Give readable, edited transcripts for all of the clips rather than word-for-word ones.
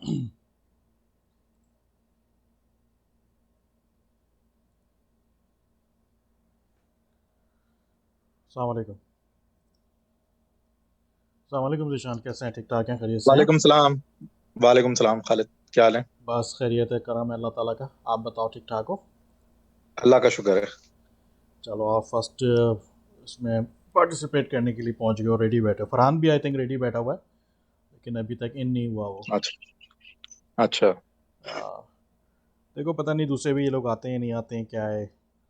अस्सलाम वालेकुम। अस्सलाम वालेकुम ज़ीशान, कैसे हैं? ठीक ठाक हैं? खैरियत से हैं? वालेकुम सलाम। वालेकुम सलाम खालिद, क्या हाल है? बस खैरियत है, करम है अल्लाह ताला का। आप बताओ, ठीक ठाक हो? अल्लाह का शुक्र है। चलो, आप फर्स्ट इसमें पार्टिसिपेट करने के लिए पहुंच गए हो, रेडी बैठे हो। फरहान भी आई थिंक रेडी बैठा हुआ है, लेकिन अभी तक इन नहीं हुआ वो। अच्छा। अच्छा। आ, देखो, पता नहीं दूसरे भी ये लोग आते हैं नहीं आते हैं, क्या है।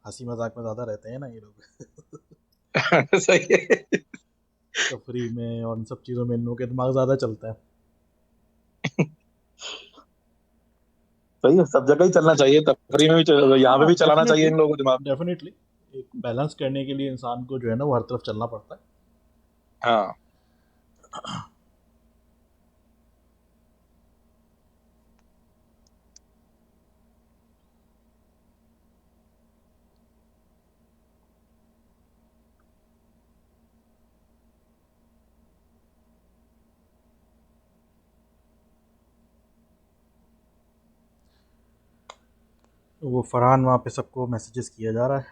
हंसी मजाक में ज़्यादा रहते हैं ना ये लोग। सही है। तफरी में और इन सब चीज़ों में इन लोगों के दिमाग ज़्यादा चलता है। सही है, सब जगह ही चलना चाहिए, तफरी में भी यहाँ पे हाँ, भी चलाना चाहिए डेफिनेटली। इन लोगों को दिमाग। डेफिनेटली। एक बैलेंस करने के लिए इंसान को जो है ना, वो हर तरफ चलना पड़ता है। हाँ। वो फरहान वहाँ पे सबको मैसेजेस किया जा रहा है।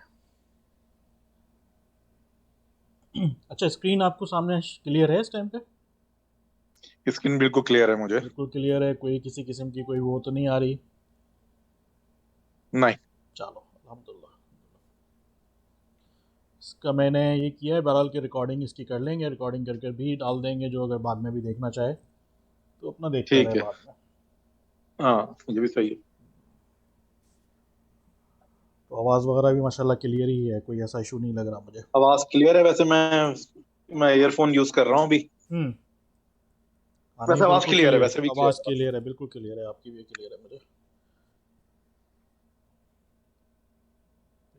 अच्छा, स्क्रीन आपको सामने क्लियर है इस टाइम पे? स्किन बिल्कुल क्लियर है मुझे। बिल्कुल क्लियर है, कोई किसी किस्म की कोई वो तो नहीं आ रही? नहीं। चलो, अल्हम्दुलिल्लाह। इसका मैंने ये किया है, बहरहाल की रिकॉर्डिंग इसकी कर लेंगे, रिकॉर्डिंग करके भी डाल देंगे, जो अगर बाद में भी देखना चाहे तो अपना देखता रहे ठीक है। बाद में। हाँ, ये भी सही है। तो आवाज़ वगैरह भी माशाल्लाह क्लियर ही है, कोई ऐसा इशू नहीं लग रहा मुझे। आवाज क्लियर है वैसे। मैं ईयरफोन यूज कर रहा हूँ अभी। हम्म। हाँ, नहीं, वैसे आवाज बिल्कुल क्लियर है, क्लियर। वैसे भी क्लियर आवाज़ है। क्लियर है, बिल्कुल क्लियर है, आपकी भी क्लियर है मुझे।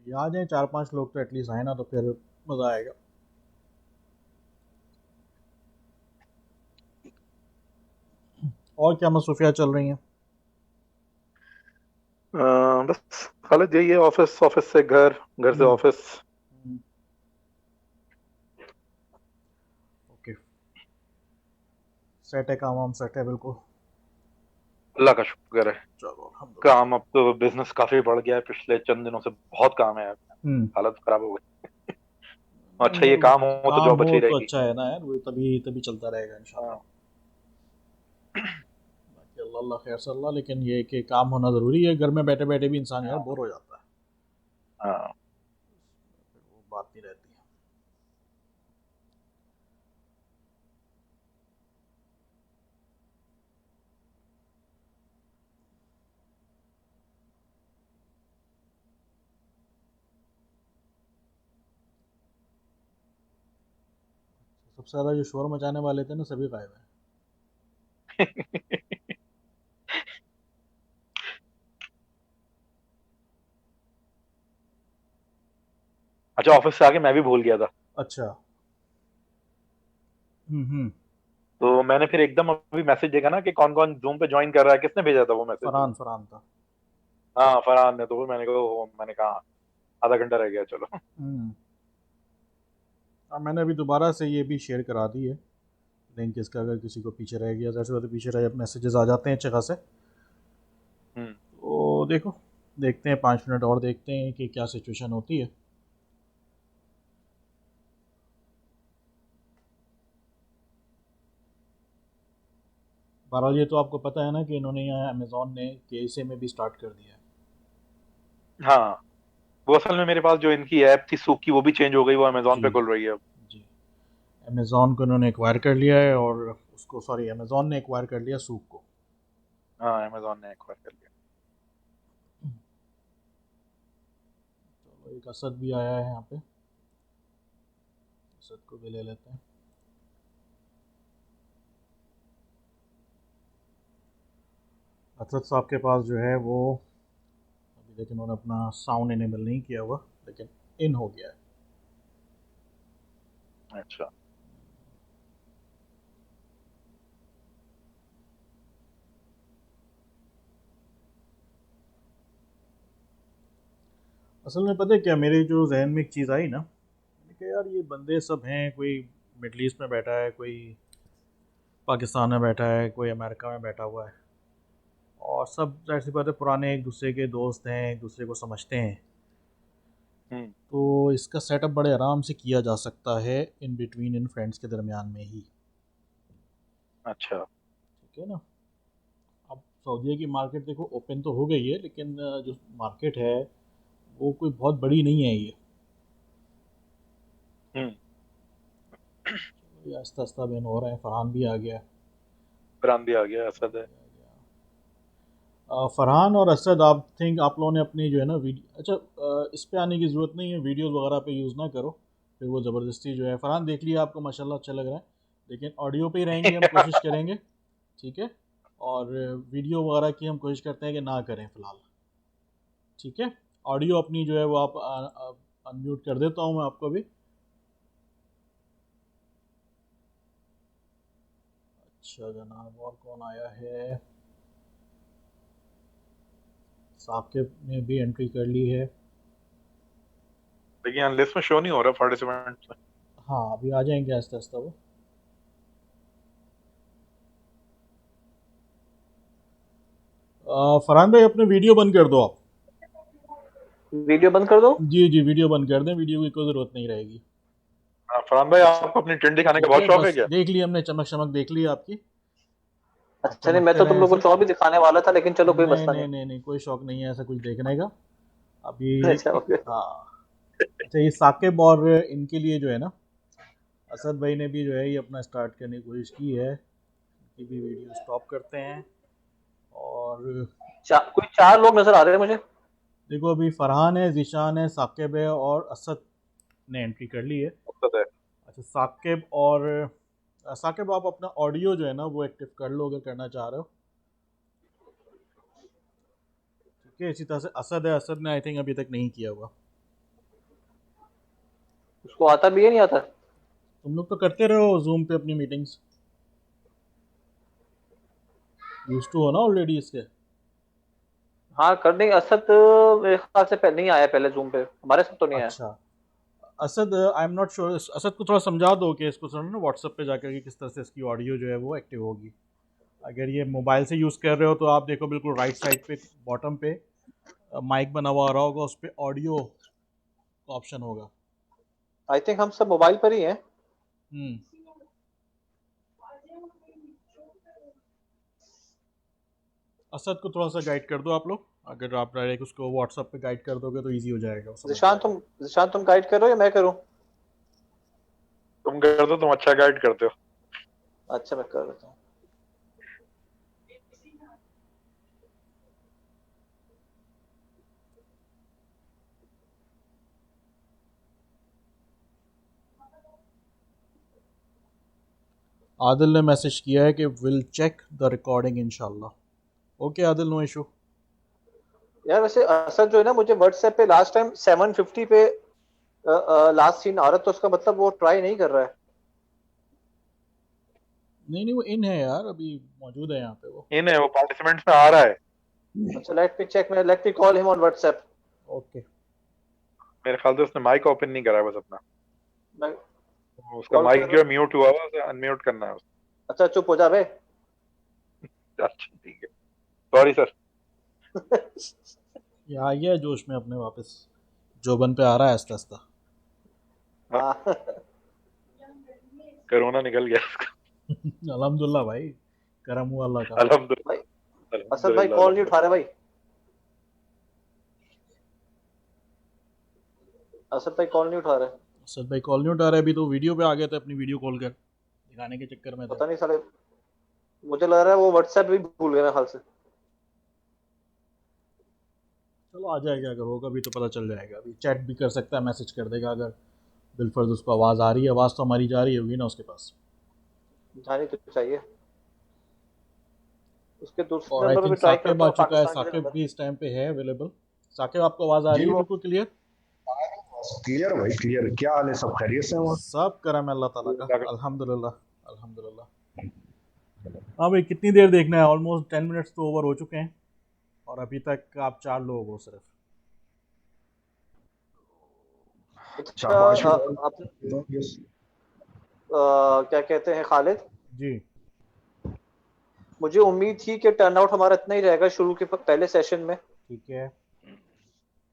ये आ जाए 4-5 लोग तो एटलीस्ट आए ना, तो फिर मज़ा आएगा। और क्या मसरूफियात चल रही हैं? बस खालिद यही है, ऑफिस ऑफिस से घर, घर से हम्म। ऑफिस। हम्म। ओके। सेट है, काम वाम सेट है बिल्कुल। अल्लाह का शुक्र है। चलो, अल्हम्दुलिल्लाह। काम अब तो बिजनेस काफी बढ़ गया है, पिछले चंद दिनों से बहुत काम है यार। हम्म। हालत खराब हो गई। नहीं, अच्छा, ये वो काम हो तो काम जॉब हो अच्छी तो रहेगी। अच्छा है ना यार, वो तभी तभी चलता रहेगा इंशाल्लाह। हाँ। बाकी अल्लाह अल्लाह खैर से अल्लाह, लेकिन ये कि काम होना ज़रूरी है, घर में बैठे बैठे भी इंसान यार बोर हो जाता है। हाँ। फिर वो बात नहीं रहती है। सबसे ज़्यादा जो शोर मचाने वाले थे ना, सभी गायब हैं। अच्छा, ऑफिस से आके मैं भी भूल गया था। अच्छा। हम्म। तो मैंने फिर एकदम अभी मैसेज देखा ना कि कौन कौन जूम पे ज्वाइन कर रहा है। किसने भेजा था वो मैसेज तुम्हें? फरहान फरहान था। हाँ, फरहान ने। तो फिर मैंने कहा आधा घंटा रह गया, चलो। हम्म। और मैंने अभी दोबारा से ये भी शेयर करा दी है लिंक इसका, अगर किसी को पीछे रह गया, जैसे तो पीछे रह मैसेजेस आ जाते हैं अच्छे खासे। हम्म। तो देखो, देखते हैं 5 मिनट और, देखते हैं कि क्या सिचुएशन होती है। बहरहाल ये तो आपको पता है ना कि इन्होंने यहाँ अमेज़ॉन ने केएसए में भी स्टार्ट कर दिया है। हाँ, वो असल में मेरे पास जो इनकी ऐप थी सूक की, वो भी चेंज हो गई, वो अमेजोन जी। पे खुल रही है अब। जी। अमेज़ॉन को इन्होंने एक्वायर कर लिया है, और उसको, सॉरी, अमेज़ॉन ने एक्वायर कर लिया सूक को। हाँ, अमेजोन ने एक्वायर कर लिया। चलो, एक असद भी आया है यहाँ पे, असद को भी ले लेते हैं। असद साहब के पास जो है वो अभी, लेकिन उन्होंने अपना साउंड इनेबल नहीं किया हुआ, लेकिन इन हो गया है। अच्छा। असल में पता है क्या, मेरे जो जहन में एक चीज़ आई ना, मैंने कहा यार ये बंदे सब हैं, कोई मिडल ईस्ट में बैठा है, कोई पाकिस्तान में बैठा है, कोई अमेरिका में बैठा हुआ है, और सब जाहिर सी बात है पुराने एक दूसरे के दोस्त हैं, एक दूसरे को समझते हैं। हम्म। तो इसका सेटअप बड़े आराम से किया जा सकता है इन बिटवीन इन फ्रेंड्स के दरमियान में ही। अच्छा। ठीक है ना। अब सऊदीया की मार्केट देखो ओपन तो हो गई है, लेकिन जो मार्केट है वो कोई बहुत बड़ी नहीं है ये। हम्म। ये आस्ता आस्ता बैन हो रहा है। फरहान भी आ गया। फरहान भी आ गया, असद है। फरहान और असद, आप थिंक आप लोगों ने अपनी जो है ना वीडियो, अच्छा इस पे आने की ज़रूरत नहीं है, वीडियोस वगैरह पे यूज़ ना करो, फिर वो ज़बरदस्ती जो है। फरहान देख लिया आपको माशाल्लाह अच्छा लग रहा है, लेकिन ऑडियो पे ही रहेंगे, हम कोशिश करेंगे। ठीक है। और वीडियो वगैरह की हम कोशिश करते हैं कि ना करें फ़िलहाल। ठीक है। ऑडियो अपनी जो है वो आप अनम्यूट कर देता हूँ मैं आपको भी। अच्छा जनाब, और कौन आया है? साकिब ने भी एंट्री कर ली है। लेकिन यहाँ लिस्ट में शो नहीं हो रहा पार्टिसिपेंट्स में। हाँ अभी आ जाएंगे आस्ता आस्ता वो। फरहान भाई अपने वीडियो बंद कर दो आप। वीडियो बंद कर दो। जी जी वीडियो बंद कर दें, वीडियो की कोई ज़रूरत नहीं रहेगी। हाँ, फरहान भाई अच्छा आपको अपनी टेंट दिखाने का ठीक बहुत है, शौक है बस क्या? देख ली हमने, चमक चमक देख ली आपकी। आप अच्छा, नहीं मैं चमकते तो रहें तुम लोग को ऐसे। चौ भी दिखाने वाला था, लेकिन चलो कोई नहीं मसला नहीं नहीं। नहीं नहीं, कोई शौक नहीं है ऐसा कुछ देखने का अभी। अच्छा ओके। हाँ। अच्छा ये साकिब और इनके लिए जो है ना, असद भाई ने भी जो है ये अपना स्टार्ट करने की कोशिश की है। इनकी भी वीडियो स्टॉप करते हैं। और कोई चार लोग नजर आ रहे हैं मुझे। देखो अभी फरहान है, ज़ीशान है, साकिब है और असद ने एंट्री कर ली है। असद है। अच्छा साकिब और साकिब आप अपना ऑडियो जो है ना वो एक्टिव कर लो अगर करना चाह रहे हो। ठीक है। इसी तरह से असद है, असद ने आई थिंक अभी तक नहीं किया हुआ। उसको आता भी है नहीं आता। तुम लोग तो करते रहो जूम पे अपनी मीटिंग्स, यूज टू हो ना ऑलरेडी इसके। हाँ कर देंगे। असद मेरे ख्याल से पहले नहीं आया, पहले जूम पे हमारे साथ तो नहीं आया। अच्छा Asad, I am not sure, Asad को थोड़ा समझा दो कि इसको थोड़ा ना व्हाट्सएप पे जाकर के किस तरह से इसकी ऑडियो जो है वो एक्टिव होगी। अगर ये मोबाइल से यूज़ कर रहे हो तो आप देखो बिल्कुल राइट साइड पे बॉटम पे माइक बना हुआ आ रहा होगा, उस पर ऑडियो का ऑप्शन होगा। आई थिंक हम सब मोबाइल पर ही हैं। हम्म। असद को थोड़ा सा गाइड कर दो आप लोग, अगर आप डायरेक्ट उसको व्हाट्सएप पे गाइड कर दोगे तो इजी हो जाएगा, वो समझ जाएगा। जिशान तुम गाइड करो या मैं करूँ? तुम कर दो, तुम अच्छा गाइड करते हो। अच्छा मैं कर देता हूँ। आदिल ने मैसेज किया है कि विल चेक द रिकॉर्डिंग इंशाल्लाह। Okay Adil, no issue. यार वैसे असद जो है ना, मुझे व्हाट्सएप पे लास्ट टाइम 750 पे लास्ट सीन आ रहा, तो उसका मतलब वो ट्राई नहीं कर रहा है। नहीं नहीं वो इन है यार, अभी मौजूद है यहाँ पे वो। इन है, वो पार्टिसिपेंट्स में आ रहा है। अच्छा let me call him on WhatsApp. Okay. मेरे ख्याल से उसने माइक ओपन नहीं करा है बस अपना। मैं उसका कॉल कर माइक रहा जो है हूँ। म्यूट हुआ हुआ, उसे अनम्यूट करना है उसे। अच्छा चुप हो जा बे। अच्छा ठीक है, सॉरी सर। ये आ गया जोश में अपने वापस, जोबन पे आ रहा है आस्ता आस्ता। हाँ। कोरोना निकल गया उसका। अल्हम्दुलिल्लाह भाई, करम हुआ अल्लाह का। भाई अल्हम्दुलिल्लाह, असद भाई अल्हम्दुलिल्लाह, कॉल नहीं उठा अल्हम्दुलिल्लाह। रहे भाई। असद भाई कॉल नहीं उठा रहे। असद भाई कॉल नहीं उठा रहे, अभी तो वीडियो पे आ गए थे, अपनी वीडियो कॉल कर दिखाने के चक्कर में थे। पता नहीं साले, मुझे लग रहा है वो व्हाट्सएप भी भूल गए मेरे ख्याल से। चलो आ जाएगा, अगर होगा भी तो पता चल जाएगा। अभी चैट भी कर सकता है, मैसेज कर देगा अगर बिलफर्ज उसको आवाज़ आ रही है। आवाज़ तो हमारी जा रही होगी ना उसके पास। जानी तो चाहिए। उसके दूसरे और आई नंबर पे भी थिंक ट्राई साकिब करता आ हूँ, चुका है, पाकिस्तान के साकिब नंबर। भी इस टाइम पे है अवेलेबल। साकिब आपको आवाज़ आ जी रही है वो बिल्कुल क्लियर? क्लियर भाई क्लियर। क्या हाल है, सब खैरियत से हैं वहाँ? सब करम है अल्लाह ताला का, अल्लाह का। अल्हम्दुलिल्लाह अल्हम्दुलिल्लाह। हाँ भाई कितनी देर देखना है, ऑलमोस्ट 10 मिनट्स तो ओवर हो चुके हैं और अभी तक आप 4 लोग हो सिर्फ। अच्छा 4-5 आप मिनट। यस। क्या कहते हैं खालिद, जी। मुझे उम्मीद थी कि टर्नआउट हमारा इतना ही रहेगा शुरू के पहले सेशन में, ठीक है।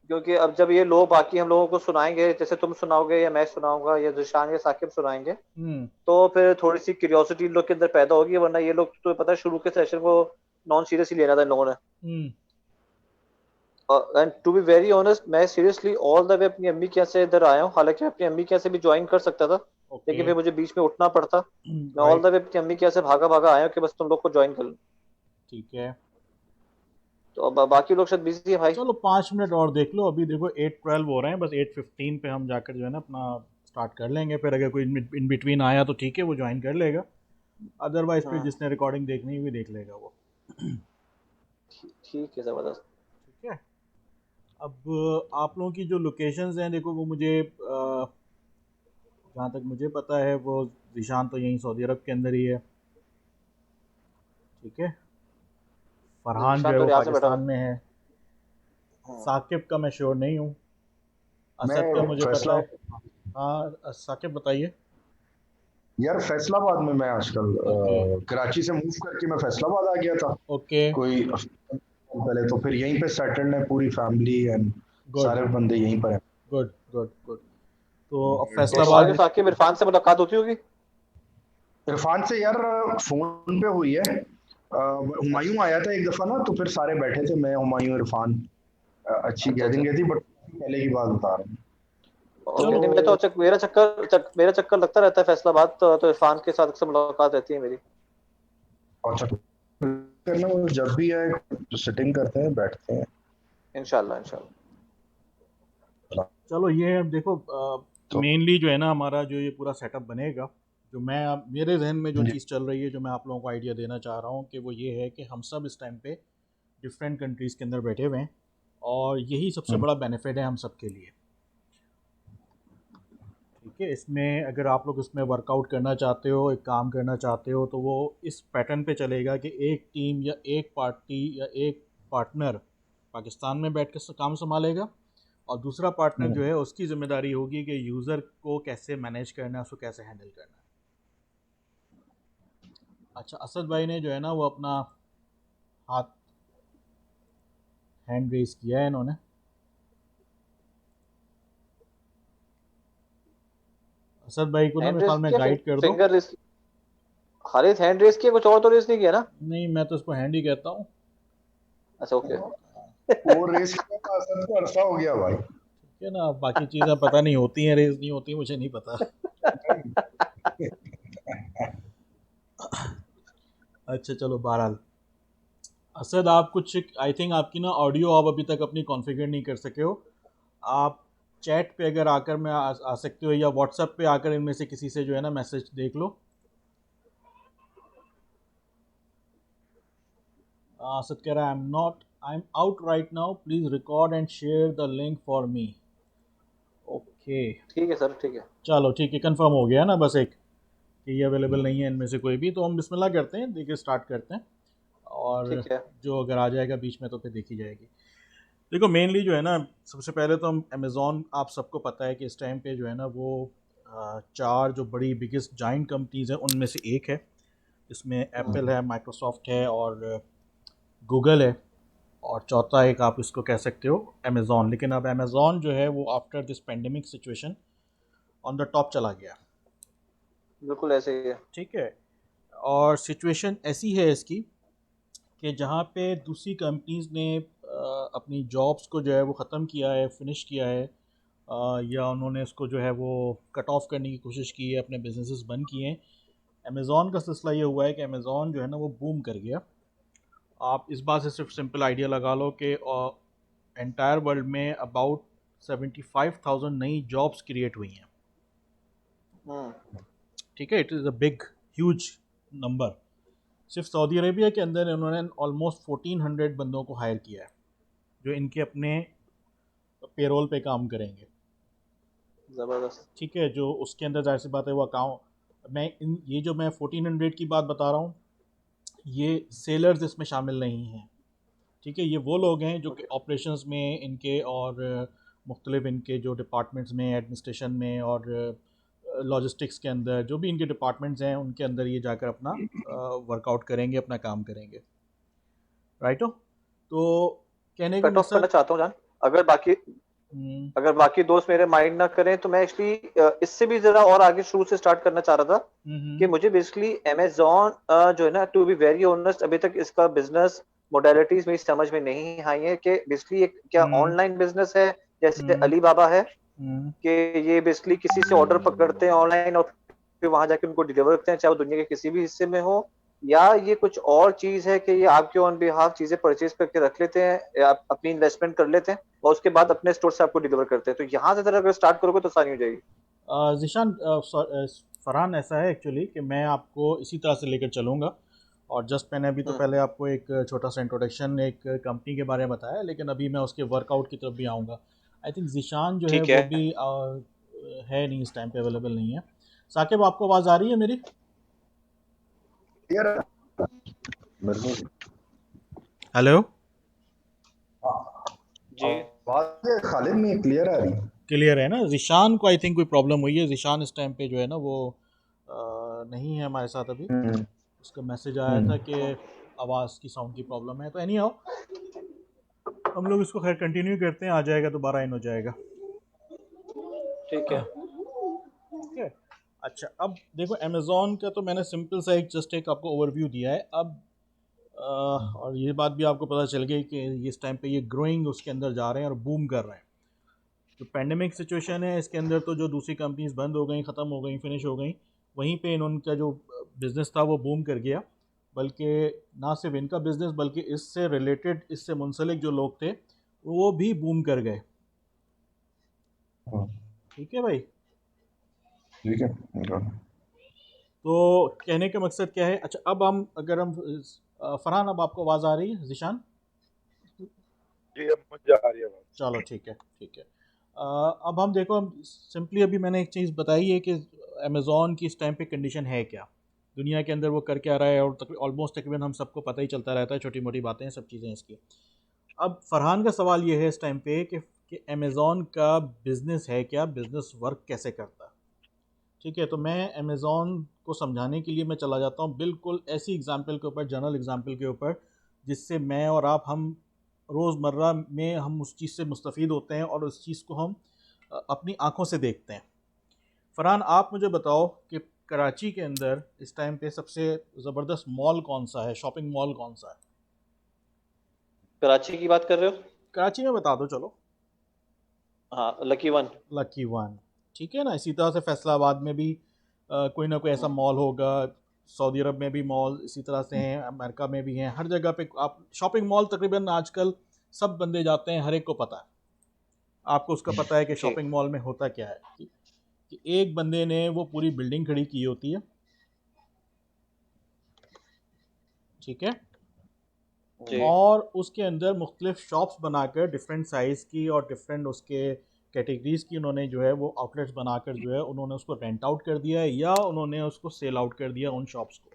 क्योंकि अब जब ये लोग बाकी हम लोगों को सुनाएंगे, जैसे तुम सुनाओगे या मैं सुनाऊंगा या जिशान या साकिब सुनाएंगे, हम्म। तो फिर थोड़ी सी क्यूरियोसिटी लोग के अंदर पैदा होगी, वरना ये लोग तो पता है शुरू के सेशन को नॉन सीरियसली लेना था इन लोगों ने। Hmm. And to be very honest, मैं सीरियसली ऑल द वे अपनी अम्मी के यहाँ से इधर आया हूँ। हालांकि मैं अपनी अम्मी के यहाँ से भी ज्वाइन कर सकता था, ओके। लेकिन फिर मुझे बीच में उठना पड़ता। मैं ऑल राइट। द वे अपनी अम्मी के यहाँ से भागा भागा आया हूँ कि बस तुम लोग को ज्वाइन कर लूँ। ठीक है, तो अब बाकी लोग शायद बिजी है भाई। चलो 5 मिनट और देख लो। अभी देखो 8:12 हो रहे हैं, बस 8:15 पे हम जाकर जो है ना अपना स्टार्ट कर लेंगे। फिर अगर कोई इन बिटवीन आया तो ठीक है, वो ज्वाइन कर लेगा। अदरवाइज फिर जिसने रिकॉर्डिंग देखनी हुई देख लेगा वो। ठीक है, जबरदस्त। ठीक है। अब आप लोगों की जो लोकेशंस हैं देखो, वो मुझे जहाँ तक मुझे पता है वो ज़ीशान तो यहीं सऊदी अरब के अंदर ही है। ठीक है। फरहान जो ईशान है तो वो रियाद से बैठा पाकिस्तान हुआ में है। है। साकिब का मैं श्योर नहीं हूँ। मैं असद का मुझे पता फैसला है। हाँ साकिब बताइए। यार फैसलाबाद में मैं आजकल ओके। कराची से मूव करके मैं फैसलाबाद आ गया था ओके। कोई पहले, तो फिर यहीं पे सेटल्ड है पूरी फैमिली एंड गुड सारे बंदे यहीं पर हैं। Good good good. तो अब तो तुम्हारी फैसलाबाद। साकिब इरफान से मुलाकात होती होगी? इरफान से यार फोन पे हुई है। हुमायूं आया था एक दफा ना, तो फिर सारे बैठे थे, मैं हुमायूं इरफान। अच्छी अच्छा अच्छा। गैदरिंग थी, बट पहले की बात बता रहा हूँ। ओके, चलो। नहीं मैं तो मेरा चक्कर लगता रहता है फैसलाबाद, तो इरफान के साथ अक्सर मुलाकात रहती है मेरी। अच्छा, करना वो जब भी है तो सिटिंग करते हैं, बैठते हैं। इंशाल्लाह इंशाल्लाह। चलो ये अब देखो, तो मेनली जो है ना हमारा जो ये पूरा सेटअप बनेगा, जो मैं अब मेरे जहन में जो जी, चीज़ चल रही है, जो मैं आप लोगों को आइडिया देना चाह रहा हूँ कि वो ये है कि हम सब इस टाइम पे डिफरेंट कंट्रीज़ के अंदर बैठे हुए हैं, और यही सबसे बड़ा बेनिफिट है हम सब के लिए। ठीक है। इसमें अगर आप लोग इसमें वर्कआउट करना चाहते हो, एक काम करना चाहते हो, तो वो इस पैटर्न पे चलेगा कि एक टीम या एक पार्टी या एक पार्टनर पाकिस्तान में बैठ कर काम संभालेगा, और दूसरा पार्टनर जो है उसकी ज़िम्मेदारी होगी कि यूज़र को कैसे मैनेज करना है, उसको कैसे हैंडल करना है। अच्छा, असद भाई ने जो है ना वो अपना हाथ हैंड रेस किया है इन्होंने। असद भाई को ना हैंड मेरे रेस ख्याल में किया, गाइड कर दो। Finger raise? Haris hand raise किया, कुछ और तो रेस नहीं किया ना? नहीं, मैं तो इसको हैंड ही कहता हूँ। अच्छा ओके। वो रेस का असर तो अरसा हो गया भाई। ठीक है ना, बाकी चीज़ें पता नहीं होती हैं, रेस नहीं होती, मुझे नहीं पता। अच्छा चलो, बहरहाल असद आप कुछ, आई थिंक आपकी ना ऑडियो आप अभी तक अपनी कॉन्फ़िगर नहीं कर सके हो। आप चैट पे अगर आकर में आ सकते हो, या व्हाट्सएप पे आकर इनमें से किसी से जो है ना मैसेज देख लो। असद कह रहा है I am out right now, please record and share the link for me. Okay. ठीक है सर, ठीक है। चलो ठीक है, कंफर्म हो गया ना बस एक, कि ये अवेलेबल नहीं है इनमें से कोई भी। तो हम बिस्मिल्लाह करते हैं, देखिए स्टार्ट करते हैं, और ठीक है। जो अगर आ जाएगा बीच में तो फिर देखी जाएगी। देखो मेनली जो है ना, सबसे पहले तो हम अमेज़ॉन, आप सबको पता है कि इस टाइम पे जो है ना वो 4 जो बड़ी बिगेस्ट जाइंट कंपनीज़ हैं उनमें से एक है। इसमें एप्पल है, माइक्रोसॉफ्ट है, और गूगल है, और चौथा एक आप इसको कह सकते हो अमेज़ॉन। लेकिन अब अमेज़ॉन जो है वो after this pandemic situation on the top चला गया। बिल्कुल ऐसे ही है। ठीक है। और सिचुएशन ऐसी है इसकी कि जहाँ पे दूसरी कंपनीज़ ने अपनी जॉब्स को जो है वो ख़त्म किया है, फिनिश किया है, या उन्होंने इसको जो है वो कट ऑफ करने की कोशिश की है, अपने बिजनेसेस बंद किए हैं। अमेज़ॉन का सिलसिला ये हुआ है कि अमेज़ॉन जो है ना वो बूम कर गया। आप इस बात से सिर्फ सिंपल आइडिया लगा लो कि एंटायर वर्ल्ड में अबाउट 75,000 नई जॉब्स क्रिएट हुई हैं। ठीक है, it is a big huge number. सिर्फ सऊदी अरेबिया के अंदर इन्होंने ऑलमोस्ट 1400 बंदों को हायर किया है, जो इनके अपने पेरोल पे काम करेंगे। जबरदस्त। ठीक है, जो उसके अंदर जाहिर सी बात है वो अकाउंट, ये जो मैं 1400 की बात बता रहा हूँ, ये सेलर्स इसमें शामिल नहीं हैं। ठीक है, ये वो लोग हैं जो कि ऑपरेशंस में इनके, और मुख्तलिफ इनके जो डिपार्टमेंट्स में, एडमिनिस्ट्रेशन में, और लॉजिस्टिक्स के अंदर, जो भी इनके डिपार्टमेंट्स हैं उनके अंदर ये जाकर अपना वर्कआउट करेंगे, अपना काम करेंगे। राइट हो? तो कहने का कट ऑफ करना मकसद चाहता हूँ जान, अगर बाकी हम्म, अगर बाकी दोस्त मेरे माइंड ना करें तो मैं एक्चुअली इससे भी जरा और आगे शुरू से स्टार्ट करना चाह रहा था कि मुझे बेसिकली अमेजोन जो है ना, टू बी वेरी ऑनेस्ट, अभी तक इसका बिजनेस मोडेलिटीज मेरी समझ में नहीं आई है कि बेसिकली एक क्या हम्म, ऑनलाइन बिजनेस है जैसे हम्म, अलीबाबा है, हम्म, कि ये बेसिकली किसी से ऑर्डर पकड़ते हैं ऑनलाइन और फिर वहां जाके उनको डिलीवर करते हैं, चाहे वो दुनिया के किसी भी हिस्से में हो, या ये कुछ और चीज है कि ये आपके ऑन बिहाफ चीजें परचेज करके रख लेते हैं या आप अपनी इन्वेस्टमेंट कर लेते हैं और उसके बाद अपने स्टोर से आपको डिलीवर करते हैं। तो यहाँ से जरा अगर स्टार्ट करोगे तो आसानी हो जाएगी। ज़ीशान, फरहान, ऐसा है एक्चुअली कि मैं आपको इसी तरह से लेकर चलूँगा। और जस्ट मैंने अभी तो हम्म, पहले आपको एक छोटा सा इंट्रोडक्शन एक कंपनी के बारे में बताया, लेकिन अभी मैं उसके वर्कआउट की तरफ भी आऊँगा। आई थिंक ज़ीशान जो है ठीक वो है। भी है नहीं, इस टाइम पे अवेलेबल नहीं है। साकिब, आपको आवाज़ आ रही है मेरी? यार मेरे को हेलो? जी। आवाज खालिद में क्लियर आ रही है। क्लियर है ना? ज़ीशान को आई थिंक कोई प्रॉब्लम हुई है। ज़ीशान इस टाइम पे जो है ना वो नहीं है हमारे साथ अभी। हम्म, उसका मैसेज आया था हम्म, कि आवाज़ की, साउंड की प्रॉब्लम है। तो एनी हाउ, हम लोग इसको खैर कंटिन्यू करते हैं, आ जाएगा, दोबारा इन हो जाएगा। ठीक है। ठीक है। अच्छा, अब देखो, अमेज़ॉन का तो मैंने सिंपल सा एक जस्ट एक आपको ओवरव्यू दिया है। अब और ये बात भी आपको पता चल गई कि इस टाइम पे ये ग्रोइंग उसके अंदर जा रहे हैं और बूम कर रहे हैं। जो पैंडेमिक सिचुएशन है इसके अंदर तो जो दूसरी कंपनीज बंद हो गई, ख़त्म हो गई, फिनिश हो गई, वहीं पे इनका जो बिज़नेस था वो बूम कर गया। बल्कि ना सिर्फ इनका बिज़नेस, बल्कि इससे रिलेटेड, इससे मुंसलिक जो लोग थे वो भी बूम कर गए। हाँ, ठीक है भाई? ठीक है। तो कहने का मकसद क्या है? अच्छा, अब हम अगर हम फरहान, अब आपको आवाज़ आ रही है? ज़ीशान? जी अब मुझे आ रही है बात। चलो ठीक है, ठीक है। अब हम देखो, हम सिंपली अभी मैंने एक चीज़ बताई है कि अमेज़ॉन की इस टाइम पे कंडीशन है क्या, दुनिया के अंदर वो कर क्या रहा है, और ऑलमोस्ट तकरीबन हम सबको पता ही चलता रहता है, छोटी मोटी बातें हैं, सब चीज़ें इसकी। अब फरहान का सवाल ये है इस टाइम पे कि अमेज़ॉन का बिज़नेस है क्या, बिज़नेस वर्क कैसे करता है। ठीक है, तो मैं अमेज़ॉन को समझाने के लिए मैं चला जाता हूँ बिल्कुल ऐसी एग्जांपल के ऊपर, जनरल एग्जांपल के ऊपर, जिससे मैं और आप, हम रोज़मर्रा में हम उस चीज़ से मुस्तफ़ीद होते हैं और उस चीज़ को हम अपनी आँखों से देखते हैं। फरहान, आप मुझे बताओ कि कराची के अंदर इस टाइम पे सबसे ज़बरदस्त मॉल कौन सा है, शॉपिंग मॉल कौन सा है? कराची की बात कर रहे हो? कराची में बता दो चलो। हाँ, लकी वन। Lucky one. ठीक है ना? इसी तरह से फैसलाबाद में भी कोई ना कोई ऐसा मॉल होगा। सऊदी अरब में भी मॉल इसी तरह से हैं, अमेरिका में भी हैं, हर जगह पे आप शॉपिंग मॉल तकरीबन आजकल सब बंदे जाते हैं, हर एक को पता है। आपको उसका पता है कि जी। शॉपिंग मॉल में होता क्या है, कि एक बंदे ने वो पूरी बिल्डिंग खड़ी की होती है। ठीक है? जी। और उसके अंदर मुख्तलिफ शॉप्स बनाकर डिफरेंट साइज़ की और डिफरेंट उसके कैटेगरीज़ की उन्होंने जो है वो आउटलेट्स बनाकर जो है उन्होंने उसको रेंट आउट कर दिया है, या उन्होंने उसको सेल आउट कर दिया उन शॉप्स को।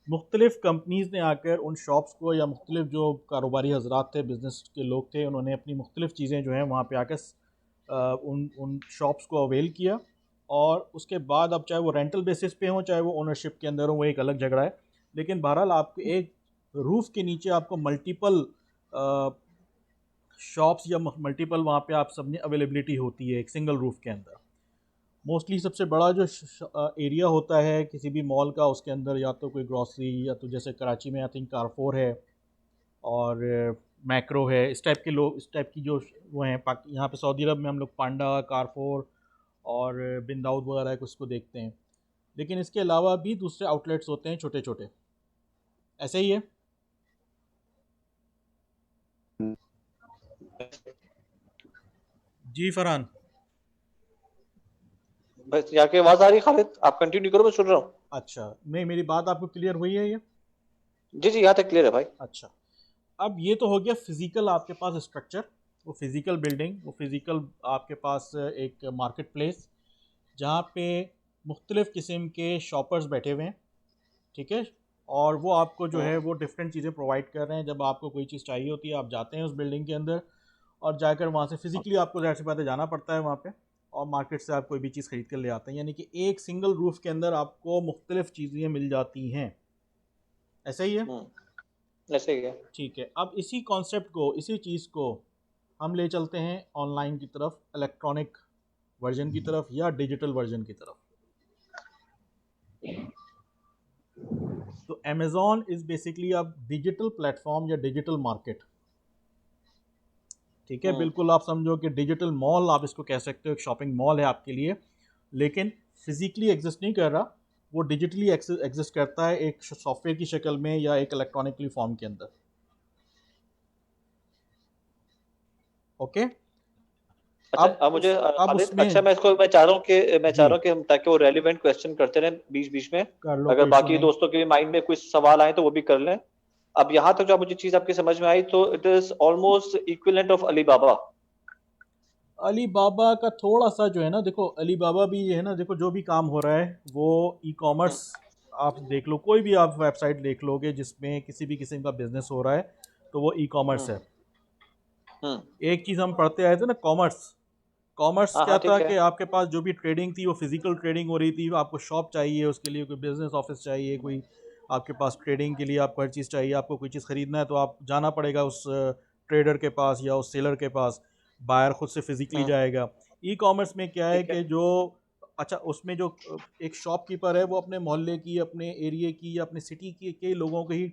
मुख्तलिफ कंपनीज़ ने आकर उन शॉप्स को, या मुख्तलिफ जो कारोबारी हजरात थे, बिज़नेस के लोग थे, उन्होंने अपनी मुख्तलिफ चीज़ें जो हैं वहाँ पे आकर उन उन शॉप्स को अवेल किया। और उसके बाद अब चाहे वो रेंटल बेसिस पे हो, चाहे वो ओनरशिप के अंदर हो, वो एक अलग झगड़ा है। लेकिन बहरहाल आपको एक रूफ़ के नीचे आपको मल्टीपल शॉप्स या मल्टीपल वहाँ पे आप सब में अवेलेबिलिटी होती है एक सिंगल रूफ़ के अंदर। मोस्टली सबसे बड़ा जो एरिया होता है किसी भी मॉल का, उसके अंदर या तो कोई ग्रॉसरी, या तो जैसे कराची में आई थिंक कारफोर है, और मैक्रो है, इस टाइप के लोग, इस टाइप की जो वो हैं। यहाँ पे सऊदी अरब में हम लोग पांडा, कारफोर और बिन दाऊद वगैरह को इसको देखते हैं। लेकिन इसके अलावा भी दूसरे आउटलेट्स होते हैं छोटे छोटे, ऐसे ही है। जी फरहान? बस यहाँ की आवाज आ रही है खालिद, आप कंटिन्यू करो, मैं सुन रहा हूँ। अच्छा, नहीं, मेरी बात आपको क्लियर हुई है ये? जी जी, यहाँ तक क्लियर है भाई। अच्छा, अब ये तो हो गया फिज़िकल आपके पास स्ट्रक्चर, वो फिज़िकल बिल्डिंग, वो फिज़िकल आपके पास एक मार्केट प्लेस, जहाँ पे मुख्तलिफ़ किस्म के शॉपर्स बैठे हुए हैं। ठीक है? और वो आपको जो है हम्म, वो डिफरेंट चीज़ें प्रोवाइड कर रहे हैं। जब आपको कोई चीज़ चाहिए होती है, आप जाते हैं उस बिल्डिंग के अंदर, और जाकर वहाँ से फ़िज़िकली आपको ज़ाहिर सी बात है जाना पड़ता है वहाँ पे, और मार्केट से आप कोई भी चीज़ ख़रीद कर ले आते हैं, यानी कि एक सिंगल रूफ़ के अंदर आपको मुख्तलिफ़ चीज़ें मिल जाती हैं। ऐसा ही है? ऐसे ही है। ठीक है। अब इसी कॉन्सेप्ट को, इसी चीज़ को हम ले चलते हैं ऑनलाइन की तरफ, इलेक्ट्रॉनिक वर्जन की तरफ या डिजिटल वर्जन की तरफ। तो अमेज़ॉन इज़ बेसिकली अब डिजिटल प्लेटफॉर्म या डिजिटल मार्केट। ठीक है, बिल्कुल आप समझो कि डिजिटल मॉल आप इसको कह सकते हो, एक शॉपिंग मॉल है आपके लिए, लेकिन फिजिकली एग्जिस्ट नहीं कर रहा, वो डिजिटली एग्जिस्ट करता है एक सॉफ्टवेयर की शक्ल में या एक इलेक्ट्रॉनिकली फॉर्म के अंदर। ओके। अच्छा, अब मुझे अब खालिद, उसमें अच्छा मैं चाह जी रहा हूँ कि हम ताकि वो रेलिवेंट क्वेश्चन करते रहें बीच बीच में, कर लो, अगर कोई इशू बाकी नहीं। दोस्तों के भी माइंड में कुछ सवाल आए तो वो भी कर लें। अब यहाँ तक जो मुझे चीज आपकी समझ में आई, तो it is almost equivalent of Alibaba. Alibaba का थोड़ा सा जो है ना, देखो अली बाबा भी ये है ना, देखो जो भी काम हो रहा है वो ई कॉमर्स, आप देख लो कोई भी आप वेबसाइट देख लोगे जिसमें किसी भी किस्म का बिजनेस हो रहा है तो वो ई कॉमर्स है। एक चीज़ हम पढ़ते आए थे ना, कॉमर्स। कॉमर्स हाँ क्या हाँ, था ठीक है। कि आपके पास जो भी ट्रेडिंग थी वो फिजिकल ट्रेडिंग हो रही थी, आपको शॉप चाहिए उसके लिए, कोई बिजनेस ऑफिस चाहिए, कोई आपके पास ट्रेडिंग के लिए आपको हर चीज़ चाहिए, आपको कोई चीज़ ख़रीदना है तो आप जाना पड़ेगा उस ट्रेडर के पास या उस सेलर के पास, बायर खुद से फिजिकली जाएगा। ई कॉमर्स में क्या है ठीक है। कि जो अच्छा उसमें जो एक शॉपकीपर है वो अपने मोहल्ले की, अपने एरिया की या अपने सिटी की के लोगों को ही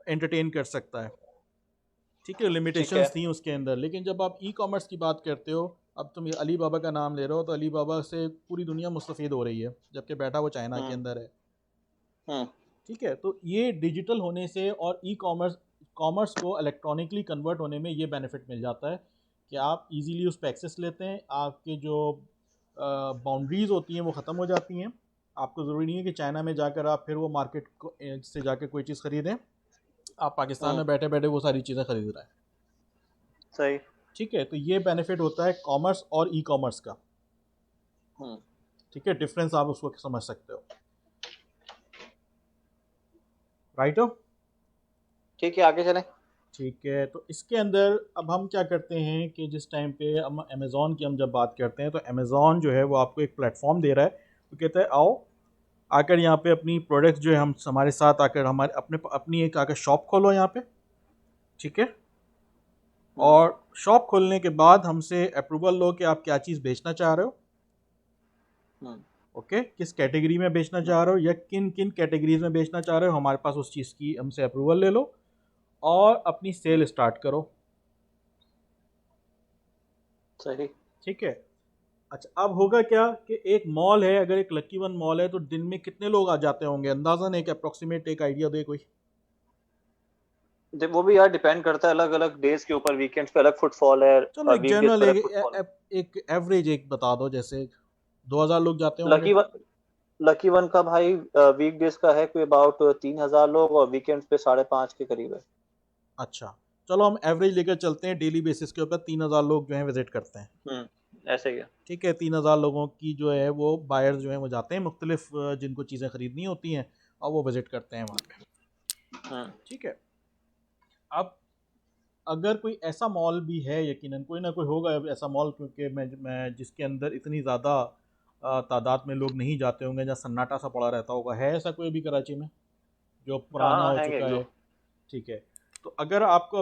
एंटरटेन कर सकता है। ठीक है, ठीक है। लिमिटेशंस थी उसके अंदर। लेकिन जब आप ई कॉमर्स की बात करते हो, अब तुम अली बाबा का नाम ले रहे हो तो अली बाबा से पूरी दुनिया मुस्तफ़ीद हो रही है, जबकि बैठा वो चाइना के हम्म अंदर है। हम्म ठीक है, तो ये डिजिटल होने से और ई कॉमर्स कॉमर्स को इलेक्ट्रॉनिकली कन्वर्ट होने में ये बेनिफिट मिल जाता है कि आप इजीली उस पर एक्सेस लेते हैं, आपके जो बाउंड्रीज़ होती हैं वो ख़त्म हो जाती हैं। आपको ज़रूरी नहीं है कि चाइना में जाकर आप फिर वो मार्केट को से जाकर कोई चीज़ ख़रीदें, आप पाकिस्तान हम्म में बैठे बैठे वो सारी चीज़ें ख़रीद रहे हैं। सही। ठीक है, तो ये बेनिफिट होता है कॉमर्स और ई कॉमर्स का। हम्म ठीक है, डिफरेंस आप उसको समझ सकते हो। राइट हो? ठीक है, आगे चलें। ठीक है, तो इसके अंदर अब हम क्या करते हैं कि जिस टाइम पे हम अमेज़ॉन की हम जब बात करते हैं तो अमेज़ॉन जो है वो आपको एक प्लेटफॉर्म दे रहा है, तो कहता है आओ आकर यहाँ पे अपनी प्रोडक्ट्स जो है हम हमारे साथ आकर हमारे अपनी एक आकर शॉप खोलो यहाँ पे। ठीक है, हम्म और शॉप खोलने के बाद हमसे अप्रूवल लो कि आप क्या चीज़ बेचना चाह रहे हो। हम्म ओके, किस कैटेगरी में बेचना चाह रहे हो या किन किन कैटेगरीज में बेचना चाह रहे हो, हमारे पास उस चीज़ की हमसे अप्रूवल ले लो और अपनी हम्म, सेल स्टार्ट करो। सही। ठीक है। अच्छा, अब होगा क्या कि एक मॉल है, अगर एक लकी वन मॉल है तो दिन में कितने लोग आ जाते होंगे, अंदाज़न एक अप्रोक्सीमेट एक आइडिया दे कोई। वो भी यार डिपेंड करता है अलग अलग डेज के ऊपर, वीकेंड्स पे अलग फुटफॉल है चलो और एक वीकडेज जनरल पे अलग फुटफॉल एक एवरेज एक बता दो, जैसे 2000 लोग जाते है। होंगे। लकी वन का भाई वीकडेज का है कोई अबाउट 3,000 लोग और वीकेंड्स पे 5.5 के करीब है। अच्छा, चलो हम एवरेज लेकर चलते हैं, डेली बेसिस के ऊपर 3000 लोग जो हैं विजिट करते हैं। ऐसे ही है। ठीक है, 3000 लोगों की जो है वो बायर्स जो हैं वो जाते हैं मुख्तलिफ जिनको चीज़ें ख़रीदनी होती हैं और वो विज़िट करते हैं वहाँ पे। ठीक है, अब अगर कोई ऐसा मॉल भी है, यकीनन कोई ना कोई होगा ऐसा मॉल, क्योंकि मैं जिसके अंदर इतनी ज़्यादा तादाद में लोग नहीं जाते होंगे, जहाँ सन्नाटा सा पड़ा रहता होगा, है ऐसा कोई भी कराची में जो हाँ पुराना हाँ, हो हैंगे चुका एक दो। है। ठीक है, तो अगर आपको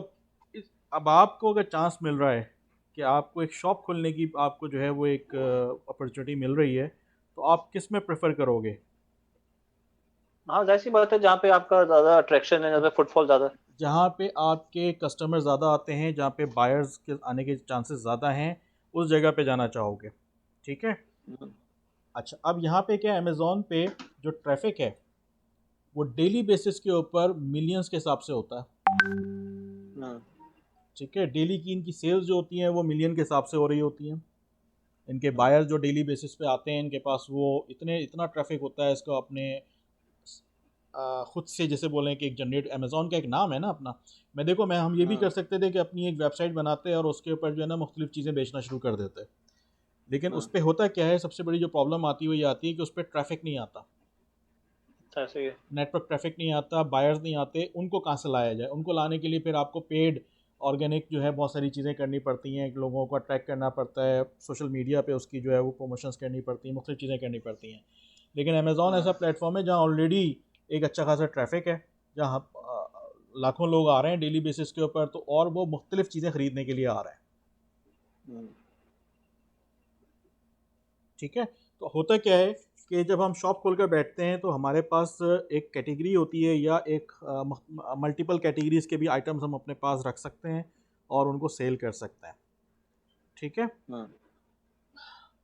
अब आपको अगर चांस मिल रहा है कि आपको एक शॉप खोलने की आपको जो है वो एक अपॉर्चुनिटी मिल रही है, तो आप किस में प्रेफर करोगे। हाँ, जाहिर सी बात है, जहाँ पे आपका ज्यादा अट्रैक्शन है, जहाँ पे फुटफॉल ज्यादा है। जहाँ पे आपके कस्टमर ज़्यादा आते हैं, जहाँ पे बायर्स के आने के चांसेस ज़्यादा हैं, उस जगह पे जाना चाहोगे। ठीक है। हम्म, अच्छा, अब यहाँ पे क्या, अमेज़ॉन पे जो ट्रैफिक है वो डेली बेसिस के ऊपर मिलियंस के हिसाब से होता है। हम्म, ठीक है, डेली की इनकी सेल्स जो होती हैं वो मिलियन के हिसाब से हो रही होती हैं। इनके हम्म, बायर जो डेली बेसिस पे आते हैं, इनके पास वो इतना ट्रैफिक होता है, इसको अपने खुद से जैसे बोलें कि एक जनरेट, अमेज़ॉन का एक नाम है ना अपना। मैं हम ये भी कर हम्म, सकते थे कि अपनी एक वेबसाइट बनाते और उसके ऊपर जो है ना मुख्तलिफ चीज़ें बेचना शुरू कर देते, लेकिन उस हम्म, पर होता क्या है, सबसे बड़ी जो प्रॉब्लम आती है वो ये आती है कि उस पर ट्रैफिक नहीं आता, ऐसे ही है। नेटवर्क ट्रैफिक नहीं आता, बायर्स नहीं आते, उनको कहाँ से लाया जाए, उनको लाने के लिए फिर आपको पेड ऑर्गेनिक जो है बहुत सारी चीज़ें करनी पड़ती हैं, लोगों को अट्रैक्ट करना पड़ता है, सोशल मीडिया पे उसकी जो है वो प्रमोशंस करनी पड़ती हैं, मुख्तलिफ चीज़ें करनी पड़ती हैं। लेकिन अमेज़ॉन ऐसा प्लेटफॉर्म है जहाँ ऑलरेडी एक अच्छा खासा ट्रैफिक है, जहाँ लाखों लोग आ रहे हैं डेली बेसिस के ऊपर, तो और वो मुख्तलिफ चीज़ें ख़रीदने के लिए आ रहे हैं। ठीक है, तो होता क्या है कि जब हम शॉप खोलकर बैठते हैं तो हमारे पास एक कैटेगरी होती है या एक मल्टीपल कैटेगरीज के भी आइटम्स हम अपने पास रख सकते हैं और उनको सेल कर सकते हैं। ठीक है,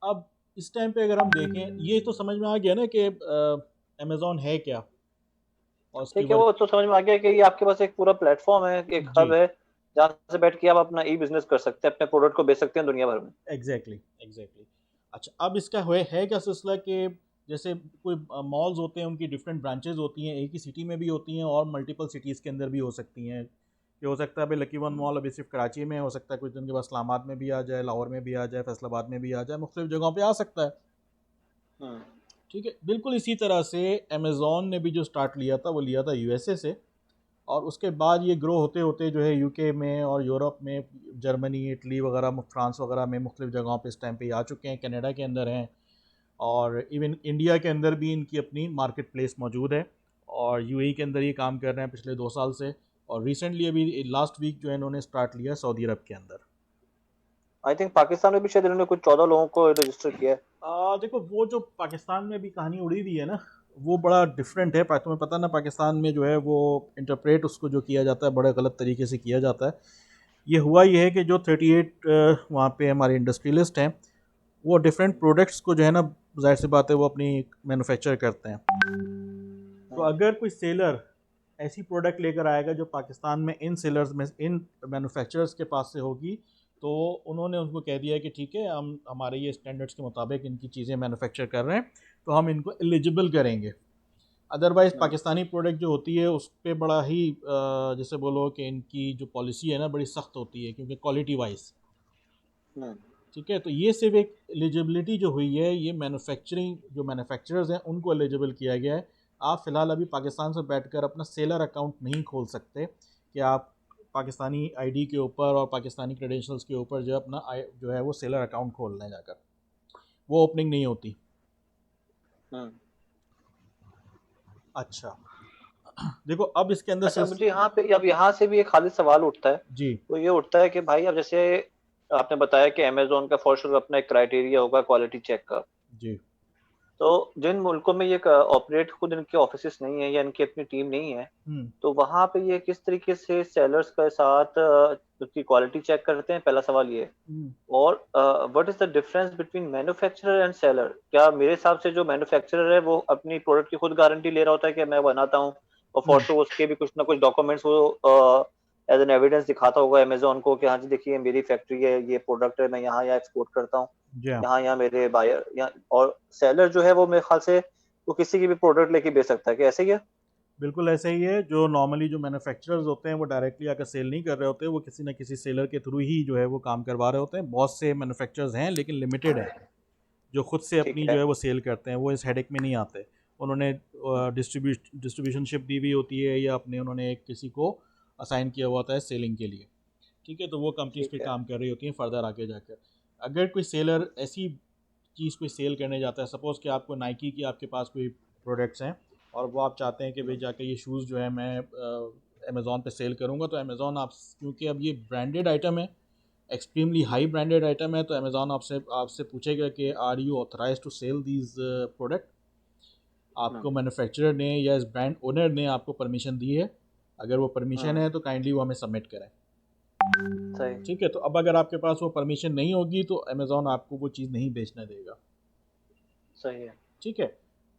अब इस टाइम पे अगर हम देखें, ये तो समझ में आ गया ना कि अमेज़ॉन है क्या और उसकी ठीक है, वो तो समझ में आ गया कि ये आपके पास एक पूरा प्लेटफॉर्म है, एक जी हब है जहाँ से बैठ के आप अपना ई बिजनेस कर सकते हैं, अपने प्रोडक्ट को बेच सकते हैं दुनिया भर में। एग्जैक्टली। अच्छा, अब इसका है क्या सिलसिला कि जैसे कोई मॉल्स होते हैं, उनकी डिफरेंट ब्रांचेज होती हैं, एक ही सिटी में भी होती हैं और मल्टीपल सिटीज़ के अंदर भी हो सकती हैं। ये हो सकता है भाई लकी वन मॉल अभी सिर्फ कराची में हो सकता है, कुछ दिन के बाद इस्लामाबाद में भी आ जाए, लाहौर में भी आ जाए, फैसलाबाद में भी आ जाए, मुख्तलिफ जगहों पे आ सकता है। ठीक है, बिल्कुल इसी तरह से अमेज़ॉन ने भी जो स्टार्ट लिया था वो लिया था यूएसए से, और उसके बाद ये ग्रो होते होते जो है यूके में और यूरोप में, जर्मनी, इटली वगैरह, फ्रांस वगैरह में मुख्तलिफ जगहों पे इस टाइम पे आ चुके हैं, कनाडा के अंदर हैं, और इवन इंडिया के अंदर भी इनकी अपनी मार्केट प्लेस मौजूद है, और यूएई के अंदर ये काम कर रहे हैं पिछले 2 साल से, और रिसेंटली अभी लास्ट वीक जो है इन्होंने स्टार्ट लिया सऊदी अरब के अंदर। आई थिंक पाकिस्तान में भी शायद इन्होंने कुछ 14 लोगों को रजिस्टर किया है। देखो, वो जो पाकिस्तान में भी कहानी उड़ी हुई है ना, वो बड़ा डिफरेंट है। तुम्हें पता ना, पाकिस्तान में जो है वो इंटरप्रेट उसको जो किया जाता है बड़े गलत तरीके से किया जाता है। ये है कि जो 38 वहाँ पे हमारे इंडस्ट्रियलिस्ट हैं, वो डिफरेंट प्रोडक्ट्स को जो है ना, जाहिर सी बात है वो अपनी मैन्युफैक्चर करते हैं। तो अगर कोई सेलर ऐसी प्रोडक्ट लेकर आएगा जो पाकिस्तान में इन सेलर्स में, इन मैन्युफैक्चरर्स के पास से होगी, तो उन्होंने उनको कह दिया कि ठीक है, हम हमारे ये स्टैंडर्ड्स के मुताबिक इनकी चीज़ें मैन्युफैक्चर कर रहे हैं, तो हम इनको एलिजिबल करेंगे। अदरवाइज़ पाकिस्तानी प्रोडक्ट जो होती है उस पर बड़ा ही जैसे बोलो कि इनकी जो पॉलिसी है ना बड़ी सख्त होती है, क्योंकि क्वालिटी वाइज। ठीक है, तो ये सिर्फ एक एलिजिबिलिटी जो हुई है, ये मैन्युफैक्चरिंग जो मैन्युफैक्चरर्स हैं उनको एलिजिबल किया गया है। आप फ़िलहाल अभी पाकिस्तान से बैठकर अपना सेलर अकाउंट नहीं खोल सकते कि आप पाकिस्तानी आईडी के ऊपर और पाकिस्तानी क्रेडेंशियल्स के ऊपर जो अपना जो है वो सेलर अकाउंट खोल लें जाकर, वो ओपनिंग नहीं होती। अच्छा, देखो अब इसके अंदर अच्छा, मुझे यहाँ से भी एक खाली सवाल उठता है। जी तो ये उठता है कि भाई, अब जैसे आपने बताया कि अमेजोन का फॉर श्योर अपना एक क्राइटेरिया होगा क्वालिटी चेक का। जी तो जिन मुल्कों में ये ऑपरेट खुद इनके ऑफिस नहीं है या इनकी अपनी टीम नहीं है, तो वहां पे ये किस तरीके से सेलर्स के साथ उसकी क्वालिटी चेक करते हैं, पहला सवाल ये। और what is the difference between manufacturer and seller? क्या मेरे हिसाब से जो मैन्युफैक्चरर है वो अपनी प्रोडक्ट की खुद गारंटी ले रहा होता है कि मैं बनाता हूँ, और फॉर श्योर उसके भी कुछ ना कुछ डॉक्यूमेंट्स वो एज एन एविडेंस दिखाता होगा अमेजोन को कि हाँ जी देखिए मेरी फैक्ट्री है, ये प्रोडक्ट है, मैं यहाँ एक्सपोर्ट करता हूँ, जी हाँ, यहाँ मेरे बायर यहाँ। और सेलर जो है वो मेरे ख्याल से वो किसी की भी प्रोडक्ट लेके बेच सकता है, क्या ऐसे ही है? बिल्कुल ऐसे ही है। जो नॉर्मली जो मैन्युफैक्चरर्स होते हैं वो डायरेक्टली आकर सेल नहीं कर रहे होते, वो किसी न किसी सेलर के थ्रू ही जो है वो काम करवा रहे होते हैं। बहुत से मैन्युफैक्चरर्स हैं लेकिन लिमिटेड हैं जो खुद से ठीक अपनी है। जो है वो सेल करते हैं, वो इस हेडेक में नहीं आते। उन्होंने डिस्ट्रीब्यूशनशिप दी हुई होती है या अपने उन्होंने एक किसी को असाइन किया हुआ होता है सेलिंग के लिए। ठीक है, तो वो कंपनीज पे ठीक है। काम कर रही होती हैं फर्दर आगे जाकर। अगर कोई सेलर ऐसी चीज़ कोई सेल करने जाता है, सपोज़ कि आपको नाइकी की आपके पास कोई प्रोडक्ट्स हैं और वो आप चाहते हैं कि भाई जाकर ये शूज़ जो है मैं अमेज़ॉन पे सेल करूँगा, तो अमेज़ॉन आप, क्योंकि अब ये ब्रांडेड आइटम है, एक्सट्रीमली हाई ब्रांडेड आइटम है, तो अमेज़ॉन आपसे आपसे पूछेगा कि are you authorise to sell these product. आपको मैन्युफैक्चरर ने या इस ब्रांड ओनर ने आपको परमिशन दी है? अगर वो परमिशन है तो काइंडली वो हमें सबमिट करें। सही। ठीक है, तो अब अगर आपके पास वो परमिशन नहीं होगी तो अमेज़ॉन आपको वो चीज़ नहीं बेचने देगा। सही है। ठीक है,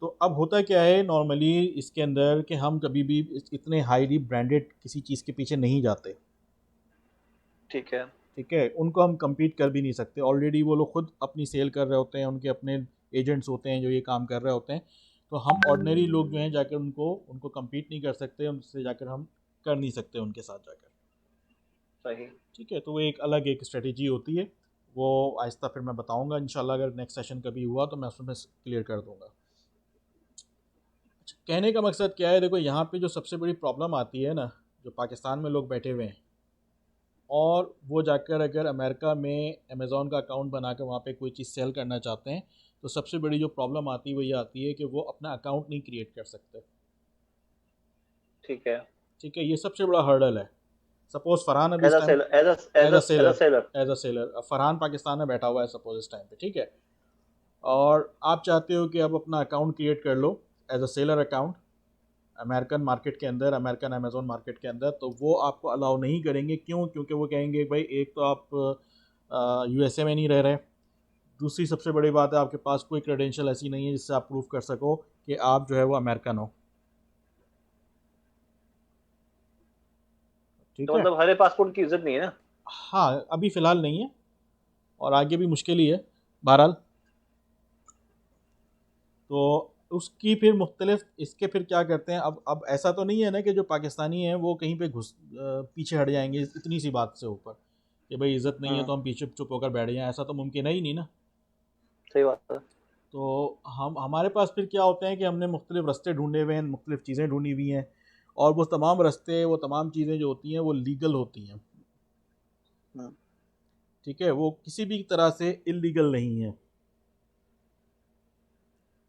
तो अब होता क्या है नॉर्मली इसके अंदर कि हम कभी भी इतने हाईली ब्रांडेड किसी चीज़ के पीछे नहीं जाते। ठीक है। ठीक है, उनको हम compete कर भी नहीं सकते, ऑलरेडी वो लोग खुद अपनी सेल कर रहे होते हैं, उनके अपने एजेंट्स होते हैं जो ये काम कर रहे होते हैं। तो हम ऑर्डिनरी लोग जो हैं जाकर उनको उनको compete नहीं कर सकते, उनसे जाकर हम कर नहीं सकते उनके साथ जाकर। सही। ठीक है, तो वो एक अलग एक स्ट्रेटजी होती है, वो आहिस्ता फिर मैं बताऊंगा इंशाल्लाह, अगर नेक्स्ट सेशन कभी हुआ तो मैं उसमें क्लियर कर दूंगा। अच्छा, कहने का मकसद क्या है, देखो यहाँ पे जो सबसे बड़ी प्रॉब्लम आती है ना, जो पाकिस्तान में लोग बैठे हुए हैं और वो जाकर अगर अमेरिका में अमेज़ॉन का अकाउंट बना कर वहाँ पे कोई चीज़ सेल करना चाहते हैं, तो सबसे बड़ी जो प्रॉब्लम आती है वो ये आती है कि वो अपना अकाउंट नहीं क्रिएट कर सकते। ठीक है, ठीक है, ये सबसे बड़ा हर्डल है। सपोज फरहान अभी as is a time seller, as as a a seller seller. Farhan Pakistan में बैठा हुआ है सपोज इस टाइम पे, ठीक है, और आप चाहते हो कि आप अपना अकाउंट क्रिएट कर लो as a seller account American market के अंदर, अमेरिकन अमेज़ॉन मार्केट के अंदर, तो वो आपको अलाउ नहीं करेंगे। क्यों? क्योंकि वो कहेंगे भाई एक तो आप यूएसए में नहीं रह रहे, दूसरी सबसे बड़ी बात है आपके पास कोई क्रेडेंशियल ऐसी नहीं है जिससे आप प्रूव कर सको कि आप जो है वो अमेरिकन हो। ठीक तो है, मतलब हरे पासपोर्ट की इज्जत नहीं है ना। हाँ अभी फ़िलहाल नहीं है और आगे भी मुश्किल ही है बहरहाल। तो उसकी फिर मुख्तलिफ इसके फिर क्या करते हैं, अब ऐसा तो नहीं है ना कि जो पाकिस्तानी हैं वो कहीं पे पीछे हट जाएंगे इतनी सी बात से ऊपर कि भाई इज़्ज़त नहीं है तो हम पीछे चुप होकर बैठ जाएं, ऐसा तो मुमकिन है ही नहीं ना। सही बात है। तो हम हमारे पास फिर क्या होते हैं कि हमने मुख्तलिफ रास्ते ढूंढे हुए हैं, मुख्तलिफ चीज़ें ढूंढी हुई हैं, और वो तमाम रास्ते वो तमाम चीज़ें जो होती हैं वो लीगल होती हैं। हम्म, ठीक है, वो किसी भी तरह से इलीगल नहीं है।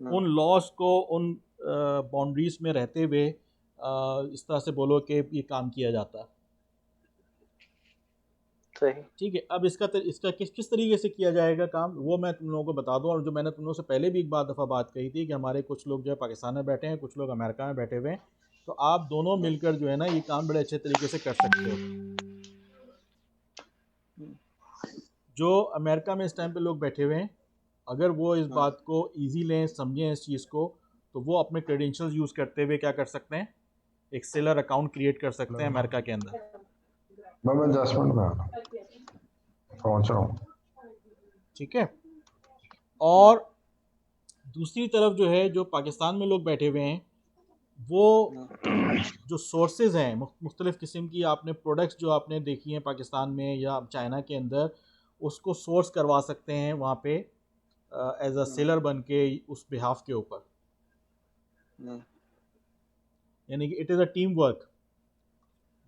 उन लॉज को उन बाउंड्रीज में रहते हुए इस तरह से बोलो कि ये काम किया जाता है। सही। ठीक है, अब इसका किस किस तरीके से किया जाएगा काम, वो मैं तुम लोगों को बता दूं। और जो मैंने तुम लोगों से पहले भी एक दफ़ा बात कही थी कि हमारे कुछ लोग जो है पाकिस्तान में बैठे हैं, कुछ लोग अमेरिका में बैठे हुए हैं, तो आप दोनों मिलकर जो है ना ये काम बड़े अच्छे तरीके से कर सकते हो। जो अमेरिका में इस टाइम पे लोग बैठे हुए हैं, अगर वो इस बात को ईजी लें, समझें इस चीज़ को, तो वो अपने क्रेडेंशियल्स यूज़ करते हुए क्या कर सकते हैं, एक सेलर अकाउंट क्रिएट कर सकते हैं अमेरिका के अंदर। मैं 10 मिनट में आ रहा हूँ, पहुंच रहा हूँ। ठीक है, और दूसरी तरफ जो है जो पाकिस्तान में लोग बैठे हुए हैं, वो जो सोर्सेज हैं मुख्तलिफ़ किस्म की, आपने प्रोडक्ट्स जो आपने देखी हैं पाकिस्तान में या चाइना के अंदर, उसको सोर्स करवा सकते हैं वहाँ पे एज अ सेलर बन के उस बिहाफ के ऊपर। यानी कि it is a team work.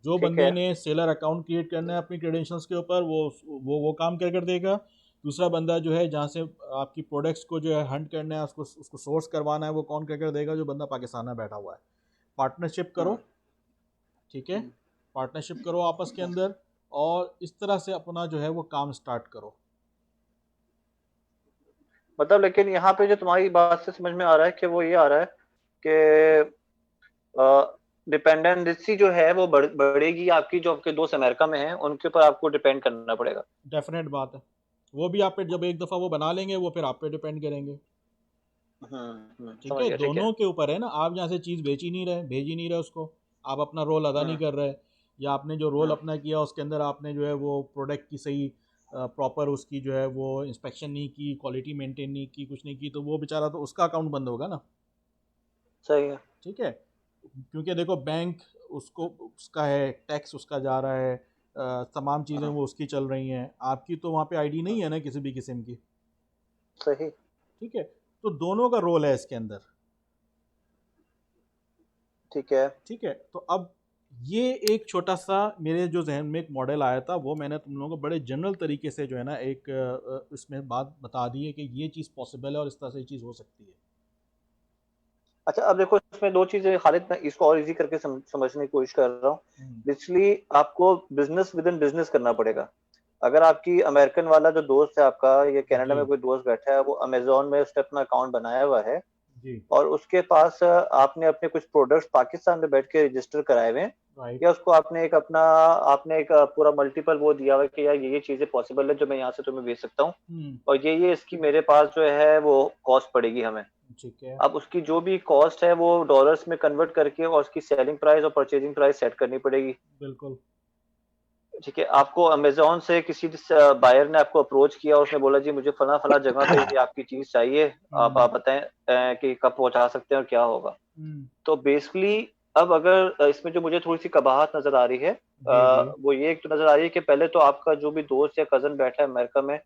जो ठीक बंदे है। ने सेलर अकाउंट क्रिएट करना है अपनी क्रेडेंशियल्स के ऊपर, वो काम कर देगा। दूसरा बंदा जो है जहाँ से आपकी प्रोडक्ट्स को जो है हंट करना है, उसको सोर्स करवाना है, वो कौन कर देगा, जो बंदा पाकिस्तान में बैठा हुआ है। पार्टनरशिप करो, ठीक है, पार्टनरशिप करो आपस के अंदर, और इस तरह से अपना जो है वो काम स्टार्ट करो। मतलब लेकिन यहाँ पे जो तुम्हारी बात से समझ में आ रहा है कि वो ये आ रहा है कि डिपेंडेंसी जो है वो बढ़ेगी आपकी, जो आपके दोस्त अमेरिका में हैं उनके ऊपर आपको डिपेंड करना पड़ेगा। डेफिनेट बात है, वो भी आप पे जब एक दफ़ा वो बना लेंगे वो फिर आप पे डिपेंड करेंगे। ठीक समझ है, गया। ठीक है। दोनों के ऊपर है ना। आप यहाँ से चीज़ बेच ही नहीं रहे, भेज ही नहीं रहे उसको, आप अपना रोल अदा नहीं कर रहे, या आपने जो रोल अपना किया उसके अंदर आपने जो है वो प्रोडक्ट की सही प्रॉपर उसकी जो है वो इंस्पेक्शन नहीं की, क्वालिटी मेंटेन नहीं की, कुछ नहीं की, तो वो बेचारा तो उसका अकाउंट बंद होगा ना। सही है। ठीक है, क्योंकि देखो बैंक उसको उसका है, टैक्स उसका जा रहा है, तमाम चीज़ें वो उसकी चल रही हैं, आपकी तो वहाँ पे आईडी नहीं है ना किसी भी किस्म की। सही। ठीक है, तो दोनों का रोल है इसके अंदर। ठीक है। ठीक है, तो अब ये एक छोटा सा मेरे जो जहन में एक मॉडल आया था, वो मैंने तुम लोगों को बड़े जनरल तरीके से जो है ना एक इसमें बात बता दी है कि ये चीज़ पॉसिबल है और इस तरह से ये चीज़ हो सकती है। अच्छा, अब देखो इसमें दो चीजें, खालिद मैं इसको और इजी करके समझने की कोशिश कर रहा हूँ। बेसिकली आपको बिजनेस विद इन बिजनेस करना पड़ेगा। अगर आपकी अमेरिकन वाला जो दोस्त है आपका, या कनाडा जी में कोई दोस्त बैठा है, वो अमेजोन में उसने अपना अकाउंट बनाया हुआ है, जी, और उसके पास आपने अपने कुछ प्रोडक्ट्स पाकिस्तान में बैठ के रजिस्टर कराए हुए हैं, राइट, या उसको आपने एक पूरा मल्टीपल वो दिया हुआ है कि यार ये चीजें पॉसिबल है जो मैं यहाँ से तुम्हें बेच सकता हूँ, और ये इसकी मेरे पास जो है वो कॉस्ट पड़ेगी हमें। ठीक है, अब उसकी जो भी कॉस्ट है वो डॉलर्स में कन्वर्ट करके और उसकी सेलिंग प्राइस और परचेजिंग प्राइस सेट करनी पड़ेगी। बिल्कुल, ठीक है, आपको अमेजोन से किसी बायर ने आपको अप्रोच किया, उसने बोला जी मुझे फला फला जगह पे ये आपकी चीज चाहिए, आप बताएं कि कब पहुंचा सकते हैं और क्या होगा। तो बेसिकली अब अगर इसमें जो मुझे थोड़ी सी कबाहत नजर आ रही है, जी जी, वो ये एक तो नजर आ रही है कि पहले तो आपका जो भी दोस्त या कजन बैठा है अमेरिका में,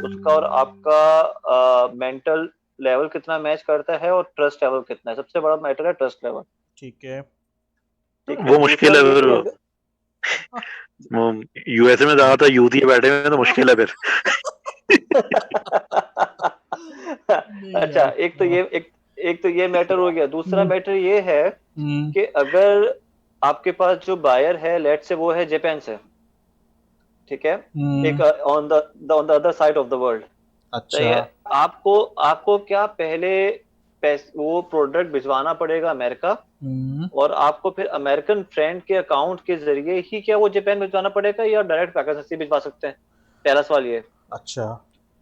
उसका और आपका मेंटल लेवल कितना मैच करता है और ट्रस्ट लेवल कितना है। सबसे बड़ा मैटर है ट्रस्ट लेवल। ठीक है, ठीक है, वो दूसरा मुश्किल है ये फिर, कि अगर यूएसए में ज्यादातर यूथ ही बैठे हुए हैं, तो मुश्किल है फिर। नहीं अच्छा, यार, हाँ। एक तो ये मैटर हो गया। दूसरा हम्म, मैटर ये है हम्म, कि अगर आपके पास जो बायर है, लेट से वो है जापान से, ठीक है, एक hmm, on the other side of the world, सही अच्छा, है। आपको आपको क्या पहले वो प्रोडक्ट भिजवाना पड़ेगा अमेरिका, हम्म, और आपको फिर अमेरिकन फ्रेंड के अकाउंट के जरिए ही क्या वो जापान भिजवाना पड़ेगा, या डायरेक्ट पाकिस्तान से भिजवा सकते हैं? पहला सवाल ये है। अच्छा।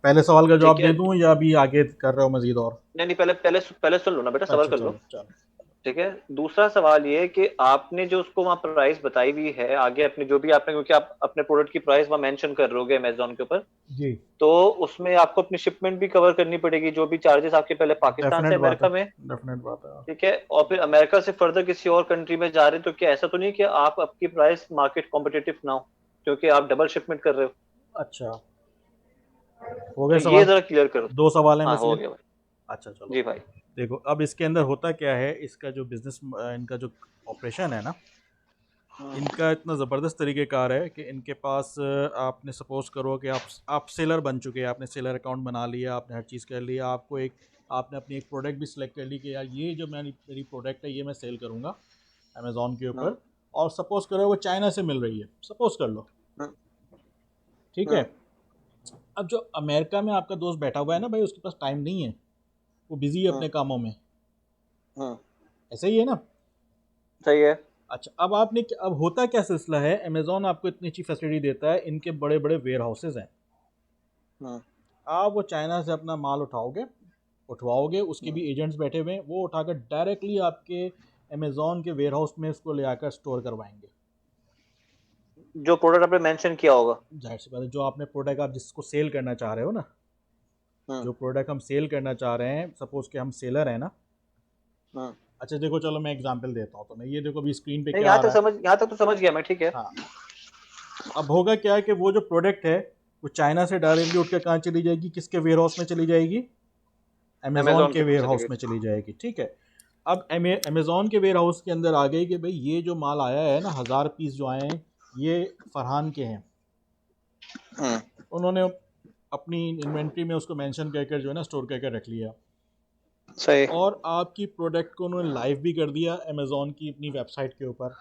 पहले सवाल का ठीक जवाब है, दे दूं या अभी आगे कर रहे हो मजीद और? नहीं नहीं, पहले पहले पहले सुन लो ना बेटा, सवाल अच्छा, कर लो। चलो चलो। ठीक है, दूसरा सवाल ये है कि आपने जो उसको वहाँ प्राइस बताई हुई है आगे अपने, जो भी आपने, क्योंकि आप अपने प्रोडक्ट की प्राइस वहाँ मेंशन कर रहे होगे अमेजोन के ऊपर, जी, तो उसमें आपको अपनी शिपमेंट भी कवर करनी पड़ेगी, जो भी चार्जेस आपके पहले पाकिस्तान से डेफिनेट बात है, अमेरिका में। डेफिनेट बात है। ठीक है, और फिर अमेरिका से फर्दर किसी और कंट्री में जा रहे हैं, तो क्या ऐसा तो नहीं कि आप आपकी प्राइस मार्केट कॉम्पिटिटिव ना हो, क्योंकि आप डबल शिपमेंट कर रहे हो? अच्छा, हो गए तो ये सवाल? जरा क्लियर करो। दो सवाल हैं हाँ, बस हो ये। गया भाई। अच्छा, चलो। जी भाई। देखो, अब इसके अंदर होता क्या है, इसका जो बिजनेस, इनका जो ऑपरेशन है ना, हम्म, इनका इतना ज़बरदस्त तरीक़ेकार है कि इनके पास आपने सपोज़ करो कि आप सेलर बन चुके हैं, आपने सेलर अकाउंट बना लिया, आपने हर चीज़ कर लिया, आपने अपनी एक प्रोडक्ट भी सिलेक्ट कर ली कि यार ये जो मेरी प्रोडक्ट है ये मैं सेल करूँगा अमेज़ॉन के हम्म, ऊपर, और सपोज़ करो वो चाइना से मिल रही है, सपोज़ कर लो, हम्म, ठीक है। हम्म, अब जो अमेरिका में आपका दोस्त बैठा हुआ है ना भाई, उसके पास टाइम नहीं है, वो बिज़ी है हम्म, अपने कामों में, हम्म, ऐसे ही है ना। सही है। अच्छा, अब होता क्या सिलसिला है, अमेज़ॉन आपको इतनी अच्छी फैसिलिटी देता है, इनके बड़े बड़े वेयर हाउसेज हैं, हम्म, आप वो चाइना से अपना माल उठवाओगे, उसके हम्म। भी एजेंट्स बैठे हुए हैं, वो उठाकर डायरेक्टली आपके अमेज़ॉन के वेयर हाउस में इसको ले आकर स्टोर करवाएंगे। जो प्रोडक्ट आपने मेंशन किया होगा। जाहिर सी बात है, जो आपने प्रोडक्ट आप जिसको सेल करना चाह रहे हो ना, हम्म, जो प्रोडक्ट हम सेल करना चाह रहे हैं, सपोज़ कि हम सेलर हैं ना। हम्म। अच्छा देखो, चलो मैं एग्जांपल देता हूँ, तो मैं ये देखो अभी स्क्रीन पे नहीं, क्या आ रहा है। यहाँ तक तो समझ गया मैं, ठीक है। हाँ, अब होगा क्या है कि वो जो प्रोडक्ट है वो चाइना से डायरेक्टली उठ के कहाँ चली जाएगी, किसके वेयर हाउस में चली जाएगी? अमेज़ॉन अमेजोन के के थ्रू वेयर चली हाउस गई। में चली जाएगी, ठीक है। अब अमेज़ॉन के वेयर हाउस के अंदर आ गई कि भाई ये जो माल आया है ना, 1000 पीस जो आए हैं, ये फरहान के हैं। हम्म, उन्होंने अपनी इन्वेंट्री में उसको मेंशन कर कर जो है ना स्टोर कर कर रख लिया, सही। और आपकी प्रोडक्ट को उन्होंने लाइव भी कर दिया अमेज़ॉन की अपनी वेबसाइट के ऊपर। अब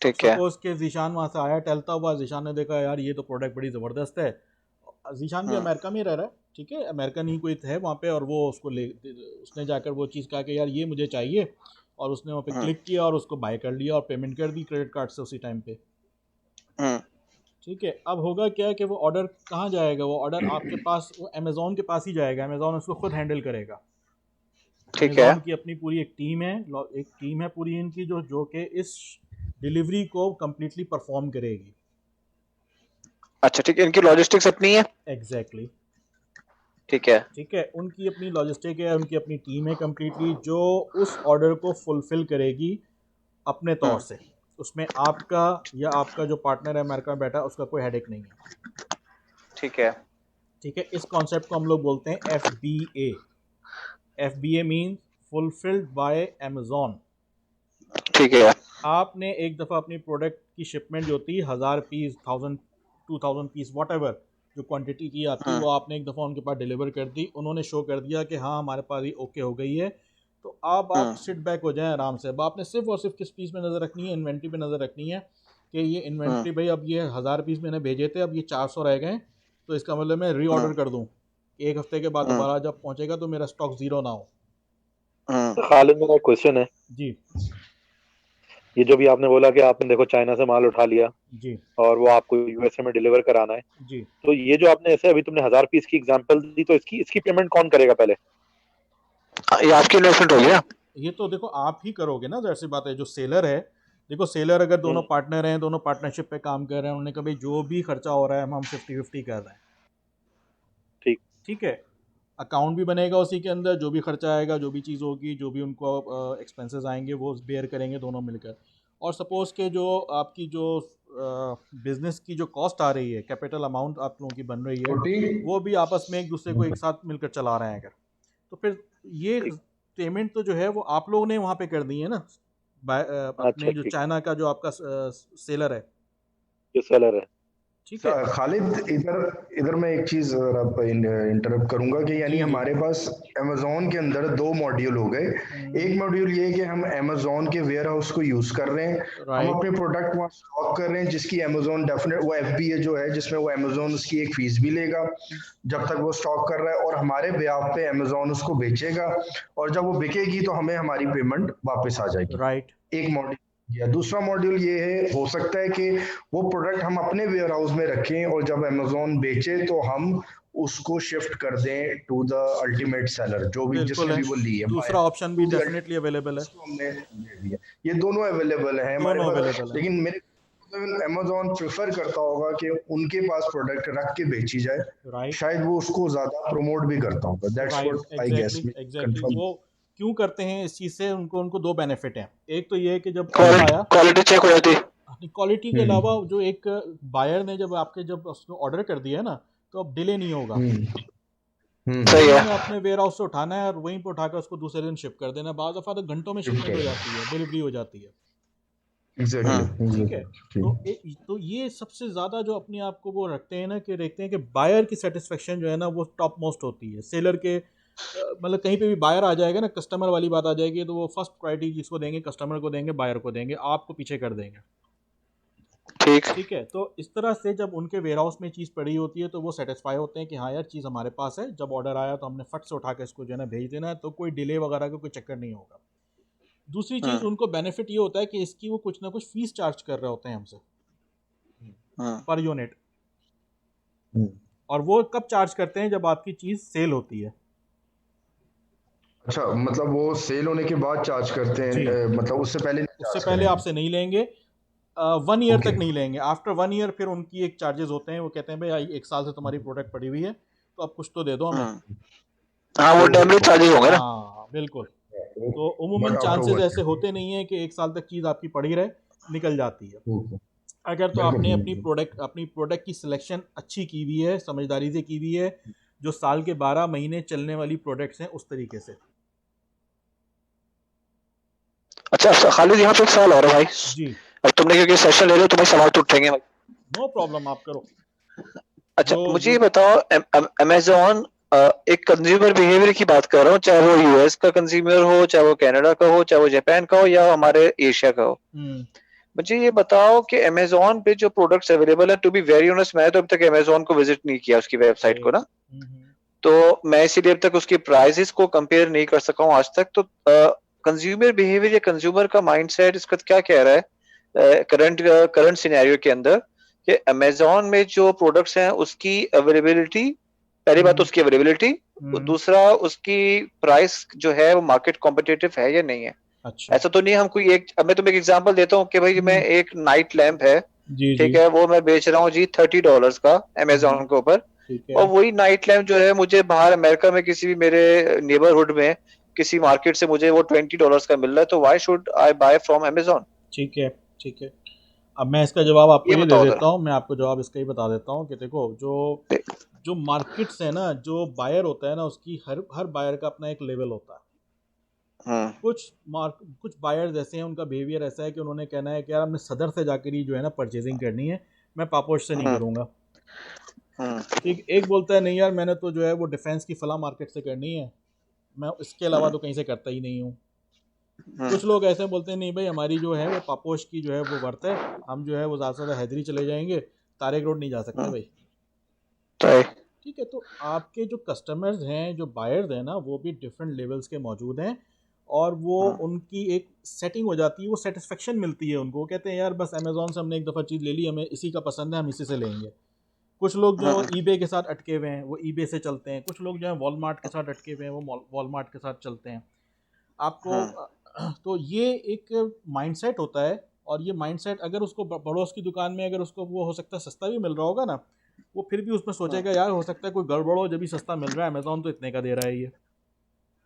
ठीक है। सपोज़ कि जीशान वहाँ से आया टहलता हुआ, जीशान ने देखा यार ये तो प्रोडक्ट बड़ी ज़बरदस्त है। जीशान भी हम्म, अमेरिका में ही रह रहा है, ठीक है, अमेरिकन ही कोई है वहाँ पे, और वो उसने जाकर वो चीज़ कहा कि यार ये मुझे चाहिए, और उसने वहाँ पे हम्म, क्लिक किया और उसको बाय कर लिया और पेमेंट कर दी क्रेडिट कार्ड से उसी टाइम पे। हम्म। ठीक है, अब होगा क्या कि वो ऑर्डर कहाँ जाएगा, वो ऑर्डर आपके पास, वो अमेज़ॉन के पास ही जाएगा, अमेज़ॉन उसको खुद हैंडल करेगा। ठीक है। अमेज़ॉन की अपनी पूरी एक टीम है पूरी इनकी, जो कि इस डिलीवरी को कम्प्लीटली परफॉर्म करेगी। अच्छा, ठीक है, इनकी लॉजिस्टिक्स अपनी है। Exactly exactly. ठीक है। ठीक है, उनकी अपनी लॉजिस्टिक है, उनकी अपनी टीम है कम्प्लीटली, जो उस ऑर्डर को फुलफ़िल करेगी अपने तौर हम्म, से। उसमें आपका या आपका जो पार्टनर है अमेरिका में बैठा, उसका कोई हेडेक नहीं है। ठीक है। ठीक है, इस कॉन्सेप्ट को हम लोग बोलते हैं FBA। FBA means fulfilled by Amazon. ठीक है। आपने एक दफ़ा अपनी प्रोडक्ट की शिपमेंट जो थी 1000 पीस, 1000 2000 पीस, वट एवर जो क्वांटिटी की आपकी, हम्म, वो आपने एक दफ़ा उनके पास डिलीवर कर दी, उन्होंने शो कर दिया कि हाँ हमारे पास ये ओके हो गई है। तो अब आप हम्म, सिट बैक हो जाएं आराम से। अब आपने सिर्फ और सिर्फ किस पीस में नज़र रखनी है, इन्वेंट्री पे नज़र रखनी है कि ये हम्म, इन्वेंट्री भाई, अब ये 1000 पीस मैंने भेजे थे, अब ये 400 रह गए, तो इसका मतलब मैं हम्म, रीऑर्डर कर दूँ, एक हफ़्ते के बाद हम्म, दोबारा जब पहुँचेगा तो मेरा स्टॉक ज़ीरो ना हो। खालिद, मेरा एक क्वेश्चन है। जी, ये जो भी आपने बोला कि आपने देखो चाइना से माल उठा लिया जी, और वो आपको यूएसए में डिलीवर कराना है, जी। तो ये जो आपने ऐसे अभी तुमने 1000 पीस की एग्जांपल दी, तो इसकी इसकी पेमेंट कौन करेगा पहले? ये आपकी इन्वेस्टमेंट हो गया। ये तो देखो आप ही करोगे ना, जैसी बात है, जो सेलर है, देखो सेलर अगर दोनों हम्म, पार्टनर हैं, दोनों पार्टनरशिप पे काम कर रहे हैं, उन्होंने कहा भाई जो भी खर्चा हो रहा है हम 50-50 कर रहे हैं, ठीक। ठीक है। अकाउंट भी बनेगा उसी के अंदर, जो भी खर्चा आएगा, जो भी चीज़ होगी, जो भी उनको एक्सपेंसेस आएंगे वो बेयर करेंगे दोनों मिलकर। और सपोज़ के जो आपकी जो बिज़नेस की जो कॉस्ट आ रही है, कैपिटल अमाउंट आप लोगों की बन रही है, छोटी। वो भी आपस में एक दूसरे को एक साथ मिलकर चला रहे हैं अगर, तो फिर ये ठीक। पेमेंट तो जो है वो आप लोगों ने वहाँ पे कर दी है ना, अपने जो ठीक, चाइना का जो आपका सेलर है, ये सेलर है। ठीक है। खालिद, इधर इधर मैं एक चीज इंटरप्ट करूंगा कि यानी जी जी। हमारे पास अमेजोन के अंदर दो मॉड्यूल हो गए। एक मॉड्यूल ये है कि हम अमेजोन के वेयर हाउस को यूज कर रहे हैं, हम राइट अपने प्रोडक्ट वहाँ स्टॉक कर रहे हैं, जिसकी अमेजोन डेफिनेट वो एफबीए जो है जिसमें वो अमेजोन उसकी एक फीस भी लेगा जब तक वो स्टॉक कर रहा है, और हमारे ब्याह पे अमेजोन उसको बेचेगा, और जब वो बिकेगी तो हमें हमारी पेमेंट वापस आ जाएगी। राइट एक मॉड्यूल या दूसरा मॉड्यूल ये है, हो सकता है कि वो प्रोडक्ट हम अपने वेयर हाउस में रखें और जब अमेजोन बेचे तो हम उसको शिफ्ट कर दें टू द अल्टीमेट सेलर, जो भी बिल्कुल जिसने है, भी वो ली है दूसरा बायर, ऑप्शन भी टू द डेफिनेटली अवेलेबल है, उसको हमने दे दिया। ये दोनों अवेलेबल है हमारे दोनों पास, अवेलेबल है। लेकिन मेरे अमेजोन प्रेफर करता होगा कि उनके पास प्रोडक्ट रख के बेची जाए, राइट शायद वो उसको ज्यादा प्रमोट भी करता होगा। That's right, what I guess, exactly exactly. Confirm. वो क्यों करते हैं इस चीज़ से, उनको उनको दो बेनिफिट हैं। एक तो ये है कि जब ऑर्डर क्वालिटी आया, क्वालिटी चेक हो जाती है। क्वालिटी के हम्म अलावा जो एक बायर ने जब उसको ऑर्डर कर दिया है ना, तो अब डिले नहीं होगा। हम्म वो सही है। उन्होंने अपने वेयर हाउस से उठाना है और वहीं पर उठाकर उसको दूसरे दिन शिप कर देना है। बाज़ दफ़ा तो घंटों में शिफ्ट शिपमेंट हो कर, जाती है, डिलीवरी हो जाती है। एग्जैक्टली हम्म ठीक है। एग्जैक्टली। तो ये सबसे ज़्यादा जो अपने आप को वो रखते हैं ना, कि देखते हैं कि बायर की सेटिस्फेक्शन जो है ना वो टॉप मोस्ट होती है। सेलर के मतलब कहीं पे भी बायर आ जाएगा ना, कस्टमर वाली बात आ जाएगी, तो वो फर्स्ट प्रायोरिटी किसको देंगे, कस्टमर को देंगे, बायर को देंगे, आपको पीछे कर देंगे। ठीक। ठीक है। तो इस तरह से जब उनके वेयर हाउस में चीज़ पड़ी होती है तो वो सेटिस्फाई होते हैं कि हाँ यार चीज़ हमारे पास है, जब ऑर्डर आया तो हमने फट से उठा के इसको जो है ना भेज देना है, तो कोई डिले वगैरह का कोई चक्कर नहीं होगा। दूसरी चीज़, हम्म उनको बेनिफिट ये होता है कि इसकी वो कुछ ना कुछ फीस चार्ज कर रहे होते हैं हमसे हम्म पर यूनिट, और वो कब चार्ज करते हैं, जब आपकी चीज़ सेल होती है। अच्छा, मतलब वो सेल होने के बाद चार्ज करते हैं, जी, मतलब उससे पहले नहीं उससे चार्ज पहले करेंगे? आपसे नहीं लेंगे, 1 ईयर ओके। तक नहीं लेंगे। आफ्टर 1 ईयर फिर उनकी एक चार्जेस होते हैं, वो कहते हैं भाई 1 साल से तुम्हारी प्रोडक्ट पड़ी हुई है, तो अब कुछ तो दे दो हमें। हम्म हाँ, वो डेमरेज चार्जेस होंगे ना। हाँ बिल्कुल। तो बट उमूमन आफ्टर चांसेस 1 ऐसे होते नहीं हैं कि 1 साल तक चीज़ आपकी पड़ी रहे, निकल जाती है। ओके, अगर तो बिल्कुल आपने बिल्कुल। अपनी प्रोडक्ट की सिलेक्शन अच्छी की हुई है, समझदारी से की हुई है, जो साल के 12 महीने चलने वाली प्रोडक्ट्स हैं, उस तरीके से। अच्छा अच्छा, खालिद यहाँ पे एक सवाल और है भाई। जी, अब तुमने क्योंकि सेशन ले रहे हो तो भाई सवाल तो उठेंगे भाई। नो प्रॉब्लम, आप करो। अच्छा जो मुझे जो ये बताओ, अमेजोन एक कंज्यूमर बिहेवियर की बात कर रहा हूँ, चाहे वो यूएस का कंज्यूमर हो, चाहे वो कनाडा का हो, चाहे वो जापान का हो, या हमारे एशिया का हो। हम्म मुझे ये बताओ कि अमेजोन पे जो प्रोडक्ट्स अवेलेबल है, टू बी वेरी ऑनेस्ट मैं तो अभी तक अमेजोन को विजिट नहीं किया, उसकी वेबसाइट को राइट। ना, तो मैं इसीलिए अब तक उसकी प्राइसेस को कंपेयर नहीं कर सका हूँ आज तक। तो कंज्यूमर बिहेवियर या कंज्यूमर का माइंडसेट इसका क्या कह रहा है करंट करंट सिनेरियो के अंदर, कि अमेजोन में जो प्रोडक्ट्स हैं उसकी अवेलेबिलिटी, पहली बात तो उसकी अवेलेबिलिटी, दूसरा उसकी प्राइस जो है वो मार्केट कॉम्पिटिटिव है या नहीं है। अच्छा। ऐसा तो नहीं हम कोई एक, अब मैं तुम्हें एक एग्जांपल देता हूँ कि भाई मैं एक नाइट लैंप है, जी जी। ठीक है, वो मैं बेच रहा हूँ जी $30 का अमेजोन के ऊपर, ठीक और है। वही नाइट लैंप जो है मुझे बाहर अमेरिका में किसी भी मेरे नेबरहुड में किसी मार्केट से मुझे वो $20 का मिल रहा है, तो why should I buy from Amazon? ठीक है। ठीक है। अब मैं इसका जवाब आपको ये ये दे बताओ देता जरा। हूँ, मैं आपको जवाब इसका ही बता देता हूँ कि देखो, जो जो मार्केट्स है ना, जो बायर होता है ना, उसकी हर हर बायर का अपना एक लेवल होता है। हम्म कुछ बायर्स ऐसे हैं, उनका बिहेवियर ऐसा है कि उन्होंने कहना है कि यार हमने सदर से जाकर ही जो है ना परचेजिंग करनी है, मैं पापोश से नहीं हम्म करूँगा। हम्म ठीक, एक बोलता है नहीं यार मैंने तो जो है वो डिफेंस की फला मार्केट से करनी है, मैं इसके अलावा हम्म तो कहीं से करता ही नहीं हूँ। हम्म कुछ लोग ऐसे बोलते हैं नहीं भाई हमारी जो है वो पापोश की जो है वो वर्थ है, हम जो है वो ज़्यादा से ज़्यादा हैदरी चले जाएंगे, तारेक रोड नहीं जा सकते हम्म, भाई। सही। ठीक है। तो आपके जो कस्टमर्स हैं, जो बायर्स हैं ना, वो भी डिफरेंट लेवल्स के मौजूद हैं, और वो हम्म उनकी एक सेटिंग हो जाती है, वो सेटिस्फेक्शन मिलती है उनको। वो कहते हैं यार बस अमेज़ॉन से हमने एक दफ़ा चीज़ ले ली, हमें इसी का पसंद है, हम इसी से लेंगे। कुछ लोग जो हम्म ईबे के साथ अटके हुए हैं, वो ईबे से चलते हैं। कुछ लोग जो हैं वॉलमार्ट के साथ अटके हुए हैं, वो वॉलमार्ट के साथ चलते हैं। आपको हम्म तो ये एक माइंडसेट होता है, और ये माइंडसेट अगर उसको पड़ोस की दुकान में अगर उसको वो हो सकता है सस्ता भी मिल रहा होगा ना, वो फिर भी उसमें हम्म सोचेगा यार हो सकता है कोई गड़बड़ हो, जब भी सस्ता मिल रहा है, अमेज़ॉन तो इतने का दे रहा है ये।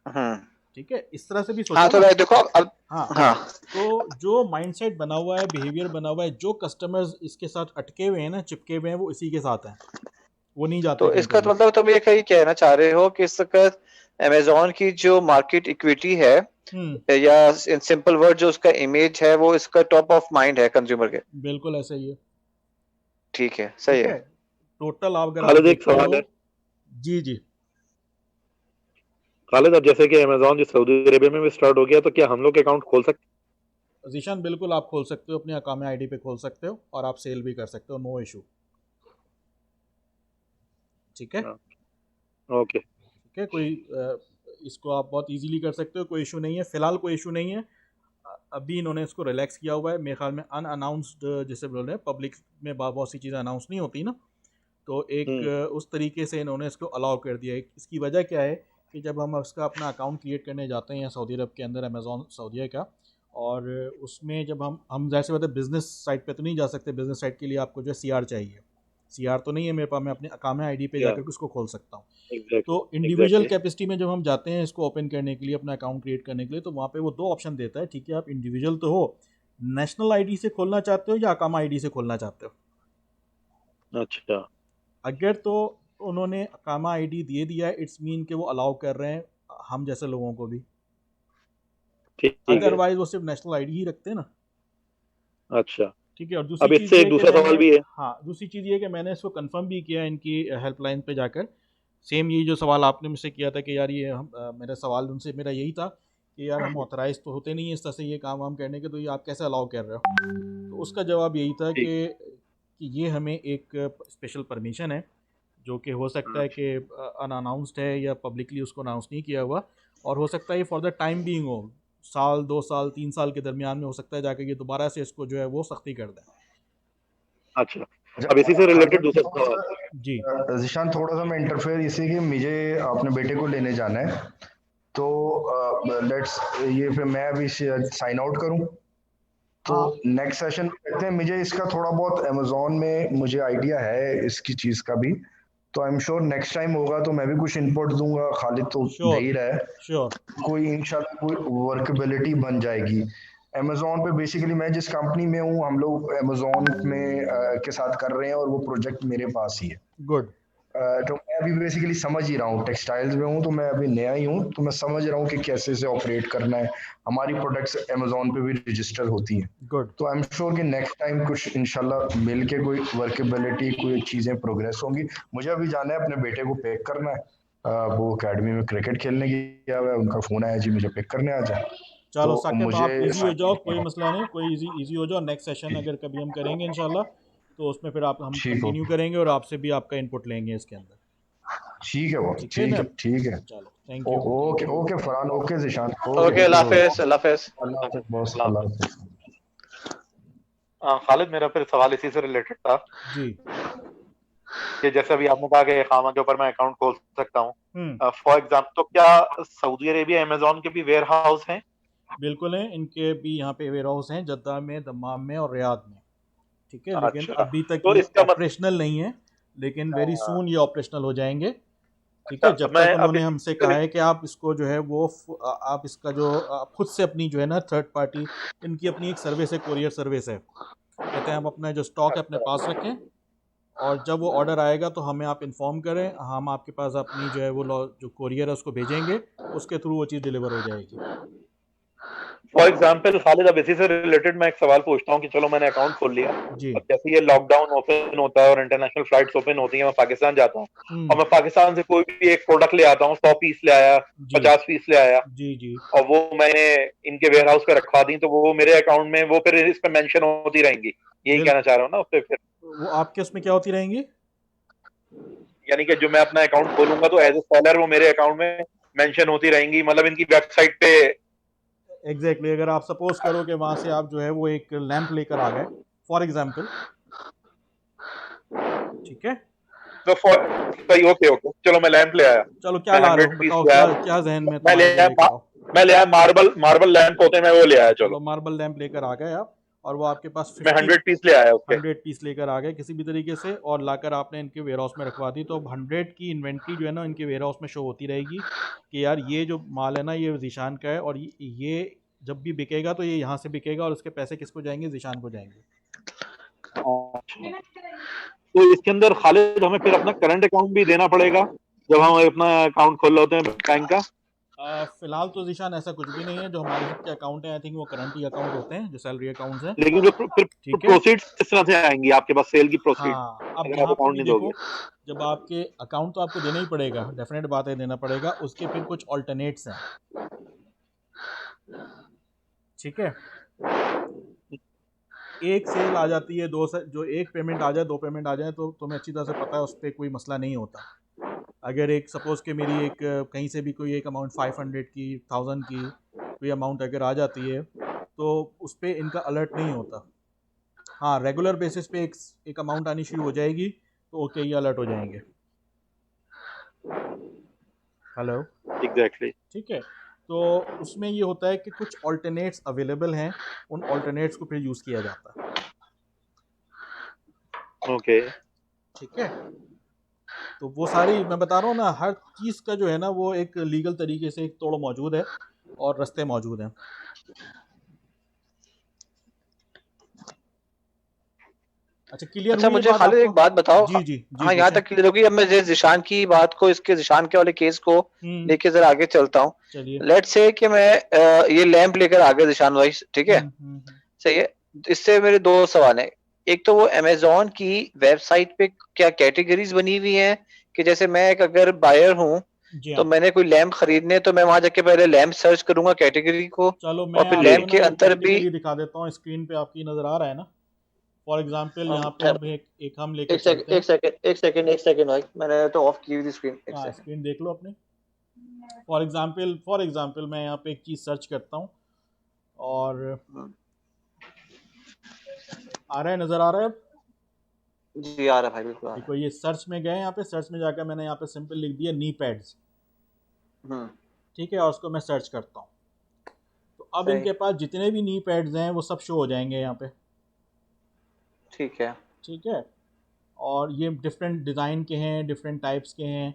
हम्म। ठीक है, इस तरह से भी हाँ सोचो तो ना। भाई देखो अब, हाँ। हाँ तो जो माइंडसेट बना हुआ है, बिहेवियर बना हुआ है, जो कस्टमर्स इसके साथ अटके हुए हैं ना, चिपके हुए हैं, वो इसी के साथ हैं, वो नहीं जाते तो कहीं इसका पे तो भी। मतलब तुम ये कहीं कहना चाह रहे हो कि इस वक्त अमेजोन की जो मार्केट इक्विटी है, या इन सिंपल वर्ड जो उसका इमेज है, वो इसका टॉप ऑफ माइंड है कंज्यूमर के। बिल्कुल ऐसा ही है। ठीक है, सही ठीक है। है, टोटल आप अगर आप खालिद एक देखते सवाल हो। है। जी जी। खालिद, अब जैसे कि अमेजोन जो सऊदी अरेबिया में भी स्टार्ट हो गया, तो क्या हम लोग अकाउंट खोल सकते जीशान बिल्कुल आप खोल सकते हो, अपनी अकामा आईडी पे खोल सकते हो और आप सेल भी कर सकते हो, नो इशू। ठीक है, हैं? ओके। ठीक है, कोई इसको आप बहुत इजीली कर सकते हो, कोई इशू नहीं है, फिलहाल कोई इशू नहीं है। अभी इन्होंने इसको रिलैक्स किया हुआ है मेरे ख्याल में, अनअनाउंस्ड जिसे बोल रहे हैं, पब्लिक में बहुत सी चीज़ें अनाउंस नहीं होती ना, तो एक उस तरीके से इन्होंने इसको अलाउ कर दिया है। इसकी वजह क्या है कि जब हम उसका अपना अकाउंट क्रिएट करने जाते हैं सऊदी अरब के अंदर, अमेज़ॉन सऊदीया का, और उसमें जब हम जैसे बताए बिज़नेस साइट पे तो नहीं जा सकते, बिज़नेस साइट के लिए आपको जो है CR चाहिए। CR तो नहीं है मेरे पास, मैं अपने अकामा आईडी पे जाकर उसको खोल सकता हूँ। तो इंडिविजुअल कैपेसिटी में जब हम जाते हैं इसको ओपन करने के लिए, अपना अकाउंट क्रिएट करने के लिए, तो वहाँ पे वो 2 ऑप्शन देता है। ठीक है, आप इंडिविजुअल तो हो, नेशनल आईडी से खोलना चाहते हो या अकामा आईडी से खोलना चाहते हो। अच्छा, अगर तो उन्होंने अकामा आईडी दे दिया है, इट्स मीन कि वो अलाउ कर रहे हैं हम जैसे लोगों को भी। ठीक है। अदरवाइज वो सिर्फ नेशनल आईडी ही रखते हैं ना। अच्छा, ठीक है, और अब दूसरी चीज़ इससे ये एक कि दूसरा सवाल भी है। हाँ, दूसरी चीज़ ये कि मैंने इसको कंफर्म भी किया इनकी हेल्पलाइन पे जाकर। सेम ये जो सवाल आपने मुझसे किया था कि यार ये मेरा सवाल उनसे मेरा यही था कि यार हम ऑथराइज तो होते नहीं है इस तरह से ये काम वाम करने के, तो ये आप कैसे अलाउ कर रहे हो। तो उसका जवाब यही था कि ये हमें एक स्पेशल परमिशन है, जो कि हो सकता है कि अनअनाउंस्ड है या पब्लिकली उसको अनाउंस नहीं किया हुआ, और हो सकता है ये फॉर द टाइम बीइंग हो, साल 2 साल 3 साल के दरमियान में हो सकता है जाकर ये दोबारा से इसको जो है वो सख्ती कर दें। अच्छा, अब इसी से रिलेटेड दूसरा सवाल। जी जिशान, थोड़ा सा मैं इंटरफेयर इसी कि मुझे अपने बेटे को लेने जाना है, तो लेट्स ये फिर मैं अभी साइन आउट करूं, तो नेक्स्ट सेशन में करते हैं। मुझे इसका थोड़ा बहुत अमेजोन में मुझे आइडिया है इसकी चीज का भी, तो I am sure next time होगा तो मैं भी कुछ इनपुट दूंगा। खालिद तो दे ही रहा है, श्योर। कोई इंशाल्लाह कोई वर्कबिलिटी बन जाएगी। अमेजोन पे बेसिकली मैं जिस कंपनी में हूँ, हम लोग अमेजोन में के साथ कर रहे हैं और वो प्रोजेक्ट मेरे पास ही है। गुड। तो मैं अभी बेसिकली समझ ही रहा हूँ, टेक्सटाइल्स में हूँ तो मैं अभी नया ही हूँ, तो मैं समझ रहा हूँ कि कैसे से ऑपरेट करना है। हमारी प्रोडक्ट्स अमेजोन पे भी रजिस्टर होती हैं, गुड। तो आई एम श्योर कि नेक्स्ट टाइम कुछ इंशाल्लाह मिल के कोई वर्केबिलिटी, कोई चीज़ें प्रोग्रेस होंगी। मुझे अभी जाना है, अपने बेटे को पिक करना है, वो अकेडमी में क्रिकेट खेलने गया हुआ है, उनका फ़ोन आया जी मुझे पिक करने आ जाए। चलो तो साकिब, मुझे आप इजी हो जाओ, कोई मसला नहीं, कोई इजी हो जाओ। नेक्स्ट सेशन अगर कभी हम करेंगे इंशाल्लाह, तो उसमें फिर हम ठीक हो, कंटिन्यू करेंगे और आपसे भी आपका इनपुट लेंगे इसके अंदर। ठीक है वो, ठीक है ठीक ना। है, ठीक है। चलो, thank you. Okay okay Farhan, okay Zeeshan, okay, अल्लाह हाफिज, अल्लाह हाफिज। अल्लाह हाफिज़ बॉस, अल्लाह अल्लाह हाफ़िज़। हाफिज़। खालिद, मेरा फिर सवाल इसी से रिलेटेड था जी। कि जैसे अभी आपने कहा कि इकामा के ऊपर मैं अकाउंट खोल सकता हूँ, हम्म, फॉर एग्जाम्पल, तो क्या सऊदी अरेबिया अमेजोन के भी वेयर हाउस हैं? बिल्कुल है, इनके भी यहाँ पे वेयर हाउस हैं, जद्दा में, दम्माम में और रियाद में। ठीक है, लेकिन अच्छा, अभी तक तो ये इसका मतलब, ऑपरेशनल नहीं है, लेकिन वेरी सून ये ऑपरेशनल हो जाएंगे। ठीक है, अच्छा, जब मैं तक अब उन्होंने हमसे कहा है कि आप इसको जो है वो आप इसका जो आप खुद से अपनी जो है ना थर्ड पार्टी, इनकी अपनी एक सर्विस है, कोरियर सर्विस है। कहते हैं आप अपना जो स्टॉक है अपने पास रखें, और जब वो ऑर्डर आएगा तो हमें आप इन्फॉर्म करें, हम आपके पास अपनी जो है वो जो कोरियर है उसको भेजेंगे, उसके थ्रू वो चीज़ डिलीवर हो जाएगी। फॉर एग्जाम्पल खालिद, अब इसी से रिलेटेड मैं एक सवाल पूछता हूँ कि चलो मैंने अकाउंट खोल लिया, जी। और जैसे ये लॉकडाउन ओपन होता है और इंटरनेशनल फ्लाइट्स ओपन होती हैं, मैं पाकिस्तान जाता हूँ, और मैं पाकिस्तान से कोई भी एक प्रोडक्ट ले आता हूँ, 100 पीस ले आया, जी 50 पीस ले आया, जी जी। और वो मैंने इनके वेयर हाउस पे रखवा दी, तो वो मेरे अकाउंट में वो फिर इस पे मेंशन होती रहेंगी, यही बिल कहना चाह रहा हूँ ना उससे फिर? वो आपके उसमें क्या होती रहेंगी? यानी कि जो मैं अपना अकाउंट खोलूंगा तो एज ए सेलर वो मेरे अकाउंट में मेंशन होती रहेंगी, मतलब इनकी वेबसाइट पे? एग्जैक्टली, अगर आप सपोज करो कि वहाँ से आप जो है वो एक लैंप लेकर आ गए फॉर एग्जांपल, ठीक है, तो सही, ओके ओके, चलो मैं लैंप ले आया, चलो क्या मैं ला रहे 100 हो पीस बताओ, ले क्या आया, क्या जहन में मैं ले तुम्हारे ये लेकर आओ। मैं ले आया मार्बल लैंप होते हैं, मैं वो ले आया, चलो चलो मार्बल लैंप लेकर आ गए आप, और वो आपके पास मैं 50 100 पीस ले आया, ओके। 100 पीस लेकर आ गए किसी भी तरीके से, और लाकर आपने इनके वेयर हाउस में रखवा दी, तो अब 100 की इन्वेंट्री जो है ना इनके वेयर हाउस में शो होती रहेगी कि यार ये जो माल है ना ये ज़ीशान का है, और ये जब भी बिकेगा तो ये यहाँ से बिकेगा, और उसके पैसे किसको जाएंगे? ज़ीशान को जाएंगे। अच्छा, तो इसके अंदर खालिद हमें फिर अपना करंट अकाउंट भी देना पड़ेगा, जब हम अपना अकाउंट खोल होते हैं बैंक का? फिलहाल तो जीशान ऐसा कुछ भी नहीं है। जो हमारे सबके अकाउंट हैं आई थिंक वो करंट ही अकाउंट होते हैं, जो सैलरी अकाउंट्स हैं। लेकिन फिर ठीक है। प्रोसीड्स किस तरह से आएंगी आपके पास, सेल की प्रोसीड, हाँ, अब अगर आप यहाँ पे अकाउंट भी नहीं दोगे? देखो, जब आपके अकाउंट तो आपको देना ही पड़ेगा, डेफिनेट बात है देना पड़ेगा, उसके फिर कुछ ऑल्टरनेट्स हैं। ठीक है। एक सेल आ जाती है, जो एक पेमेंट आ जाए, दो पेमेंट आ जाए, तो तुम्हें अच्छी तरह से पता है उस पर कोई मसला नहीं होता। अगर एक सपोज के मेरी एक कहीं से भी कोई एक अमाउंट 500 की, 1000 की कोई अमाउंट अगर आ जाती है, तो उस पर इनका अलर्ट नहीं होता। हाँ, रेगुलर बेसिस पे एक अमाउंट आनी शुरू हो जाएगी तो ओके, ये अलर्ट हो जाएंगे। हेलो। एग्जैक्टली। ठीक है। तो उसमें ये होता है कि कुछ ऑल्टरनेट्स अवेलेबल हैं, उन ऑल्टरनेट्स को फिर यूज़ किया जाता है। ओके। ठीक है। तो वो सारी मैं बता रहा हूँ ना, हर चीज़ का जो है ना वो एक लीगल तरीके से एक तोड़ मौजूद है और रास्ते मौजूद हैं। अच्छा, क्लियर अच्छा हुई ये मुझे बात खालिद आपको? एक बात बताओ। जी जी जी, हाँ यहाँ पूछें। तक क्लियर होगी। अब मैं जिशान की बात को, इसके जिशान के वाले केस को हम्म। लेके जरा आगे चलता हूँ। चलिए। लेट्स से कि मैं ये लैंप लेकर आ गया जिशान भाई, ठीक है, सही है। इससे मेरे दो सवाल हैं। एक तो वो अमेजोन की वेबसाइट पे क्या कैटेगरीज बनी हुई हैं कि जैसे मैं एक अगर बायर हूँ जी तो हाँ। मैंने कोई लैंप खरीदने, तो मैं वहां जाके पहले लैंप सर्च करूंगा कैटेगरी को, चलो और मैं फिर जी। आपको लैंप ना के एक अंदर भी। प्रैक्टिकली दिखा देता हूँ, स्क्रीन पे आपकी नज़र आ रहा है ना। फॉर एग्जांपल यहाँ पे ठहर, हम एक हम लेकर चलते हैं। एक सेकंड भाई, मैंने तो ऑफ की हुई थी स्क्रीन, एक हाँ, सेकंड। स्क्रीन देख लो अपने। फॉर एग्जांपल मैं यहाँ पे एक चीज़ सर्च करता हूँ और आ रहा है, नज़र आ रहा है अब। जी आ रहा है भाई, बिल्कुल आ रहा देखो, ये सर्च में गए, यहाँ पे सर्च में जाकर मैंने यहाँ पे सिंपल लिख दिया नी पैड्स। है। ठीक है, और उसको मैं सर्च करता हूँ, तो अब सही, इनके पास जितने भी नी पैड्स हैं वो सब शो हो जाएंगे यहाँ पे। ठीक है। ठीक है। और ये डिफरेंट डिज़ाइन के हैं, डिफरेंट टाइप्स के हैं,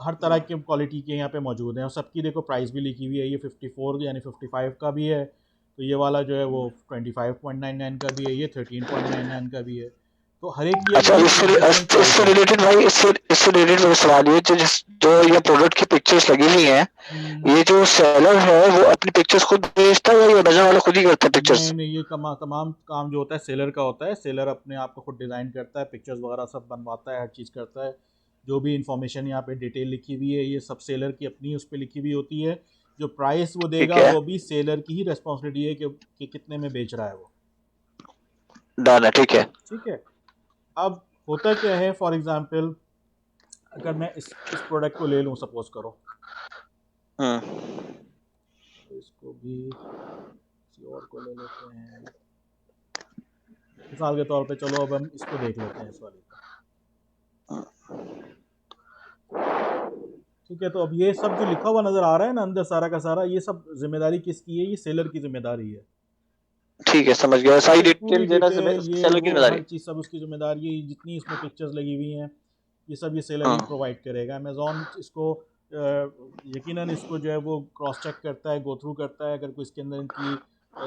हर तरह के क्वालिटी के यहाँ पे मौजूद हैं, और सबकी देखो प्राइस भी लिखी हुई है। ये 54 यानी 55 का भी है, तो ये वाला जो है वो 25.99 का भी है, ये 13.99 का भी है। तो हर एक की अच्छा, अपनी एक डिफरेंट प्राइस इससे है। रिलेटेड भाई, इससे रिलेटेड मेरा सवाल ये जो ये प्रोडक्ट की पिक्चर्स लगी हुई हैं, हम्म। ये जो सेलर है वो अपनी पिक्चर्स खुद भेजता है या ये अमेजन वाला खुद ही करता है नहीं पिक्चर्स? नहीं, ये तमाम काम जो होता है सेलर का होता है। सेलर अपने आप को खुद डिज़ाइन करता है, पिक्चर्स वगैरह सब बनवाता है, हर चीज़ करता है। जो भी इंफॉर्मेशन यहाँ पे डिटेल लिखी हुई है, ये सब सेलर की अपनी उस पर लिखी हुई होती है। जो प्राइस वो ठीक देगा है, वो भी सेलर की ही रिस्पॉन्सिबिलिटी है कि कितने में बेच रहा है वो। डन है, ठीक है। ठीक है। अब होता क्या है, फॉर एग्जांपल अगर मैं इस प्रोडक्ट को ले लूँ, सपोज करो, हम्म। तो इसको भी किसी और को ले लेते हैं मिसाल के तौर पे। चलो अब हम इसको देख लेते हैं, इस वाले को। ठीक है। तो अब ये सब जो लिखा हुआ नज़र आ रहा है ना अंदर, सारा का सारा, ये सब जिम्मेदारी किसकी है? ये सेलर की जिम्मेदारी है। ठीक है, समझ गया, ठीक सारी है, पूरी डिटेल देना डिटेल, ये सेलर की वो जिम्मेदारी। हर चीज़ सब उसकी जिम्मेदारी है। जितनी इसमें पिक्चर्स लगी हुई हैं ये सब ये सेलर ही हाँ, प्रोवाइड करेगा। अमेज़ॉन इसको यकीनन इसको जो है वो क्रॉस चेक करता है, गो थ्रू करता है। अगर कोई इसके अंदर इनकी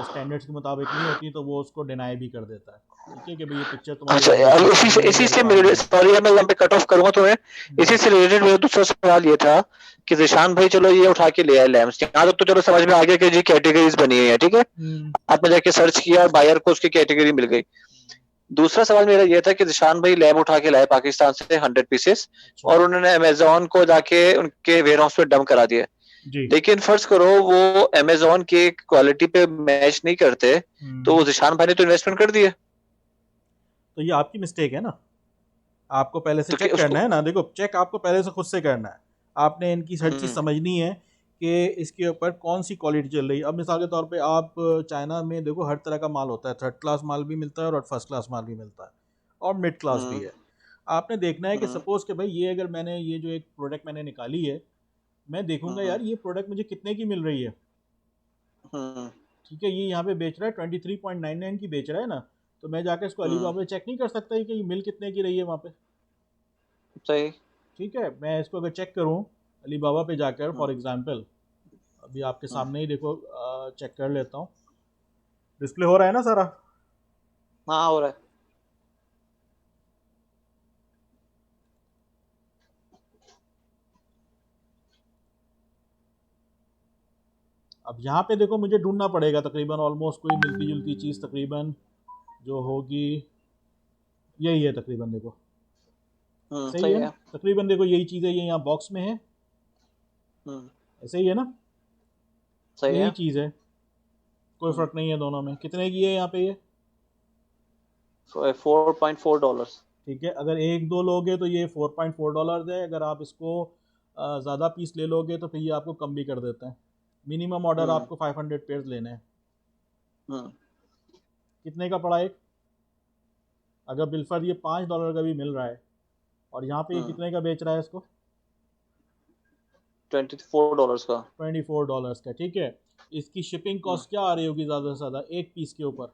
स्टैंडर्ड्स के मुताबिक नहीं होती तो वो उसको डिनाई भी कर देता है। ठीक है, कि भाई ये पिक्चर तुम्हारी अच्छा। रेगुलेटरी अब के लिए नहीं है, इसी से मेरे, वेरीफाइड सॉरी मैं यहाँ पे कट ऑफ करूंगा तुम्हें। इसी नहीं। से रिलेटेड मेरा दूसरा सवाल ये था कि जिशान भाई चलो ये उठा के ले आए लैम्प्स, यहाँ तक तो चलो समझ में आ गया कि जी कैटेगरीज बनी हुई है, ठीक है। हम्म। आपने जाके सर्च किया और बायर को उसकी कैटेगरी मिल गई। दूसरा सवाल मेरा ये था कि जिशान भाई लैब उठा के लाए पाकिस्तान से 100 पीसेस, अच्छा। और उन्होंने अमेजोन को जाके उनके वेयर हाउस पे डंप करा दिया। जी। लेकिन फर्ज करो वो अमेजोन की क्वालिटी पे मैच नहीं करते, तो वो हम्म। जिशान भाई ने तो इन्वेस्टमेंट कर दिया। तो ये आपकी मिस्टेक है ना। आपको पहले से तो क्या चेक करना उसको। है ना। देखो, चेक आपको पहले से खुद से करना है। आपने इनकी हर चीज़ हम्म। समझनी है कि इसके ऊपर कौन सी क्वालिटी चल रही है। अब मिसाल के तौर पे आप चाइना में देखो, हर तरह का माल होता है। थर्ड क्लास माल भी मिलता है और फर्स्ट क्लास माल भी मिलता है, और मिड क्लास भी हम्म। है। आपने देखना है कि हम्म। सपोज़ कि भाई ये अगर मैंने ये जो एक प्रोडक्ट मैंने निकाली है, मैं देखूंगा हम्म। यार ये प्रोडक्ट मुझे कितने की मिल रही है। हम्म। ठीक है, ये यहाँ पे बेच रहा है 23.99 की बेच रहा है ना, तो मैं जाकर इसको हम्म। अलीबाबा चेक नहीं कर सकता कि ये मिल कितने की रही है वहाँ पे। सही। ठीक है, मैं इसको अगर चेक करूं अलीबाबा पे जाकर, हम्म। फॉर एग्जांपल, अभी आपके हम्म। सामने ही देखो, चेक कर लेता हूं। डिस्प्ले हो रहा है ना सारा? हाँ हो रहा है। अब यहाँ पे देखो मुझे ढूंढना पड़ेगा तकरीबन ऑलमोस्ट कोई मिलती जुलती चीज़ तकरीबन जो होगी यही है तकरीबन, देखो सही सही है ना, है। तकरीबन देखो यही चीज़ है, ये यहाँ बॉक्स में है, ऐसे ही है ना, सही यही है। चीज़ है, कोई फ़र्क नहीं है दोनों में। कितने की है यहाँ पे ये? $4.4। ठीक है, अगर एक दो लोगे तो ये $4.4 है, अगर आप इसको ज़्यादा पीस ले लोगे तो फिर ये आपको कम भी कर देते हैं। मिनिमम ऑर्डर हम्म आपको 500 पेयर्स लेने हैं। हम्म कितने का पड़ा एक? अगर बिलफर ये $5 का भी मिल रहा है और यहाँ पे ये हम्म कितने का बेच रहा है इसको? $24 का। $24 का, ठीक है। इसकी शिपिंग कॉस्ट क्या आ रही होगी ज़्यादा से ज़्यादा एक पीस के ऊपर?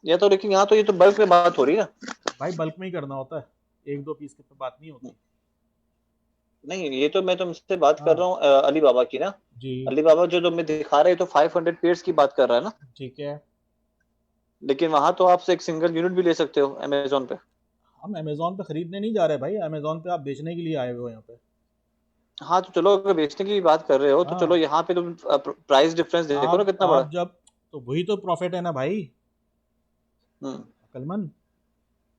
ये तो लेकिन यहाँ तो ये तो बल्क में बात हो रही है ना। भाई बल्क में ही करना होता है, एक दो पीस की तो बात नहीं होती। नहीं, ये तो मैं तुमसे बात कर हाँ रहा हूँ अली बाबा की ना। जी, अली बाबा जो तुम्हें दिखा रहे हैं तो 500 पेयर्स की बात कर रहा है ना। ठीक है। लेकिन वहां तो आप एक सिंगल यूनिट भी ले सकते हो अमेजोन पे। हम अमेज़ोन पे ख़रीदने नहीं जा रहे भाई, अमेज़ोन पे आप बेचने के लिए आए हुए हो यहाँ पे। हाँ तो चलो, अगर बेचने की बात कर रहे हो तो चलो हाँ, यहाँ पे तुम प्राइस डिफरेंस देखो ना आप कितना बड़ा आप है। जब, तो वही तो प्रॉफिट है ना भाई, हम्म अकलमंद।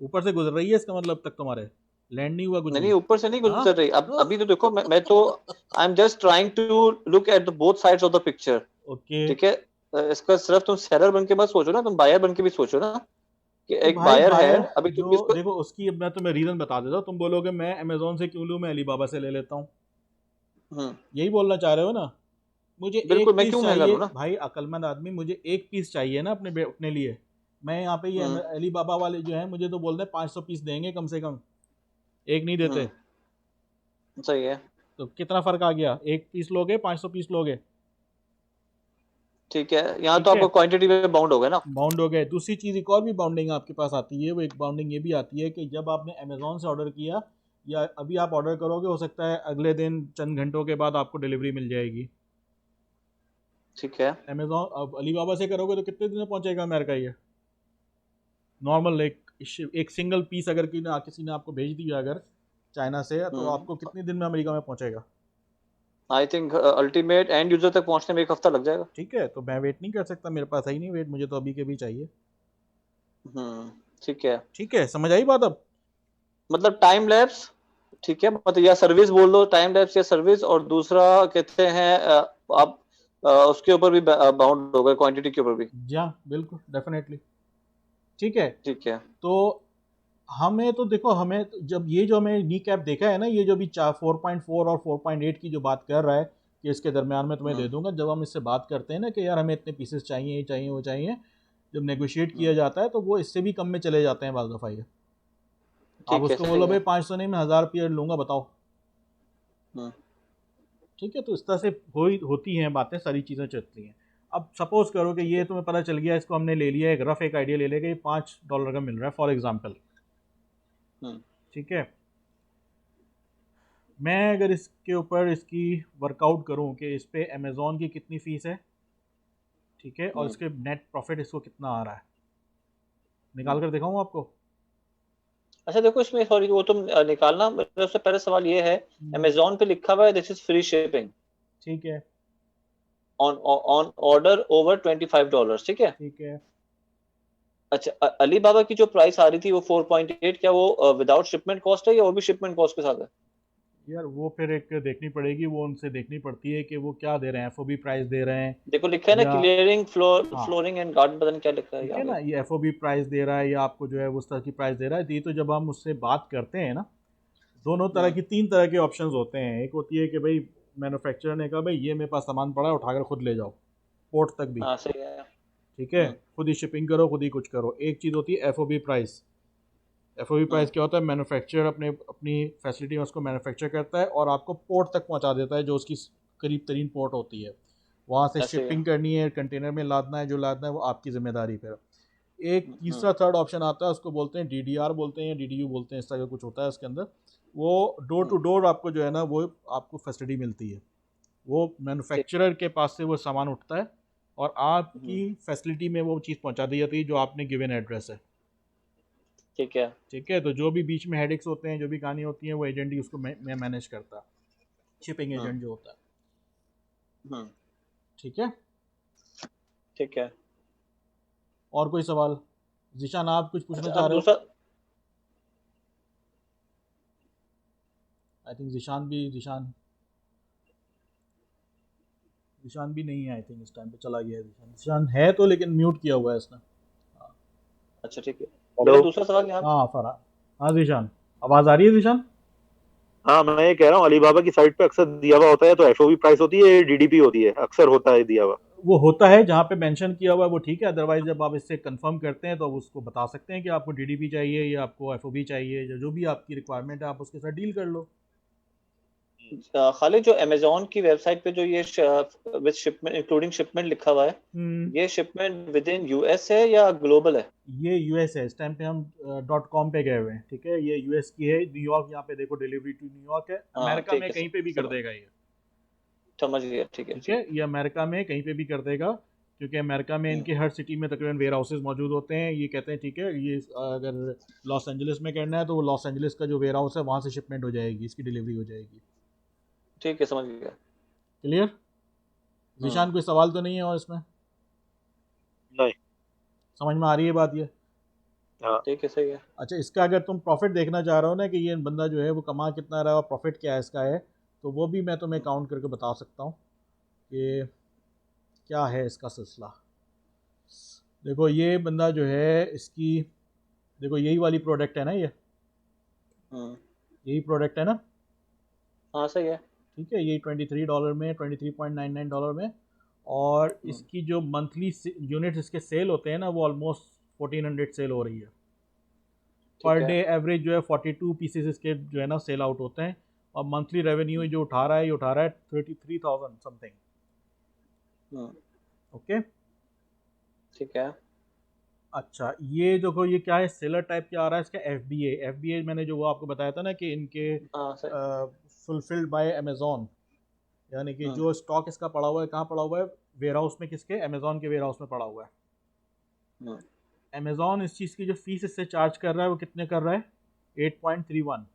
ऊपर से गुजर रही है इसका मतलब तक तुम्हारे, लैंड नहीं हुआ कुछ नहीं नहीं, भी। ऊपर से नहीं हाँ गुजर रही। अब अभी तो देखो, मैं तो I am just trying to look at the both sides of the picture. Okay. ठीक है। इसका सिर्फ तुम सेलर बन के मत सोचो ना, तुम बायर बन के भी सोचो ना, कि तो एक भाई बायर है बायर, अभी तुम जो इसको। देखो उसकी, अब मैं तुम्हें रीज़न बता देता हूँ, तुम बोलोगे मैं अमेज़ोन से क्यों लूँ, मैं अलीबाबा से ले लेता हूँ, हम्म यही बोलना चाह रहे हो ना। मुझे बिल्कुल, एक मैं पीस क्यों महंगा चाहिए लूँ ना। भाई, अक्लमंद आदमी, मुझे एक पीस चाहिए ना अपने लिए। मैं यहाँ पे ये हम्म अली बाबा वाले जो हैं मुझे तो बोलते हैं 500 पीस देंगे कम से कम, एक नहीं देते। सही है। तो कितना फ़र्क आ गया, एक पीस लोगे 500 पीस लोगे, ठीक है, यहाँ तो ठीक है, आपको क्वांटिटी पे बाउंड हो गए ना। बाउंड हो गए। दूसरी चीज़ एक और भी बाउंडिंग आपके पास आती है, वो एक बाउंडिंग ये भी आती है कि जब आपने अमेज़ोन से ऑर्डर किया या अभी आप ऑर्डर करोगे, हो सकता है अगले दिन चंद घंटों के बाद आपको डिलीवरी मिल जाएगी। ठीक है। अमेज़ोन अब अली बाबा से करोगे तो कितने दिन में पहुंचेगा अमेरिका ये? नॉर्मल एक सिंगल पीस अगर किसी ने आपको भेज दिया अगर चाइना से, तो आपको कितने दिन में अमेरिका में पहुंचेगा? I think ultimate and user तक पहुंचने में 1 हफ्ता लग जाएगा। ठीक है, तो मैं वेट नहीं कर सकता, मेरे पास है ही नहीं वेट, मुझे तो अभी के भी चाहिए। हम्म ठीक है। ठीक है, समझ आई बात अब? मतलब टाइम लैप्स। ठीक है, मतलब या सर्विस बोल दो, टाइम लैप्स या सर्विस। और दूसरा कहते हैं आप उसके ऊपर भी बाउंड हो गए, क्वांटिटी के ऊपर भी। जी हाँ बिल्कुल, डेफिनेटली। ठीक है, ठीक है। तो हमें तो देखो, हमें तो जब ये जो हमें नी कैप देखा है ना, ये जो भी 4.4 और 4.8 की जो बात कर रहा है कि इसके दरमियान में तुम्हें दे हम्म दूंगा, जब हम इससे बात करते हैं ना कि यार हमें इतने पीसेस चाहिए, ये चाहिए, वो चाहिए, जब नेगोशिएट हम्म, किया जाता है तो वो इससे भी कम में चले जाते हैं बाज़ दफ़ा ये। आप ठीक है। उसको सही बोलो भाई है। 500 नहीं, मैं 1000 रुपये लूँगा, बताओ। हम्म ठीक है, तो इस तरह से होती हैं बातें, सारी चीज़ें चलती हैं। अब सपोज़ करो कि ये तुम्हें पता चल गया, इसको हमने ले लिया, एक रफ़ एक आइडिया ले लेगा, ये $5 का मिल रहा है फॉर एग्ज़ाम्पल। हम्म ठीक है, मैं अगर इसके ऊपर इसकी वर्कआउट करूं कि इस पे अमेज़ॉन की कितनी फ़ीस है, ठीक है, और हम्म इसके नेट प्रॉफिट इसको कितना आ रहा है, हम्म। निकाल कर दिखाऊं आपको? अच्छा देखो, इसमें सॉरी वो तुम निकालना, मेरा सबसे पहले सवाल ये है। हम्म, अमेजोन पे लिखा हुआ है दिस इज फ्री शिपिंग ठीक है, ऑन ऑन ऑर्डर ओवर $25। ठीक है। ठीक है। अच्छा, अली बाबा की जो प्राइस आ रही थी वो 4.8, क्या वो विदाउट शिपमेंट कॉस्ट है या वो भी शिपमेंट कॉस्ट के साथ है? यार वो फिर एक देखनी पड़ेगी, वो उनसे देखनी पड़ती है कि वो क्या दे रहे हैं, एफओबी प्राइस दे रहे हैं देखो लिखा है ना, या, क्लियरिंग हाँ फ्लोरिंग एंड गार्डन, पता नहीं क्या लिखा है ठीक ये है आगे। ना, ये एफओबी प्राइस दे रहा है या आपको जो है उस तरह की प्राइस दे रहा है। तो ये तो जब हम उससे बात करते हैं ना, दोनों तरह हम्म की, तीन तरह के ऑप्शंस होते हैं। एक होती है कि भाई मैन्युफैक्चरर ने कहा भाई ये मेरे पास सामान पड़ा है, उठाकर खुद ले जाओ, पोर्ट तक भी, हाँ सही है। ठीक है, हम्म खुद ही शिपिंग करो, खुद ही कुछ करो। एक चीज़ होती है एफओबी प्राइस। एफओबी हम्म प्राइस क्या होता है, मैन्युफैक्चरर अपनी फैसिलिटी में उसको मैन्युफैक्चर करता है और आपको पोर्ट तक पहुंचा देता है, जो उसकी करीब तरीन पोर्ट होती है। वहाँ से ऐसे ही है। शिपिंग करनी है, कंटेनर में लादना है, जो लादना है वो आपकी ज़िम्मेदारी पर। एक हम्म तीसरा थर्ड ऑप्शन आता है, उसको बोलते हैं डीडीआर बोलते हैं या डीडीयू बोलते हैं, इस तरह का कुछ होता है उसके अंदर। वो डोर टू हम्म, डोर आपको जो है ना, वो आपको फैसिलिटी मिलती है, वो ठीक। मैन्युफैक्चरर के पास से वो सामान उठता है और आपकी हम्म, फैसिलिटी में वो चीज़ पहुंचा दी जाती है जो आपने गिवन एड्रेस है। ठीक है। ठीक है, तो जो भी बीच में हेडेक्स होते हैं, जो भी कहानी होती है, वो एजेंट ही उसको मैनेज करता है, शिपिंग हम्म एजेंट जो होता है। हम्म, ठीक है। ठीक है। और कोई सवाल? जीशान आप कुछ पूछना अच्छा, चाह अब रहे हो? दूसरा। आई थिंक जीशान भी नहीं है, आई थिंक इस टाइम पे चला गया है जीशान। जीशान है तो, लेकिन म्यूट किया हुआ है इसने। अच्छा, ठीक है। हेलो। मेरा दूसरा सवाल यहाँ। हाँ फरहान, हाँ जीशान, आवाज़ आ रही है जीशान? हाँ, मैं ये कह रहा हूँ अलीबाबा की साइट पे अक्सर दिया हुआ होता है तो एफओबी प्राइस होती है, डीडीपी होती है, अक्सर होता है दिया हुआ। वो होता है जहाँ पे मेंशन किया हुआ है वो ठीक है, अदरवाइज जब आप इससे कंफर्म करते हैं तो आप उसको बता सकते हैं कि आपको डीडीपी चाहिए या आपको एफओबी चाहिए, या जो भी आपकी रिक्वायरमेंट है आप उसके साथ डील कर लो। खाली जो अमेजोन की वेबसाइट पे जो ये विद शिपमेंट इंक्लूडिंग शिपमेंट लिखा हुआ है, ये शिपमेंट विद इन यूएस है या ग्लोबल है? ये यूएस है, इस टाइम पे हम .com पे गए हुए हैं, ठीक है। ये यूएस की है, न्यूयॉर्क, यहाँ पे देखो डिलीवरी टू न्यूयॉर्क है। हाँ, अमेरिका ठीक में है, कहीं पे भी कर देगा ये, समझ गया। ठीक है, ठीक है। ठीक। ये अमेरिका में कहीं पे भी कर देगा, क्योंकि अमेरिका में हम्म, इनके हर सिटी में तकरीबन वेयर हाउसेज मौजूद होते हैं। ये कहते हैं ठीक है, ये अगर लॉस एंजलिस में करना है तो वो लॉस एंजलिस का जो वेयर हाउस है वहाँ से शिपमेंट हो जाएगी, इसकी डिलीवरी हो जाएगी। ठीक है, समझ गया। क्लियर? हम्म, जीशान कोई सवाल तो नहीं है और इसमें? नहीं। समझ में आ रही है बात ये? हाँ। ठीक है, सही है। अच्छा, इसका अगर तुम प्रॉफिट देखना चाह रहे हो ना कि ये बंदा जो है वो कमा कितना रहा है और प्रॉफिट क्या है इसका है, तो वो भी मैं तुम्हें काउंट करके बता सकता हूँ कि क्या है इसका सिलसिला। देखो ये बंदा जो है, इसकी देखो यही वाली प्रोडक्ट है ना, ये हम्म, यही प्रोडक्ट है ना, हाँ, सही है। ठीक है। ये $23 में, $23.99 में, और हम्म, इसकी जो मंथली यूनिट्स इसके सेल होते हैं ना वो ऑलमोस्ट 1400 सेल हो रही है पर ठीक है। डे। एवरेज जो है 42 पीसेस इसके जो है ना सेल आउट होते हैं, और मंथली रेवेन्यू जो उठा रहा है, ये उठा रहा है 33,000 समथिंग। हम्म, ओके। ठीक है। अच्छा, ये देखो ये क्या है, सेलर टाइप क्या आ रहा है इसका, एफ बी ए मैंने जो वो आपको बताया था ना कि इनके हाँ, सही। फुलफिल्ड बाय अमेजोन, यानी कि हम्म, जो स्टॉक इसका पड़ा हुआ है, कहाँ पड़ा हुआ है? वेयर हाउस में, किसके? अमेजोन के वेयर हाउस में पड़ा हुआ है। हम्म, अमेजोन इस चीज़ की जो फीस इससे चार्ज कर रहा है वो कितने कर रहा है? 8.31,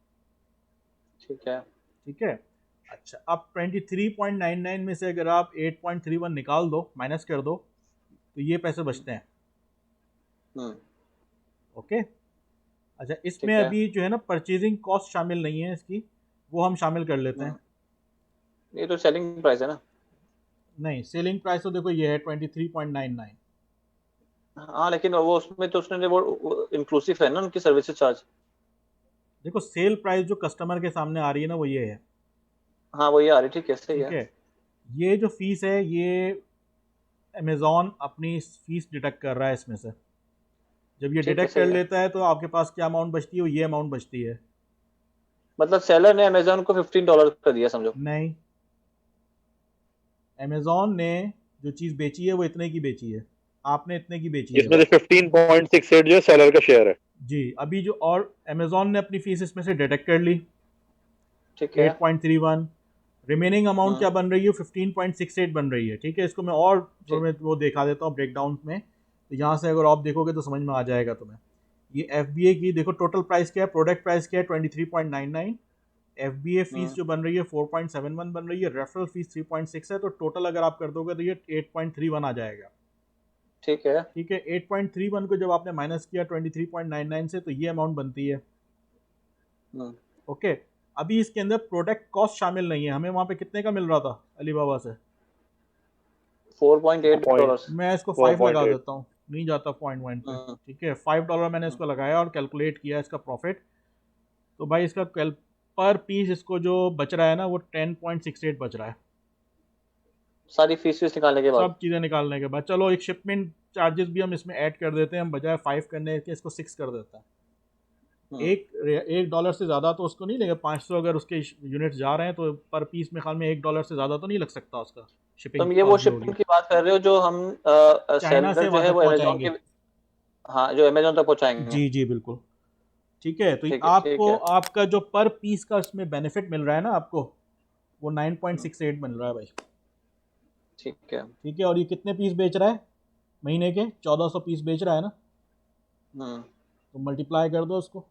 ठीक है। ठीक है। अच्छा, अब 23.99 में से अगर आप 8.31 निकाल दो, माइनस कर दो, तो ये पैसे बचते हैं। हम्म, ओके। अच्छा, इसमें ठीक है। अभी जो है ना परचेजिंग कॉस्ट शामिल नहीं है इसकी, वो हम शामिल कर लेते हैं। हम्म, ये तो सेलिंग प्राइस है ना? नहीं, सेलिंग प्राइस तो देखो ये है 23.99। हाँ, लेकिन वो उसमें तो उसने वो इंक्लूसिव है ना उनकी सर्विसेज चार्ज। देखो सेल प्राइस जो कस्टमर के सामने आ रही है ना वो ये है, हाँ, वो ये आ रही, ठीक है, सही ठीक है। है। ये जो फीस है ये अमेज़ॉन अपनी फीस डिडक्ट कर रहा है इसमें से। जब ये ठीक है, डिडक्ट कर सही है। लेता है तो आपके पास क्या अमाउंट बचती है? वो ये अमाउंट बचती है। मतलब सेलर ने अमेजोन को $15 का दिया समझो। नहीं, अमेज़ॉन ने जो चीज़ बेची है वो इतने की बेची है, आपने इतने की बेची है इसमें से बस। 15.68 जो है सेलर का शेयर है। जी, अभी जो, और अमेज़ॉन ने अपनी फीस इसमें से डिडक्ट कर ली, ठीक है। 8.31। रिमेनिंग अमाउंट हम्म, क्या बन रही है? 15.68 बन रही है, ठीक है। इसको मैं और ठीक। तुम्हें वो दिखा देता हूँ ब्रेकडाउन में, तो यहाँ से अगर आप देखोगे तो समझ में आ जाएगा तुम्हें। ये एफ की देखो टोटल प्राइस क्या है, प्रोडक्ट प्राइस क्या है? 23.99। एफ फीस हम्म, जो बन रही है 4.71 बन रही है, रेफरल फीस 3.6 है, तो टोटल अगर आप कर दोगे तो ये 8.31 आ जाएगा, ठीक है। ठीक है। 8.31 को जब आपने माइनस किया 23.99 से, तो ये अमाउंट बनती है। हम्म, ओके। अभी इसके अंदर प्रोडक्ट कॉस्ट शामिल नहीं है। हमें वहाँ पे कितने का मिल रहा था अलीबाबा से? $4.8। मैं इसको 5 लगा 4.8। देता हूँ, नहीं जाता पॉइंट पॉइंट पे, हम्म, ठीक है। $5 मैंने इसको लगाया और कैलकुलेट किया इसका प्रॉफिट, तो भाई इसका पर पीस इसको जो बच रहा है ना वो 10.68 बच रहा है, सारी फीस फीस निकालने के बाद। सब चीज़ें निकालने के बाद। चलो एक शिपमेंट चार्जेस भी हम इसमें ऐड कर देते हैं, हम बजाय 5 करने के इसको 6 कर देते हैं। हम्म, $1 से ज़्यादा तो उसको नहीं लेगा, 500 अगर उसके यूनिट्स जा रहे हैं तो पर पीस में ख्याल में $1 से ज़्यादा तो नहीं लग सकता उसका, शिपिंग तुम ये वो कॉस्ट जो होगी। शिपमेंट की बात कर रहे हो जो हम चाइना से सेलर जो वहाँ है तक वो अमेजोन पहुँचाएंगे। के। हाँ, जो अमेजोन तक पहुंचाएंगे। जी जी बिल्कुल, ठीक है। तो ठीक है, ठीक आपको है। आपका जो पर पीस का उसमें बेनिफिट मिल रहा है ना आपको, वो हम्म, 9.68 मिल रहा है भाई, ठीक है। ठीक है। और ये कितने पीस बेच रहा है महीने के? 1400 पीस बेच रहा है ना, हम्म, तो मल्टीप्लाई कर दो उसको,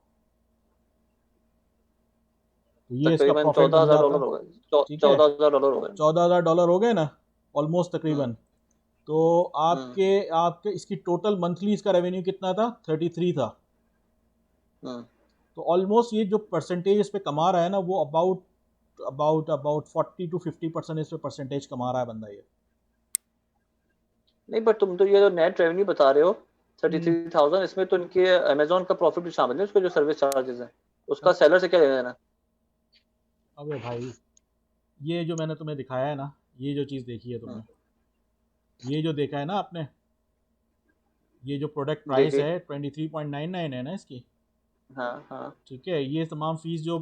तो ये इसका तकरीबन प्रॉफिट चौदह बन हजार जाता डॉलर है, हो गए। ठीक है। $14,000 हो गए। $14,000 हो गए ना। ऑलमोस्ट तकरीबन। तो आपके आपके इसकी टोटल मंथली इसका रेवेन्यू कितना था? 33 था। तो ऑलमोस्ट ये जो परसेंटेज इस पे कमा रहा है ना, वो अबाउट 40 to 50% इस पे परसेंटेज कमा रहा है बंदा ये। नहीं, बट तुम तो ये जो नेट रेवेन्यू बता रहे हो 33,000, इसमें तो इनके अमेजोन का प्रॉफिट भी शामिल है, उसके जो सर्विस चार्जेस है उसका सेलर से क्या लेना देना? अबे भाई, ये जो मैंने तुम्हें दिखाया है ना, ये जो चीज़ देखी है तुमने, ये जो देखा है ना आपने, ये जो प्रोडक्ट प्राइस देखिए। है 23.99 है ना इसकी। हाँ हाँ ठीक है, ये तमाम फीस जो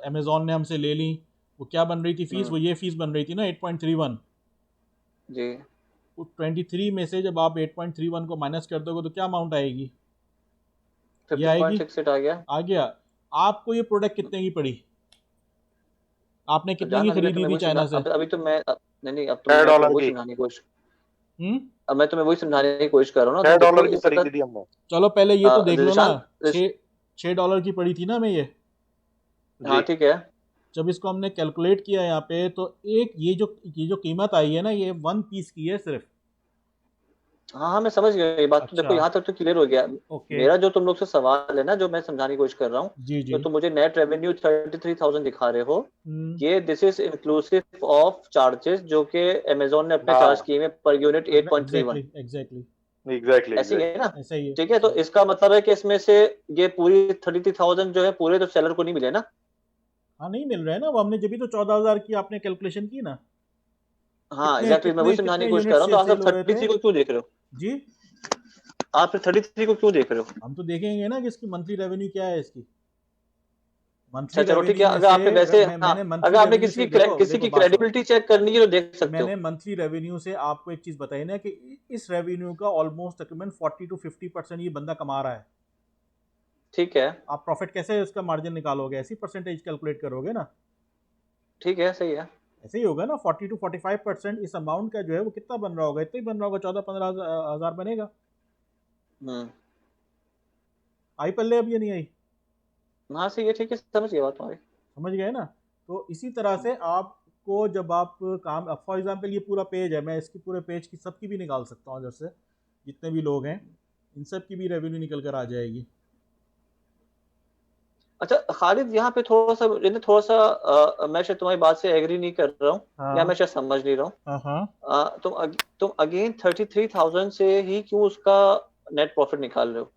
अमेज़ॉन ने हमसे ले ली, वो क्या बन रही थी फीस? वो ये फीस बन रही थी ना 8.31। जी। तो 23 में से जब आप 8.31 को माइनस कर दोगे तो क्या अमाउंट आएगी? ये आएगी, 15.68 आ गया। आ गया। आपको ये प्रोडक्ट कितने की पड़ी? आपने तो कितने जान की अभी मैं खरीदी तुम्हें थी वही समझा, चाइना से? अभी तो मैं नहीं नहीं, अब तो मैं तुम्हें $6 वही की, समझाने की कोशिश, हम्म अब मैं तुम्हें वही समझाने की कोशिश कर रहा हूँ ना। तो देखो $6 की इस खरीदी थी हमने। चलो पहले ये तो देख लो ना। निशान। 6 $6 की पड़ी थी ना हमें ये। हाँ जी। ठीक है। जब इसको हमने कैलकुलेट किया यहाँ पे, तो एक ये जो कीमत आई है ना, ये 1 पीस की है सिर्फ। हाँ हाँ मैं समझ गया, ये बात तो अच्छा, देखो यहाँ तक तो क्लियर हो गया। ओके, मेरा जो तुम लोग से सवाल है ना, जो मैं समझाने की कोशिश कर रहा हूँ, जी तो जी। तुम मुझे नेट रेवेन्यू 33,000 दिखा रहे हो। हम्म, ये this is inclusive of charges जो कि अमेजोन ने अपने चार्ज हाँ, किए हैं per unit 8.31। Exactly exactly, exactly ऐसे ही है एग्जैक्टली। ना? ऐसा ही है, ठीक है, ऐसा तो ही है। इसका मतलब है कि इसमें से ये पूरी 33,000 जो है पूरे तो सेलर को नहीं मिले ना? हाँ, नहीं मिल रहा है ना, वो हमने जब भी तो 14,000 की आपने कैलकुलेशन की ना। हाँ कितने एग्जैक्टली, मैं वही कितने समझाने कितने की कोशिश कर यूनिट रहा हूँ। तो से आप सेल सब हो रहे थे? 33 को क्यों देख रहे हो? जी, आप फिर 33 को क्यों देख रहे हो? हम तो देखेंगे ना कि इसकी मंथली रेवेन्यू क्या है इसकी। अच्छा मंथली चलो ठीक है, रेवेन्यू में अगर से आपने वैसे, हाँ, मैंने अगर मंथली आपने रेवेन्यू से, देखो किसी देखो की बात सुनो। क्रेडिबिलिटी चेक करनी है तो देख सकते हो। मैंने मंथली रेवेन्यू से आपको एक चीज़ बताई ना कि इस रेवेन्यू का ऑलमोस्ट तकरीबन 40 to 50% ये बंदा कमा रहा है। ठीक है। आप प्रॉफिट कैसे उसका मार्जिन निकालोगे? ऐसी परसेंटेज कैलकुलेट करोगे ना। ठीक है, सही है। ऐसे ही होगा ना। 40 to 45% इस अमाउंट का जो है वो कितना बन रहा होगा? इतना ही बन रहा होगा, 14-15 हज़ार बनेगा। हम्म। आई पल्ले अब ये नहीं आई? हाँ सही है, ठीक है, समझ गया बात तुम्हारी। समझ गए ना? तो इसी तरह से आपको जब आप काम, फॉर एग्जांपल ये पूरा पेज है, मैं इसकी पूरे पेज की सबकी भी निकाल सकता हूँ, जैसे जितने भी लोग हैं इन सब की भी रेवेन्यू निकल कर आ जाएगी। अच्छा खालिद, यहाँ पे थोड़ा सा थोड़ा सा मैं शायद तुम्हारी बात से एग्री नहीं कर रहा हूँ, या हाँ मैं शायद समझ नहीं रहा हूँ। हाँ हाँ। तुम अगेन 33,000 से ही क्यों उसका नेट प्रॉफिट निकाल रहे हो?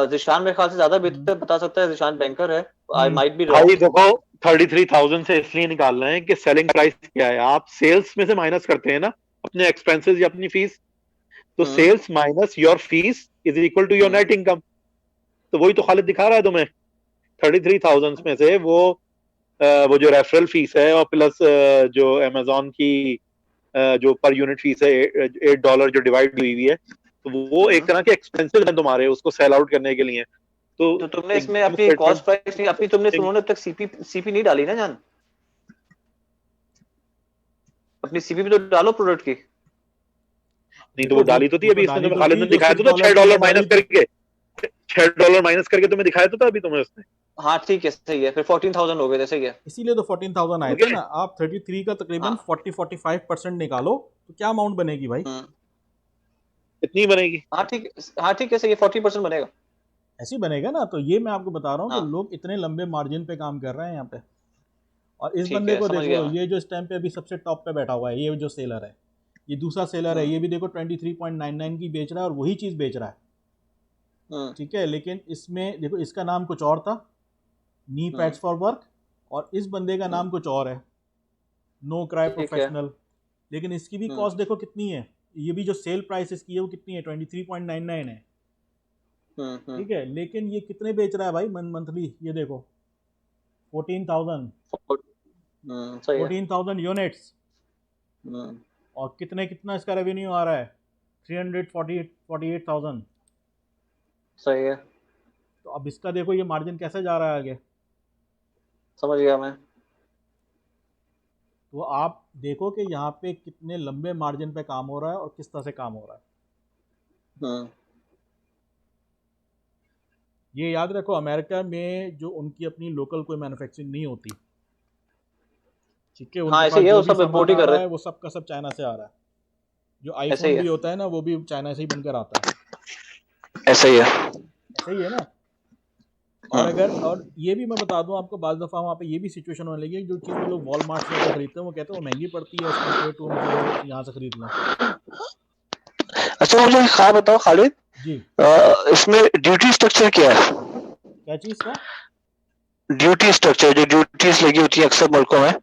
जिशान मेरे ख्याल से ज्यादा हम्म बेहतर बता सकता है, जिशान बैंकर है। आई हम्म, माइट बी भाई रॉन्ग। देखो, 33,000 से इसलिए निकाल रहे हैं कि सेलिंग प्राइस क्या है, आप सेल्स में से माइनस करते हैं ना अपने एक्सपेंसेस या अपनी फीस। तो hmm sales minus your fees is equal to your hmm net income. तो वही तो खालिद दिखा रहा है तुम्हें। 33,000 में से वो जो रेफरल फीस है और प्लस जो अमेजोन की जो पर यूनिट फीस है $8 जो डिवाइड हुई हुई है, तो वो एक हम्म। तरह के एक्सपेंसिव है तुम्हारे उसको सेल आउट करने के लिए। तो तो तुमने एक इसमें बिल अपनी कॉस्ट स्टेटमेंट, प्राइस नहीं, अपनी उन्होंने अब तक सीपी नहीं डाली ना जान? अपनी सीपी भी तो डालो प्रोडक्ट की। नहीं तो वो देखो जो डाली तो थी वो तो अभी इसने डाली तुम्हें, तो खालिद थी, ने जो दिखाया तो था $6 छह थी वो डॉलर डाली माइनस थी। करके, $6 माइनस करके तुम्हें दिखाया तो था अभी तुम्हें उसने। हाँ ठीक है, सही है, फिर 14,000 हो गए थे, सही है। इसीलिए तो 14,000 आए थे ओके। ना। आप 33 का तकरीबन हाँ। 40-45% निकालो तो क्या अमाउंट बनेगी भाई? हम्म। इतनी बनेगी। हाँ ठीक है, हाँ ठीक है, सही है, 40% बनेगा। ऐसे ही बनेगा ना। तो ये मैं आपको बता रहा हूँ कि हाँ लोग इतने लंबे मार्जिन पे काम कर रहे हैं यहाँ पे। और इस ठीक बंदे है, को समझ देखो, गया मैं। ये जो इस टाइम पे अभी सबसे टॉप पे बैठा हुआ है, ये जो सेलर है, ये दूसरा सेलर है, हम्म ये भी देखो 23.99 की बेच रहा है और वही चीज़ बेच रहा है। हम्म ठीक है, लेकिन इसमें देखो इसका नाम कुछ और था, नी हम्म पैड्स फॉर वर्क, और इस बंदे का हम्म, नाम कुछ और है, नो क्राई ठीक है। प्रोफेशनल। लेकिन इसकी भी हम्म कॉस्ट देखो कितनी है। ये भी जो सेल प्राइस इसकी है वो कितनी है? 23.99 है। हम्म। ठीक है, लेकिन ये कितने बेच रहा है भाई मंथली? ये देखो 14,000, सही है। 14,000 यूनिट्स। हम्म। और कितना इसका रेवेन्यू आ रहा है? 348,000। सही है, तो अब इसका देखो ये मार्जिन कैसे जा रहा है आगे। समझ गया मैं। तो आप देखो कि यहाँ पे कितने लंबे मार्जिन पे काम हो रहा है और किस तरह से काम हो रहा है। हम्म। ये याद रखो, अमेरिका में जो उनकी अपनी लोकल कोई मैन्युफैक्चरिंग नहीं होती, ठीक है, हाँ उनके ऐसे पास ही है, जो वो भी सब सामान इम्पोर्ट ही आ कर रहा रहे है हैं, वो सब का सब चाइना से आ रहा है। जो ऐसे ही आईफोन है, भी होता है ना वो भी चाइना से ही बनकर आता है। ऐसे ही है। ऐसा ही है ना। और हाँ। अगर और ये भी मैं बता दूं आपको, बाज़ दफ़ा वहाँ पे ये भी सिचुएशन होने लगी है, जो चीज़ वो लोग वॉलमार्ट से जाकर खरीदते हैं वो कहते हैं वो महंगी पड़ती है एज़ कम्पेयर टू हम जो यहाँ से खरीद लें। अच्छा मुझे एक बात बताओ खालिद, जी। इसमें ड्यूटी स्ट्रक्चर क्या है? क्या चीज़ का? ड्यूटी स्ट्रक्चर, जो ड्यूटीज लगी होती है अक्सर मुल्कों में।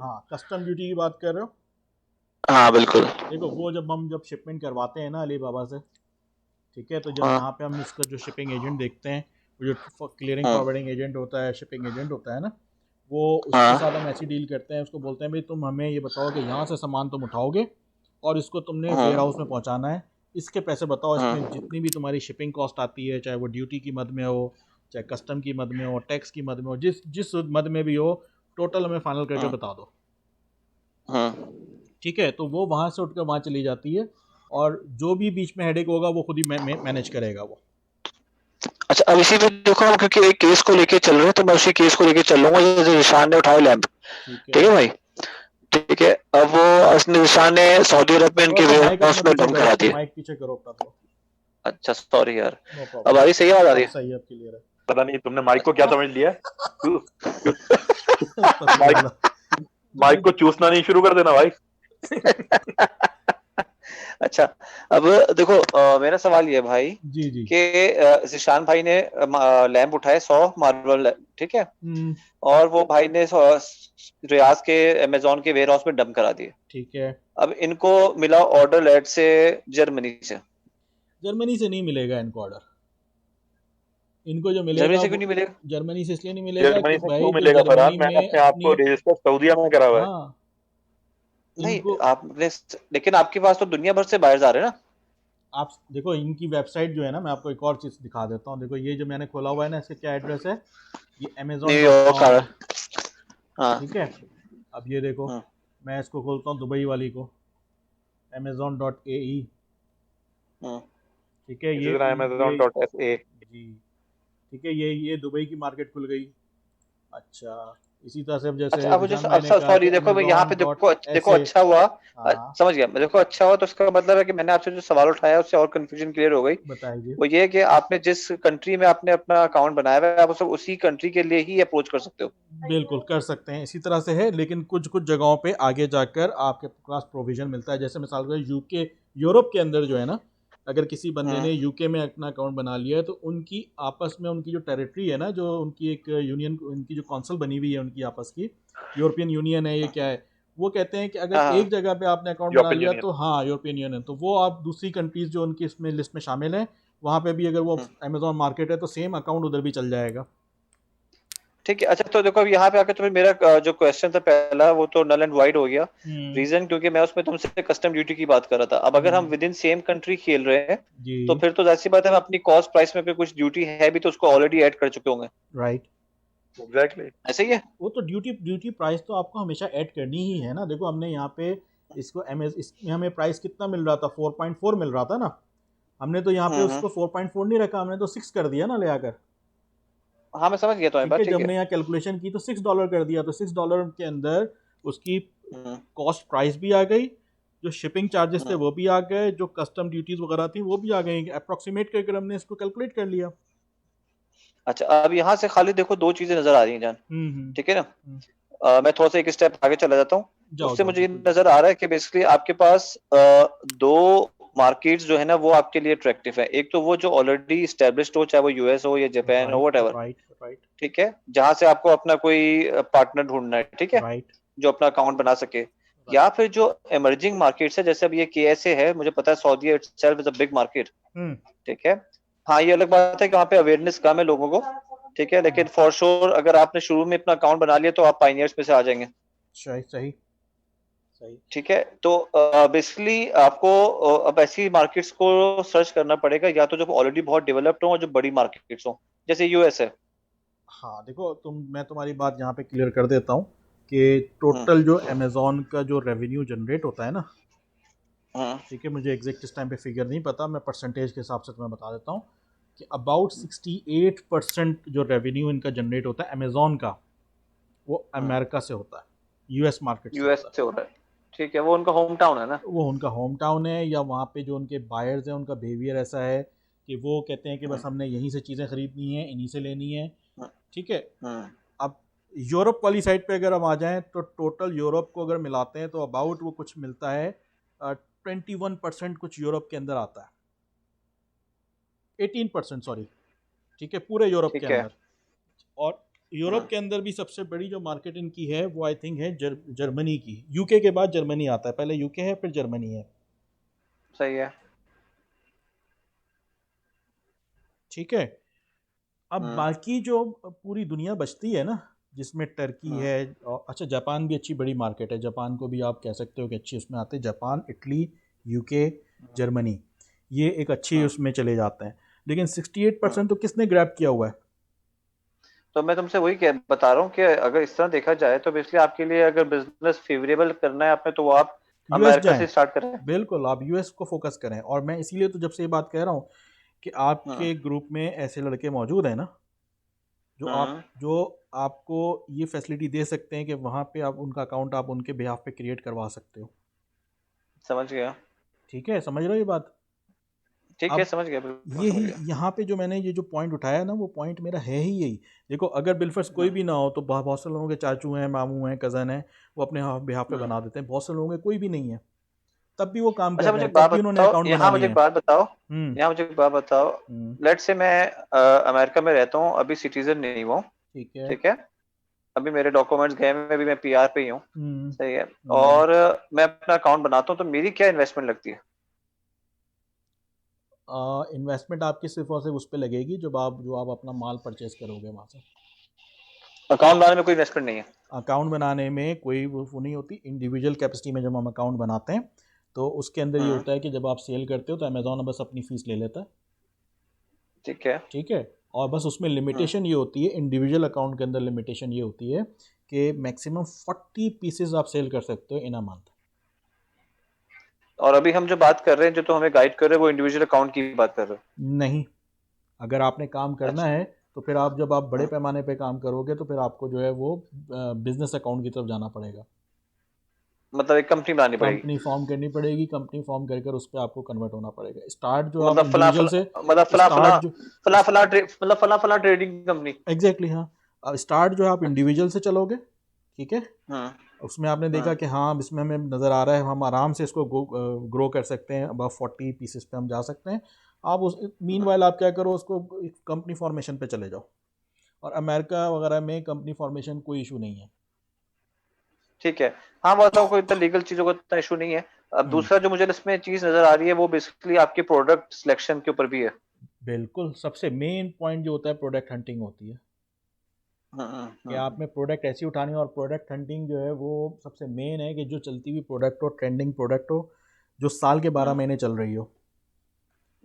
हाँ, कस्टम ड्यूटी की बात कर रहे हो? हाँ बिल्कुल। देखो वो जब शिपमेंट करवाते हैं ना अली बाबा से, ठीक है, तो जब हाँ यहाँ पे हम इसका जो शिपिंग एजेंट देखते हैं, वो जो क्लियरिंग हाँ फॉरवर्डिंग एजेंट होता है, शिपिंग एजेंट होता है ना, वो उसके हाँ साथ हम ऐसी डील करते हैं, उसको बोलते हैं भाई तुम हमें ये बताओ कि यहाँ से सामान तुम उठाओगे और इसको तुमने हाँ वेयर हाउस में पहुँचाना है, इसके पैसे बताओ, हाँ इसमें जितनी भी तुम्हारी शिपिंग कॉस्ट आती है, चाहे वो ड्यूटी की मद में हो, चाहे कस्टम की मद में हो, टैक्स की मद में हो, जिस जिस मद में भी हो, टोटल हमें फाइनल करके हाँ बता दो। हाँ। ठीक है, तो वो वहाँ से उठकर वहाँ चली जाती है और जो भी बीच में हेडेक होगा वो खुद ही मैनेज करेगा वो। अच्छा अब इसी पे देखो, हम क्योंकि एक केस को लेके चल रहे हैं तो मैं उसी केस को लेके चल लूंगा, जैसे निशान ने उठाया लैंप। ठीक ठीक है। है भाई, ठीक है। अब वो असली निशान ने सऊदी अरब में थोड़ा इनके सा वेयर माइक हाउस अपना में पीछे डंप करो, करा दिए। माइक पीछे करो अपना थोड़ा। अच्छा सॉरी यार, नो अब आ प्रॉब्लम। रही सही आवाज आ रही अब है? सही है, अब क्लियर है। पता नहीं तुमने माइक को क्या समझ लिया है। तू तू पता माइक चला। तो माइक भाई को चूसना नहीं शुरू कर देना भाई। अच्छा अब देखो, मेरा सवाल ये है भाई जी जी। कि जिशान भाई ने लैंप उठाए 100 मार्बल, ठीक है, हम्म। और वो भाई ने रियाज के अमेजोन के वेयर हाउस में डंप करा दिए। ठीक है। अब इनको मिला ऑर्डर लेट से जर्मनी से। जर्मनी से नहीं मिलेगा इनको ऑर्डर। इनको जो जर्मनी मिलेगा से क्यों वो नहीं मिलेगा? जर्मनी से इसलिए नहीं मिलेगा जर्मनी कि से क्यों भाई जो मिलेगा फरहान? जर्मनी मैंने में अपने आप को अपनी, रजिस्टर सऊदीया में करा हुआ है। हाँ, नहीं इनको आपने, लेकिन आपके पास तो दुनिया भर से बाहर जा रहे हैं ना। आप देखो इनकी वेबसाइट जो है ना, मैं आपको एक और चीज़ दिखा देता हूँ। देखो ये जो मैंने खोला हुआ है ना, इसका क्या एड्रेस है, ये न्यूयॉर्क amazon.com आ है। रहा है। हाँ ठीक है, अब ये देखो, हाँ मैं इसको खोलता हूँ दुबई वाली को, amazon.ae। हाँ। ठीक है, इसी तरह ये amazon.sa। जी, ठीक है, ये दुबई की मार्केट खुल गई। अच्छा, इसी तरह से अब अच्छा जैसे अब मुझे जिशान भाई ने कहा कि सॉरी, देखो मैं यहाँ पे अमेजोन डॉट देखो देखो ऐसे। अच्छा हुआ, हाँ, समझ गया मैं, देखो अच्छा हुआ तो इसका मतलब है कि मैंने आपसे जो सवाल उठाया उससे और कंफ्यूजन क्लियर हो गई। बताइए। वो ये है कि आपने जिस कंट्री में आपने अपना अकाउंट बनाया हुआ है आप उसी कंट्री के लिए ही अप्रोच कर सकते हो। बिल्कुल कर सकते हैं, इसी तरह से है, लेकिन कुछ कुछ जगहों पे आगे जाकर आपके पास प्रोविजन मिलता है। जैसे मिसाल के यूके, यूरोप के अंदर जो है ना, अगर किसी बंदे हम्म ने यूके में अपना अकाउंट बना लिया है तो उनकी आपस में उनकी जो टेरिटरी है ना, जो उनकी एक यूनियन, उनकी जो काउंसिल बनी हुई है उनकी आपस की, यूरोपियन यूनियन है ये क्या है, वो कहते हैं कि अगर एक हाँ जगह पे आपने अकाउंट बना यूरोपियन लिया यूनियन। तो हाँ, यूरोपियन यूनियन, तो वो आप दूसरी कंट्रीज जो उनकी इसमें लिस्ट में शामिल हैं वहाँ पे भी अगर वो हाँ। अमेजोन मार्केट है तो सेम अकाउंट उधर भी चल जाएगा। ठीक है, अच्छा तो देखो अब यहाँ पे आकर तुम्हें मेरा जो क्वेश्चन था पहला वो तो नल एंड वाइड हो गया। हम्म। रीजन क्योंकि मैं उसमें तुमसे कस्टम ड्यूटी की बात कर रहा था। अब अगर हम हम्म। विद इन सेम कंट्री खेल रहे हैं जी। तो फिर तो जाहिर सी बात है हम अपनी कॉस्ट प्राइस में कुछ ड्यूटी है भी तो उसको ऑलरेडी ऐड कर चुके होंगे। राइट। एग्जैक्टली। ऐसे ही है। वो तो ड्यूटी ड्यूटी प्राइस तो आपको हमेशा ऐड करनी ही है ना। देखो हमने यहाँ पे इसको इसमें हमें प्राइस कितना मिल रहा था, 4.4 मिल रहा था ना, हमने तो यहाँ पे हम्म। उसको 4.4 नहीं रखा, हमने तो 6 कर दिया ना ले आकर। हाँ मैं समझ गया तुम्हारी ठीक बात, है, जब ठीक है। हमने यहाँ कैलकुलेशन की तो $6 कर दिया, तो $6 के अंदर उसकी हम्म कॉस्ट प्राइस भी आ गई, जो शिपिंग चार्जेस थे हम्म। वो भी आ गए, जो कस्टम ड्यूटीज वगैरह थी वो भी आ गई, अप्रोक्सीमेट करके हमने इसको कैलकुलेट कर लिया। अच्छा अब यहाँ से खाली देखो दो चीजें नजर आ रही हैं जान, ठीक है ना। हम्म। मैं थोड़ा सा एक स्टेप आगे चला जाता हूँ। जाओ उससे जाओ, मुझे ये बिल्कुल जाओ। नजर आ रहा है कि बेसिकली आपके पास दो मार्केट्स जो है ना वो आपके लिए अट्रैक्टिव है। एक तो वो जो ऑलरेडी स्टैब्लिश्ड हो, चाहे वो यूएस हो या जापान हो, राइट वट, राइट राइट ठीक है, जहां से आपको अपना कोई पार्टनर ढूंढना है, ठीक है, राइट जो अपना अकाउंट बना सके। या राइट। फिर जो इमर्जिंग मार्केट्स है, जैसे अब ये केएसए है, मुझे पता है Saudi itself is a big market, hmm. ठीक है। हाँ ये अलग बात है कि वहाँ पे अवेयरनेस कम है लोगों को, ठीक है, लेकिन फॉर श्योर अगर आपने शुरू में अपना अकाउंट बना लिया तो आप पाइनियर्स में से आ जाएंगे। सही सही सही। ठीक है, तो बेसिकली आपको अब ऐसी मार्केट्स को सर्च करना पड़ेगा, या तो जो ऑलरेडी बहुत डेवलप्ड हो और जो बड़ी मार्केट्स हो, जैसे यूएस है। हाँ देखो मैं तुम्हारी बात यहाँ पे क्लियर कर देता हूँ कि हम्म टोटल जो अमेजोन का जो रेवेन्यू जनरेट होता है ना, हम्म ठीक है, मुझे एग्जैक्ट इस टाइम पे फिगर नहीं पता, मैं परसेंटेज के हिसाब से तुम्हें बता देता हूँ कि अबाउट 68% जो रेवेन्यू इनका जनरेट होता है अमेजोन का, वो अमेरिका से होता है, यूएस मार्केट से यूएस होता है। से हो रहा है, ठीक है, वो उनका होम टाउन है ना। वो उनका होम टाउन है, या वहाँ पे जो उनके बायर्स हैं उनका बिहेवियर ऐसा है कि वो कहते हैं कि बस हमने यहीं से चीज़ें खरीदनी है, इन्हीं से लेनी है। ठीक है। अब यूरोप वाली साइड पे अगर हम आ जाएं तो टोटल यूरोप को अगर मिलाते हैं तो अबाउट वो कुछ मिलता है 21% कुछ यूरोप के अंदर आता है, 18% सॉरी। ठीक है, पूरे यूरोप के ठीक है। अंदर। और यूरोप के अंदर भी सबसे बड़ी जो मार्केट इनकी है वो आई थिंक है जर्मनी की। यूके के बाद जर्मनी आता है, पहले यूके है फिर जर्मनी है। सही है। ठीक है। अब बाकी जो पूरी दुनिया बचती है ना, जिसमें टर्की है और अच्छा जापान भी अच्छी बड़ी मार्केट है, जापान को भी आप कह सकते हो कि अच्छी उसमें आते हैं। जापान, इटली, यूके, जर्मनी, ये एक अच्छी उसमें चले जाते हैं। लेकिन 68% तो किसने ग्रैब किया हुआ है? तो मैं तुमसे वही बता रहा हूँ कि अगर इस तरह देखा जाए तो बेसिकली आपके लिए अगर बिजनेस फेवरेबल करना है आपने, तो वो आप यूएस अमेरिका जाएं, से स्टार्ट करें। बिल्कुल आप यूएस को फोकस करें। और मैं इसीलिए तो जब से ये बात कह रहा हूँ कि आपके ग्रुप में ऐसे लड़के मौजूद हैं ना जो आपको ये फैसिलिटी दे सकते हैं कि वहाँ पे आप उनका अकाउंट आप उनके बिहाफ पे क्रिएट करवा सकते हो। समझ गया। ठीक है, समझ रहे हो ये बात? ठीक है, अब समझ गया, बिल्कुल ये समझ ही गया। यहाँ पे जो मैंने ये जो पॉइंट उठाया ना, वो पॉइंट मेरा है ही यही। देखो अगर बिलफर्स कोई भी ना हो तो बहुत से लोगों के चाचू हैं, मामू हैं, कज़न हैं, वो अपने बिहाफ पे बना देते हैं। बहुत से लोगों के कोई भी नहीं है, तब भी वो काम कर अच्छा रहे मुझे हैं, एक तब बात भी उन्होंने बताओ, अकाउंट बना यहाँ मुझे लिए एक हैं। बात बताओ, हम्म। यहाँ मुझे एक बात बताओ। हम्म। लेट्स से मैं अमेरिका में रहता हूँ, अभी सिटीजन नहीं हूँ। ठीक है। ठीक है। अभी मेरे डॉक्यूमेंट्स गए हुए हैं, अभी मैं पीआर पे ही हूँ। हम्म। सही है। हम्म। और मैं अपना अकाउंट बनाता हूँ तो मेरी क्या इन्वेस्टमेंट लगती है? इन्वेस्टमेंट आपकी सिर्फ और सिर्फ उस पर लगेगी जो आप अपना माल परचेज करोगे वहाँ से। अकाउंट बनाने में कोई इन्वेस्टमेंट नहीं है? अकाउंट बनाने में कोई वो नहीं होती। इंडिविजुअल कैपेसिटी में जब हम अकाउंट बनाते हैं तो उसके अंदर ये होता है कि जब आप सेल करते हो तो अमेजोन बस अपनी फीस ले लेता है। ठीक है। ठीक है। और बस उसमें लिमिटेशन ये होती है, इंडिविजुअल अकाउंट के अंदर लिमिटेशन ये होती है कि मैक्सिमम 40 पीसेज आप सेल कर सकते हो इन अ मंथ। और अभी हम जो बात कर रहे हैं, जो तो हमें गाइड कर रहे हैं, वो इंडिविजुअल अकाउंट की बात कर रहे हैं। नहीं, अगर आपने काम करना अच्छा। है तो फिर आप जब आप बड़े पैमाने पे काम करोगे तो फिर आपको जो है वो बिजनेस अकाउंट की तरफ जाना पड़ेगा। मतलब एक कंपनी बनानी पड़ेगी। कंपनी फॉर्म करनी पड़ेगी, कंपनी फॉर्म कर कर उस पर आपको कन्वर्ट होना पड़ेगा। स्टार्ट जो आप मतलब फला इंडिविजुअल फला से मतलब फला फला स्टार्ट जो फला फला मतलब फला फला ट्रेडिंग कंपनी। एग्जैक्टली हाँ, अब स्टार्ट जो है आप इंडिविजुअल से चलोगे। ठीक है। हम्म। उसमें आपने देखा कि हाँ अब इसमें हमें नज़र आ रहा है हम आराम से इसको ग्रो कर सकते हैं, अब 40 पीसेस पे हम जा सकते हैं। आप उस मीनवाइल आप क्या करो, उसको कंपनी फॉर्मेशन पे चले जाओ। और अमेरिका वगैरह में कंपनी फॉर्मेशन कोई इशू नहीं है। ठीक है। हाँ मतलब कोई इतना लीगल चीजों का इतना इशू नहीं है। अब हम्म, दूसरा जो मुझे इसमें चीज नजर आ रही है, वो बेसिकली आपके प्रोडक्ट सिलेक्शन के ऊपर भी है। बिल्कुल सबसे मेन पॉइंट जो होता है प्रोडक्ट हंटिंग होती है कि आप में प्रोडक्ट ऐसी उठानी है। और प्रोडक्ट हंटिंग जो है वो सबसे मेन है कि जो चलती हुई प्रोडक्ट हो, ट्रेंडिंग प्रोडक्ट हो, जो साल के 12 महीने चल रही हो।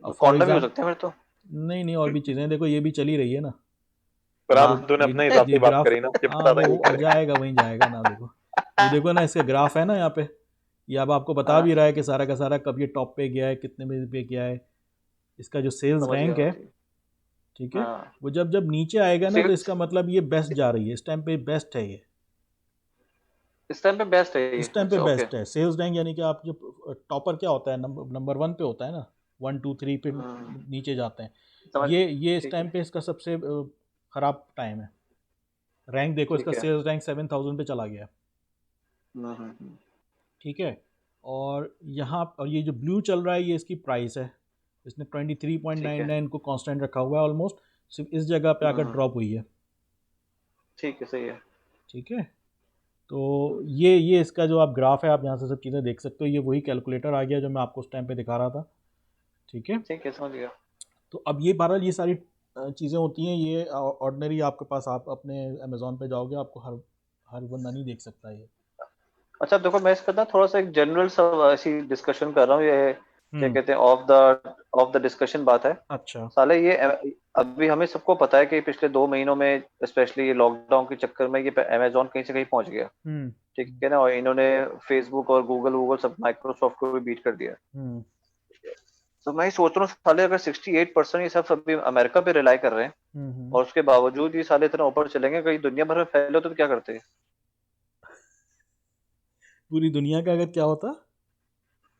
अब फॉर कौन भी हो एग्जाम्पल, सकते हैं फिर तो। नहीं नहीं और भी चीज़ें देखो, ये भी चली रही है ना। पर ये आप जो दोनों अपने हिसाब ये से बात ग्राफ, करें ना, मुझे हाँ पता था वो यही करें। जाएगा वहीं जाएगा ना। देखो ये देखो ना, इसका ग्राफ है ना यहाँ पे, ये अब आपको बता हाँ भी रहा है कि सारा का सारा कब ये टॉप पे गया है, कितने में पे गया है। इसका जो सेल्स समझ गया, रैंक है, समझ गया। ठीक है, हाँ वो जब जब नीचे आएगा ना तो सेल्स इसका मतलब ये बेस्ट जा रही है, इस टाइम पे बेस्ट है ये। इस टाइम पे बेस्ट है ये। इस टाइम पे अच्छा ओके। बेस्ट है सेल्स रैंक, यानी कि आप जो टॉपर क्या होता है, नंबर 1 पे होता है ना, 1 2 3 पे नीचे जाते हैं। समझ। ये इस ठीक टाइम है। पे इसका सबसे खराब टाइम है। रैंक देखो, इसका ठीक है। सेल्स रैंक 7000 पे चला गया। हम्म। ठीक है। और यहाँ और ये जो ब्लू चल रहा है ये इसकी प्राइस है। इसने ठीक है। 23.99 को कांस्टेंट रखा हुआ है ऑलमोस्ट, सिर्फ इस जगह पे आकर ड्रॉप हुई है। ठीक है, सही है। ठीक है। तो ये इसका जो आप ग्राफ है, आप यहाँ से सब चीज़ें देख सकते हो। ये वही कैलकुलेटर आ गया जो मैं आपको उस टाइम पे दिखा रहा था। ठीक है। ठीक है, समझ गया। तो अब ये बहरहाल ये सारी चीज़ें होती हैं, ये ऑर्डनरी आपके पास, आप अपने अमेज़ॉन पे जाओगे आपको हर बंदा नहीं देख सकता ये। अच्छा देखो, मैं इसका ना थोड़ा सा एक जनरल सब ऐसी डिस्कशन कर रहा हूँ, ये क्या हम्म। कहते हैं, ऑफ द डिस्कशन बात है। अच्छा। साले ये अभी हमें सबको पता है कि पिछले 2 महीनों में, स्पेशली ये लॉकडाउन के चक्कर में, ये अमेजोन कहीं से कहीं पहुंच गया। हम्म। ठीक है ना, और इन्होंने फेसबुक और गूगल सब माइक्रोसॉफ्ट को भी बीट कर दिया। हम्म। तो मैं ही सोच रहा हूँ साले, अगर 68% ये सब अभी अमेरिका पे रिलाई कर रहे हैं, और उसके बावजूद ये साले इतना ऊपर चलेंगे, कहीं दुनिया भर में फैले तो क्या करते हैं? पूरी दुनिया का अगर क्या होता?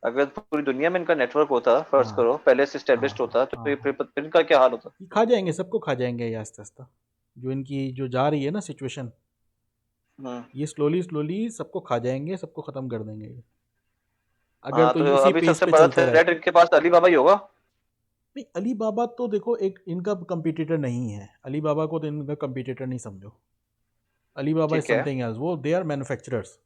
अगर पूरी दुनिया में इनका नेटवर्क होता, फर्ज हाँ करो पहले से हाँ स्टेब्लिश्ड होता, तो हाँ हाँ, फिर इनका क्या हाल होता? ये खा जाएंगे, सबको खा जाएंगे ये आहिस्ता आहिस्ता। जो इनकी जो जा रही है ना सिचुएशन, हम्म। ये स्लोली स्लोली सबको खा जाएंगे, सबको खत्म कर देंगे ये, अगर हाँ, तो तो इसी अभी पेस सबसे पे बड़ा चलते रहे। थ्रेट इनके पास अलीबाबा ही होगा। नहीं, अली बाबा तो देखो एक इनका कंपटीटर नहीं है, अली बाबा को तो इनका कंपटीटर नहीं समझो। अली बाबा इज ठीक है समथिंग एल्स, वो दे आर मैन्युफैक्चरर्स।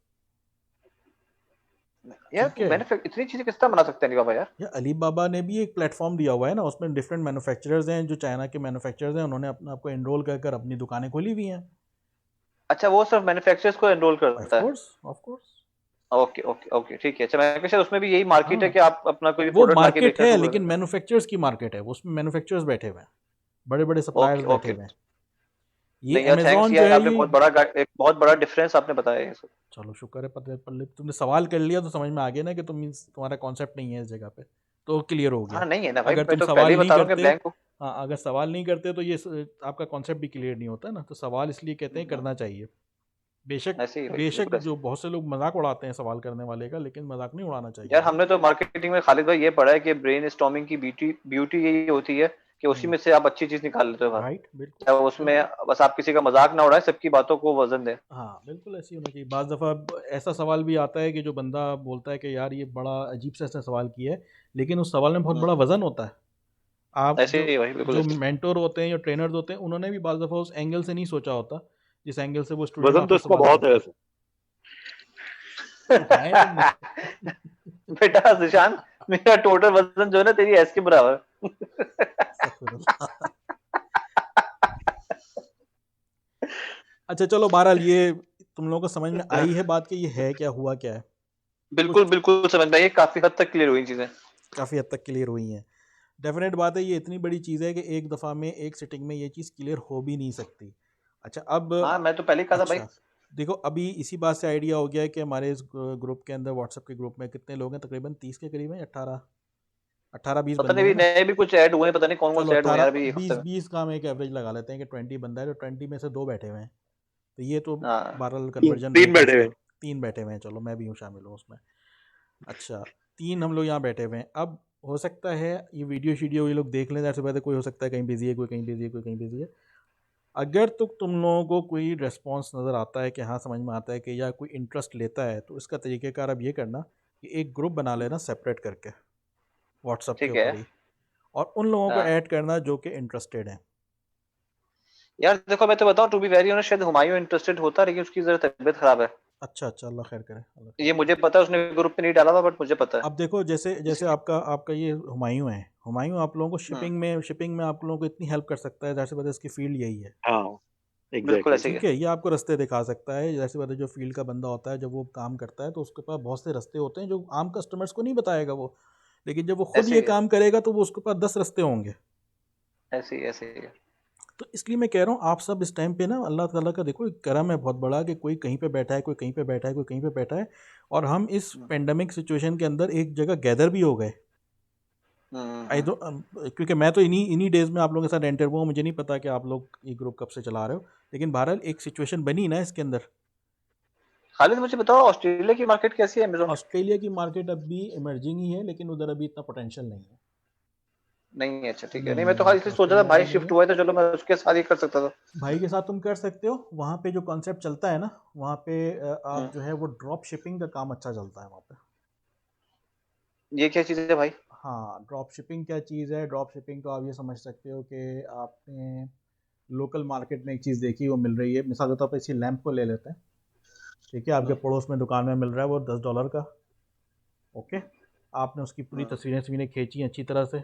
यार, ठीक है, इतनी चीजें किस तरह बना सकते हैं अलीबाबा यार? या अली बाबा ने भी एक प्लेटफॉर्म दिया हुआ है ना, उसमें डिफरेंट मैन्युफैक्चरर्स हैं, जो चाइना के मैन्युफैक्चरर्स हैं, उन्होंने अपना आपको एनरोल कर कर अपनी दुकानें खोली हुई हैं। अच्छा, वो सिर्फ मैन्युफैक्चरर्स को एनरोल ऑफ करता है? Course, of course. Okay okay okay, ठीक है। अच्छा, मैं शायद उसमें भी यही मार्केट है हाँ, कि आप अपना कोई भी वो प्रोडक्ट लाके मार्केट बेचना है शुरू कर लेकिन दें। मैन्युफैक्चरर्स की मार्केट है, वो उसमें मैन्युफैक्चरर्स बैठे हुए हैं, बड़े बड़े सप्लायर्स ओके बैठे ओके। हुए हैं। ये नहीं यार, थैंक्स अमेजोन जो यार, है आपने ये, एक बहुत बड़ा डिफरेंस आपने बताया ये सब। चलो शुक्र है पता पल्ले तुमने सवाल कर लिया तो समझ में आ गया ना कि तुम्हारा कॉन्सेप्ट नहीं है इस जगह पे, तो क्लियर हो गया। हाँ नहीं है ना भाई, अगर मैं तुम तो पहले सवाल ही नहीं बता रहा हूँ कि करते, ब्लैंक को। हाँ अगर सवाल नहीं करते तो आपका कॉन्सेप्ट भी क्लियर नहीं होता ना, तो सवाल इसलिए कहते हैं करना चाहिए। बेशक, ऐसे ही भाई, बेशक बिल्कुल ऐसे जो ही। बहुत से लोग मजाक उड़ाते हैं सवाल करने वाले का, लेकिन मजाक नहीं उड़ाना चाहिए यार, भाई। हमने तो मार्केटिंग में खालिद भाई ये पढ़ा है कि ब्रेन स्टॉर्मिंग की ब्यूटी ब्यूटी यही होती है कि उसी हम्म, में से आप अच्छी चीज निकाल लेते हो बाहर। राइट, बिल्कुल चाहे उसमें बिल्कुल। बस आप किसी का मजाक ना उड़ाए, सबकी बातों को वजन दें। हाँ बिल्कुल ऐसे ही होना चाहिए। बाज़ दफ़ा ऐसा सवाल भी आता है कि जो बंदा बोलता है कि यार ये बड़ा अजीब सा इसने सवाल किया है, लेकिन उस सवाल में बहुत बड़ा हम्म, वजन होता है। आप ऐसे जो ही भाई, बिल्कुल जो ऐसे मेंटोर होते हैं या ट्रेनर्स होते हैं, उन्होंने भी बाज़ दफ़ा उस एंगल से नहीं सोचा होता जिस एंगल से वो स्टूडेंट वजन तो आपसे इसका सवाल बहुत है करता है। वैसे। उठाए तुमने? ही। बेटा जिशान, मेरा टोटल वजन जो है ना तेरी एस के बराबर। अस्तगफिरुल्लाह। अच्छा चलो, बहरहाल ये तुम लोगों को समझ में आई है बात कि ये है क्या, हुआ क्या है? बिल्कुल कुछ बिल्कुल समझ में आई, काफी हद तक क्लियर हुई चीजें। काफ़ी हद तक क्लियर हुई हैं। डेफिनेट बात है, ये इतनी बड़ी चीज़ है कि एक दफ़ा में एक सिटिंग में ये चीज़ क्लियर हो भी नहीं सकती। अच्छा अब, हाँ, मैं तो पहले ही कहा था भाई। अच्छा देखो अभी इसी बात से आइडिया हो गया है कि हमारे इस ग्रुप के अंदर, व्हाट्सएप के ग्रुप में कितने लोग हैं, तकरीबन 30 के करीब हैं, 18, 18-20 पता बंदे नहीं, हैं अभी ना। नए भी कुछ ऐड हुए हैं, पता नहीं कौन कौन चलो से ऐड हुए हैं यार 18, अभी एक हफ्ते 20, में। 20 का हम एक एवरेज लगा लेते हैं कि 20 बंदा है, तो 20 में से 2 बैठे हुए हैं, तो ये तो हाँ। बहरहाल तीन कन्वर्जन तीन रेट है बैठे इसका। हुए। 3 बैठे हुए हैं, चलो मैं भी हूँ, शामिल हूँ उसमें। अच्छा, 3 हम लोग यहाँ बैठे हुए हैं। अब हो सकता है ये वीडियो शीडियो ये लोग देख लें, जैसे पहले कोई हो सकता है कहीं बिजी है, कोई कहीं बिजी है, कोई कहीं बिजी है। अगर तो तुम लोगों को कोई रिस्पॉन्स नज़र आता है कि हाँ समझ में आता है कि या कोई इंटरेस्ट लेता है, तो इसका तरीक़ेकार अब ये करना कि एक ग्रुप बना लेना सेपरेट करके व्हाट्सएप के ठीक है। ऊपर ही, और उन लोगों को हाँ ऐड करना जो कि इंटरेस्टेड हैं। यार, देखो मैं तो बताऊं, टू बी वेरी ऑनेस्ट, शायद हुमायूं इंटरेस्टेड होता, लेकिन उसकी जरा तबीयत खराब है। अच्छा अच्छा, अल्लाह खैर करे, अल्लाह खैर ये करे। मुझे पता है, उसने ग्रुप पे नहीं डाला था, बट मुझे पता है। अब देखो जैसे जैसे इसलिए। आपका आपका ये हुमायूं है, हुमायूं आप लोगों को हम्म, शिपिंग में आप लोगों को इतनी हेल्प कर सकता है, जैसे पता है इसकी फील्ड यही है। हाँ, बिल्कुल एग्जैक्टली। ऐसे ही ठीक है। है, ये आपको रास्ते दिखा सकता है, जैसे पता है जो फील्ड का बंदा होता है जब वो काम करता है तो उसके पास बहुत से रास्ते होते हैं जो आम कस्टमर्स को नहीं बताएगा वो, लेकिन जब वो खुद ऐसे ये ही है। काम करेगा तो वो उसके पास 10 रास्ते होंगे। ऐसे ही ऐसे ही है। तो इसलिए मैं कह रहा हूँ आप सब इस टाइम पे ना, अल्लाह ताला का देखो एक करम है बहुत बड़ा कि कोई कहीं पे बैठा है, कोई कहीं पे बैठा है, कोई कहीं पे बैठा है, और हम इस हम्म पेंडेमिक सिचुएशन के अंदर एक जगह गैदर भी हो गए। आई हम्म। डो क्योंकि मैं तो इन्हीं इन्हीं डेज़ में आप लोगों के साथ एंटर हुआ हूँ, मुझे नहीं पता कि आप लोग ये ग्रुप कब से चला रहे हो, लेकिन बहरहाल एक सिचुएशन बनी ना इसके अंदर। खालिद, मुझे बताओ, ऑस्ट्रेलिया की मार्केट कैसी है अमेजोन? ऑस्ट्रेलिया की मार्केट अभी इमर्जिंग ही है, लेकिन उधर अभी इतना पोटेंशियल नहीं है। नहीं है? अच्छा ठीक है। नहीं, मैं तो नहीं, खाली इसलिए सोचा था, ऑस्ट्रेलिया भाई में नहीं शिफ्ट है। हुआ है तो चलो मैं उसके साथ ही कर सकता था। भाई के साथ तुम कर सकते हो, वहाँ पे जो कॉन्सेप्ट चलता है ना, वहाँ पे आप हम्म, जो है वो ड्रॉप शिपिंग का काम अच्छा चलता है वहाँ पे। ये क्या चीज है भाई? हाँ, ड्रॉप शिपिंग क्या चीज़ है, ड्रॉप शिपिंग तो आप ये समझ सकते हो कि आपने लोकल मार्केट में एक चीज़ देखी वो मिल रही है, मिसाल के तौर पर इसी लैंप को ले लेते हैं। ठीक है, आपके हम्म पड़ोस में दुकान में मिल रहा है वो $10 का। ओके, आपने उसकी पूरी हम्म तस्वीरें खींची अच्छी तरह से,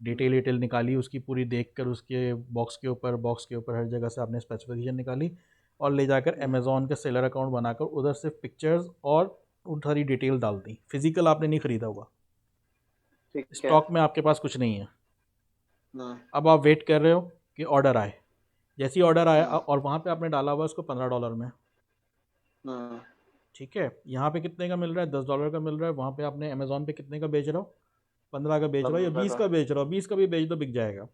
डिटेल डिटेल निकाली उसकी पूरी, देख कर उसके बॉक्स के ऊपर हर जगह से आपने स्पेसिफिकेशन निकाली, और ले जाकर हम्म, अमेज़ॉन का सेलर अकाउंट बनाकर उधर सिर्फ पिक्चर्स और उन सारी डिटेल डाल दी। फिजिकल आपने नहीं ख़रीदा हुआ, ठीक है। स्टॉक में आपके पास कुछ नहीं है। हम्म अब आप वेट कर रहे हो कि ऑर्डर आए, जैसे ही ऑर्डर आया हम्म और वहाँ पे आपने डाला हुआ उसको $15 में। हम्म ठीक है, यहाँ पे कितने का मिल रहा है, $10 का मिल रहा है, वहाँ पे आपने अमेज़ॉन पे कितने का बेच रहे हो, 15 का बेच रहा हो या 15 20 का। का बेच रहा हो, 20 का भी बेच दो बिक जाएगा।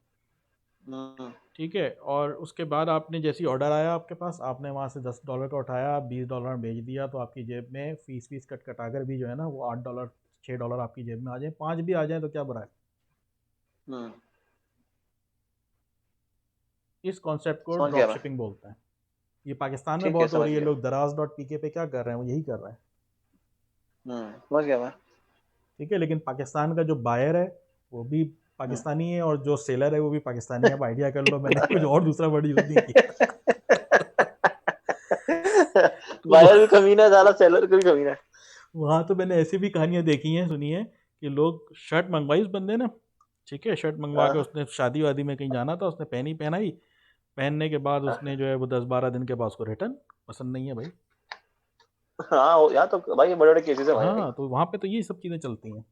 हम्म, ठीक है, और उसके बाद आपने जैसे ही ऑर्डर आया आपके पास, आपने वहाँ से $10 का उठाया, $20 में भेज दिया, तो आपकी जेब में फीस कट कटाकर भी जो है ना वो $8 $6 आपकी जेब में आ जाए, 5 भी आ जाए तो क्या बुरा है। हम्म, इस कॉन्सेप्ट को समझ ड्रॉप गया मैं। शिपिंग बोलते हैं। ये पाकिस्तान में ठीक है, बहुत हो समझ रही है, गया। लोग दराज.pk पे क्या कर रहे हैं, वो यही कर रहे हैं। समझ गया मैं। ठीक है, लेकिन पाकिस्तान का जो बायर है वो भी हम्म। पाकिस्तानी है, और जो सेलर है वो भी पाकिस्तानी है। अब आइडिया कर लो, मैंने कुछ और दूसरा वर्ड यूज़ नहीं किया। तो बायर भी कमीना है, साला सेलर भी कमीना है। वहाँ तो मैंने ऐसी भी कहानियाँ देखी हैं, सुनी है, कि लोग शर्ट मंगवाई उस बंदे ने, ठीक है, शर्ट मंगवा के हाँ, उसने शादी वादी में कहीं जाना था, उसने पहनाई, पहनने के बाद उसने जो है वो 10-12 दिन के बाद उसको रिटर्न पसंद नहीं है भाई। हाँ यार, तो भाई बड़े बड़े केसेस है भाई। हाँ, तो वहाँ पे तो ये सब चीज़ें चलती हैं।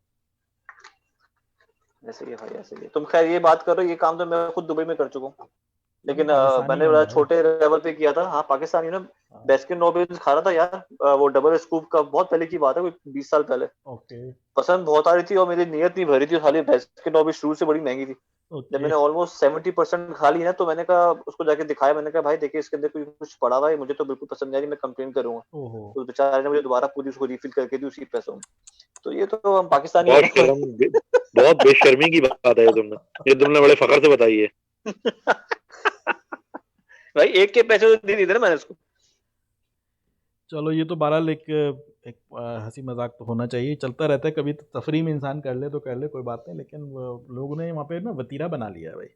ऐसे ही है भाई, ऐसे ही है। तुम खैर ये बात करो, ये काम तो मैं खुद दुबई में कर चुका हूँ, अभी लेकिन पाकिस्तानी मैंने कौन बड़ा है भाई। छोटे लेवल पे किया था। हाँ, पाकिस्तानी ना। हाँ, बेस्किन नॉबिन्स खा रहा था यार, वो डबल स्कूप का, बहुत पहले की बात है, कोई 20 साल पहले। ओके पसंद बहुत आ रही थी और मेरी नीयत नहीं भरी थी, खाली बेस्किन नॉबिन्स शुरू से बड़ी महंगी थी। जब ओके। मैंने ऑलमोस्ट 70% खा ली ना, तो मैंने कहा, उसको जाके दिखाया, मैंने कहा भाई देखिए इसके अंदर कुछ पड़ा हुआ है, मुझे तो बिल्कुल पसंद नहीं आ रही, मैं कंप्लेन करूंगा। ओहो। तो उस बेचारे ने मुझे दोबारा पूरी उसको रिफिल करके दी उसी पैसों में। तो ये तो हम पाकिस्तानी है बहुत ना शर्म, भाई। बहुत बेशर्मी की बात है ये तुमने बड़े फखर से बताई है। भाई एक के पैसे तो दे दिए थे ना मैंने उसको। चलो, ये तो बहरहाल एक एक हंसी मजाक तो होना चाहिए, चलता रहता है, कभी तो तफरी में इंसान कर ले तो कर ले, कोई बात नहीं, लेकिन लोगों ने वहाँ पे ना वतीरा बना लिया है भाई।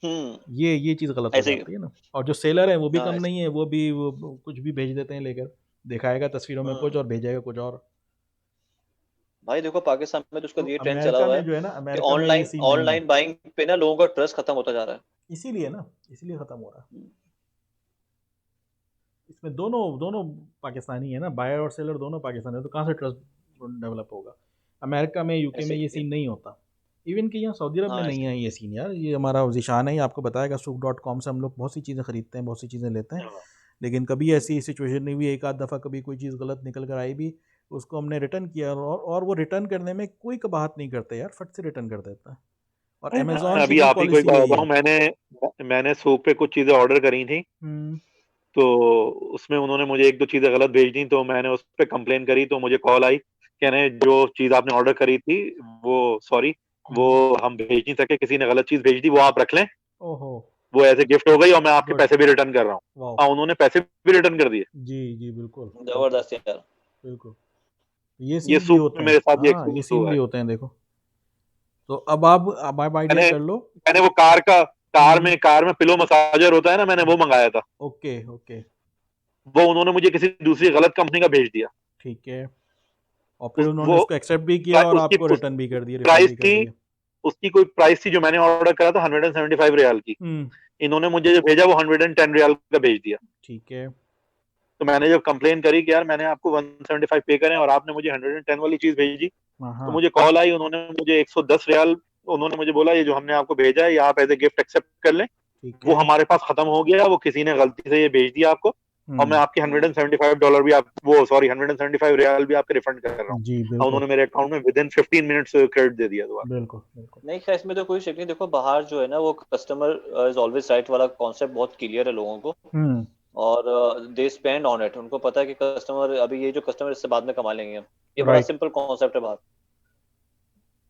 हम्म। ये चीज़ गलत हो ऐसे ही। जाती है ना। और जो सेलर है वो भी हाँ, कम ऐसे। नहीं है, वो भी वो कुछ भी भेज देते हैं लेकर, दिखाएगा तस्वीरों में कुछ हम्म। और भेजेगा कुछ और। भाई देखो, पाकिस्तान में तो उसका तो ये ट्रेंड चला अमेरिका हुआ है में जो है ना, कि अमेरिका में ये ऑनलाइन सीन नहीं है, ऑनलाइन बाइंग पे ना लोगों का ट्रस्ट खत्म होता जा रहा है। इसीलिए ना, इसीलिए ख़त्म हो रहा है। हम्म, इसमें दोनों दोनों पाकिस्तानी है ना, बायर और सेलर दोनों पाकिस्तानी है, तो कहाँ से ट्रस्ट डेवलप होगा। अमेरिका में, यूके में ऐसे ये ही। सीन नहीं होता। इवन कि यहाँ सऊदी अरब में हाँ, नहीं ऐसे है ये सीन यार, ये हमारा ज़ीशान है, ये आपको बताएगा, सूक.com से हम लोग बहुत सी चीज़ें खरीदते हैं, बहुत सी चीज़ें लेते हैं, हाँ। लेकिन कभी ऐसी सिचुएशन नहीं हुई, एक आध दफ़ा कभी कोई चीज़ गलत निकल कर आई भी, उसको हमने रिटर्न किया, और वो रिटर्न करने में कोई कबाहत नहीं करते यार, फट से रिटर्न कर देता है। और भाई, मैं अमेज़ॉन की अभी भी आप ही को एक पॉलिसी बात यही बताऊं, है। मैंने सूप पे कुछ चीजें ऑर्डर करी थी, हुँ, तो उसमें उन्होंने मुझे एक दो चीजें गलत भेज दी, तो मैंने उस पर कंप्लेन करी, तो मुझे कॉल आई, कहने जो चीज आपने ऑर्डर करी थी वो सॉरी, वो हुँ, हम भेज नहीं सके, किसी ने गलत चीज भेज दी, वो आप रख लें, ओहो! वो ऐसे गिफ्ट हो गई और मैं आपके गुड, पैसे भी रिटर्न कर रहा हूँ। वॉव! हाँ, उन्होंने पैसे भी रिटर्न कर दिए। जी, जी, बिल्कुल, बिल्कुल, जबरदस्त यार। बिल्कुल। ये ये सीन भी सूप होते में हैं। मेरे साथ ये हाँ, ये एक्सपीरियंस सीन हुआ भी है। होते हैं देखो। तो अब आप आइडिया मैंने कर लो। मैंने वो हुँ, कार में पिलो मसाजर होता है ना, मैंने वो मंगाया था, ओके, ओके, वो उन्होंने मुझे किसी दूसरी गलत कंपनी का भेज दिया। ठीक है। और फिर उन्होंने वो उसको एक्सेप्ट भी किया और उसकी आपको उस रिटर्न भी कर दिए, रिफंड प्राइस भी कर थी, दिए। उसकी कोई प्राइस थी जो मैंने ऑर्डर करा था 175 रियाल की, हुँ, इन्होंने मुझे जो भेजा वो 110 रियाल का भेज दिया। ठीक है। तो मैंने जब कंप्लेन करी कि यार मैंने आपको 175 पे करे और आपने मुझे 110 वाली चीज भेजी, हाँ, तो हाँ, मुझे कॉल आई, उन्होंने मुझे 110 रियाल, उन्होंने मुझे बोला ये जो हमने आपको भेजा है ये आप एज ए गिफ्ट एक्सेप्ट कर लें, ठीक वो है। हमारे पास खत्म हो गया, वो किसी ने गलती से ये भेज दिया आपको, और मैं हुँ, आपके $175 भी आप वो सॉरी 175 रियाल भी आपके रिफंड कर रहा हूँ। जी, और बिल्कुल, उन्होंने मेरे अकाउंट में विद इन 15 मिनट्स क्रेडिट दे दिया दोबारा। बिल्कुल, बिल्कुल। नहीं खैर, इसमें तो कोई शक नहीं। देखो, बाहर जो है ना, वो कस्टमर इज ऑलवेज राइट वाला कॉन्सेप्ट बहुत क्लियर है लोगों को। हुँ, और दे स्पेंड ऑन इट। उनको पता है कि कस्टमर, अभी ये जो कस्टमर, इससे बाद में कमा लेंगे हम। ये बड़ा राइट। सिंपल कॉन्सेप्ट है बाहर।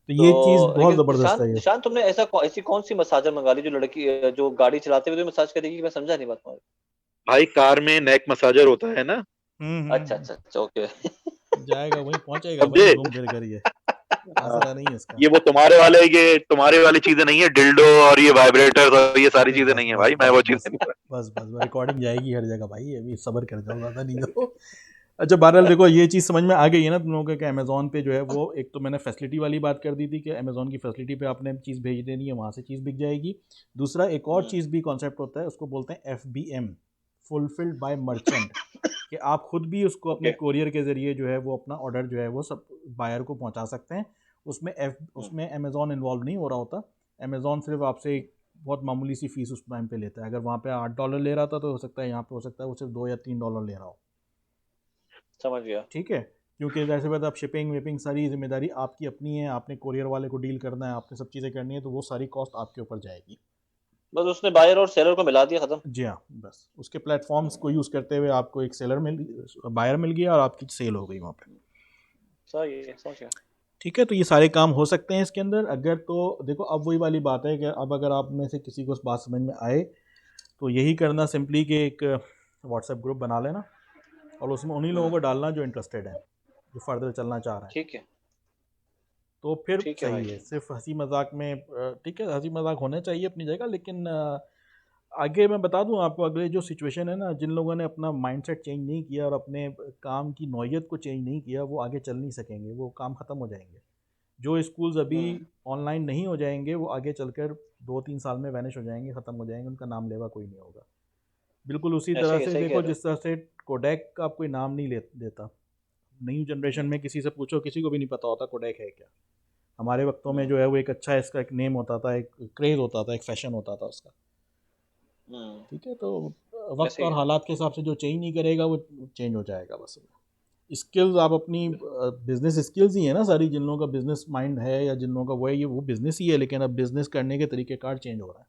तो तो ये चीज़ बहुत लेकिन ज़बरदस्त निशान है ये। निशान तुमने ऐसी कौन सी मसाजर मंगा ली जो लड़की जो गाड़ी चलाते हुए मसाज करेगी? मैं समझा नहीं बात तुम्हारी। भाई कार में नेक मसाजर होता है ना, हुँ, हुँ, अच्छा, अच्छा, अच्छा, ओके। जाएगा वहीं पहुँचेगा समझे? वहीं घूम फिर कर ये, हाँ, आसरा नहीं है इसका। ये वो तुम्हारे वाली चीजें नहीं है, डिल्डो और ये वाइब्रेटर्स और ये सारी अरे चीजें बस, नहीं है बस, भाई, मैं बस, वो बस, चीजें नहीं। बस, बस, रिकॉर्डिंग जाएगी हर जगह भाई, अभी सब्र कर जाओ, ज़्यादा नहीं दो। अच्छा, बहरहाल देखो, ये चीज़ समझ में आ गई है ना तुम लोगों को कि अमेज़ॉन पे जो है वो, एक तो मैंने फैसिलिटी वाली बात कर दी थी कि अमेज़ॉन की फैसिलिटी पे आपने चीज़ भेज देनी है, वहाँ से चीज़ बिक जाएगी। दूसरा एक और हम्म, चीज़ भी कॉन्सेप्ट होता है, उसको बोलते हैं FBM, फुलफिल्ड बाय मर्चेंट, कि आप खुद भी उसको अपने ओके। कोरियर के ज़रिए जो है वो अपना ऑर्डर जो है वो सब बायर को पहुँचा सकते हैं। हम्म, उसमें अमेज़ॉन इन्वॉल्व नहीं हो रहा होता। अमेज़ॉन सिर्फ आपसे एक बहुत मामूली सी फीस उस टाइम पे लेता है। अगर वहाँ पे $8 ले रहा था, तो हो सकता है यहाँ पे हो सकता है वो सिर्फ $2 या $3 ले रहा हो। समझ गया। ठीक है, क्योंकि जैसे बात, आप शिपिंग विपिंग सारी जिम्मेदारी आपकी अपनी है, आपने कोरियर वाले को डील करना है, आपने सब चीज़ें करनी है, तो वो सारी कॉस्ट आपके ऊपर जाएगी। बस उसने बायर और सेलर को मिला दिया, खत्म। जी हाँ, बस उसके प्लेटफॉर्म्स को यूज़ करते हुए आपको एक बायर मिल गया और आपकी सेल हो गई वहाँ पे। सही है, समझ गया। ठीक है, तो ये सारे काम हो सकते हैं इसके अंदर। अगर तो देखो, अब वही वाली बात है कि अब अगर आप में से किसी को इस बात समझ में आए तो यही करना सिंपली कि एक व्हाट्सएप ग्रुप बना लेना और उसमें उन्हीं लोगों को डालना जो इंटरेस्टेड है, जो फर्दर चलना चाह रहे हैं। ठीक है, तो फिर ठीक है सही भाई। है। सिर्फ हंसी मजाक में ठीक है, हंसी मजाक होने चाहिए अपनी जगह, लेकिन आगे मैं बता दूं आपको, अगले जो सिचुएशन है ना, जिन लोगों ने अपना माइंडसेट चेंज नहीं किया और अपने काम की नौयत को चेंज नहीं किया, वो आगे चल नहीं सकेंगे, वो काम ख़त्म हो जाएंगे। जो स्कूल्स अभी ऑनलाइन नहीं हो जाएंगे वो आगे चलकर 2-3 साल में वैनिश हो जाएंगे, ख़त्म हो जाएंगे, उनका नाम लेवा कोई नहीं होगा। बिल्कुल उसी ऐसे तरह ही, से सही कह देखो, रहे हो। जिस तरह से कोडैक का आप कोई नाम नहीं देता। न्यू जनरेशन में किसी से पूछो, किसी को भी नहीं पता होता कोडैक है क्या। हमारे वक्तों में जो है वो एक अच्छा, इसका एक नेम होता था, एक क्रेज़ होता था, एक फैशन होता था उसका। ठीक है, तो वक्त ऐसे ही और है। हालात के हिसाब से जो चेंज नहीं करेगा वो चेंज हो जाएगा बस। स्किल्स आप अपनी बिजनेस स्किल्स ही है ना सारी, जिन लोगों का बिजनेस माइंड है या जिन लोगों का वो है, ये वो बिजनेस ही है, लेकिन अब बिजनेस करने के तरीक़ेकार चेंज हो रहा है।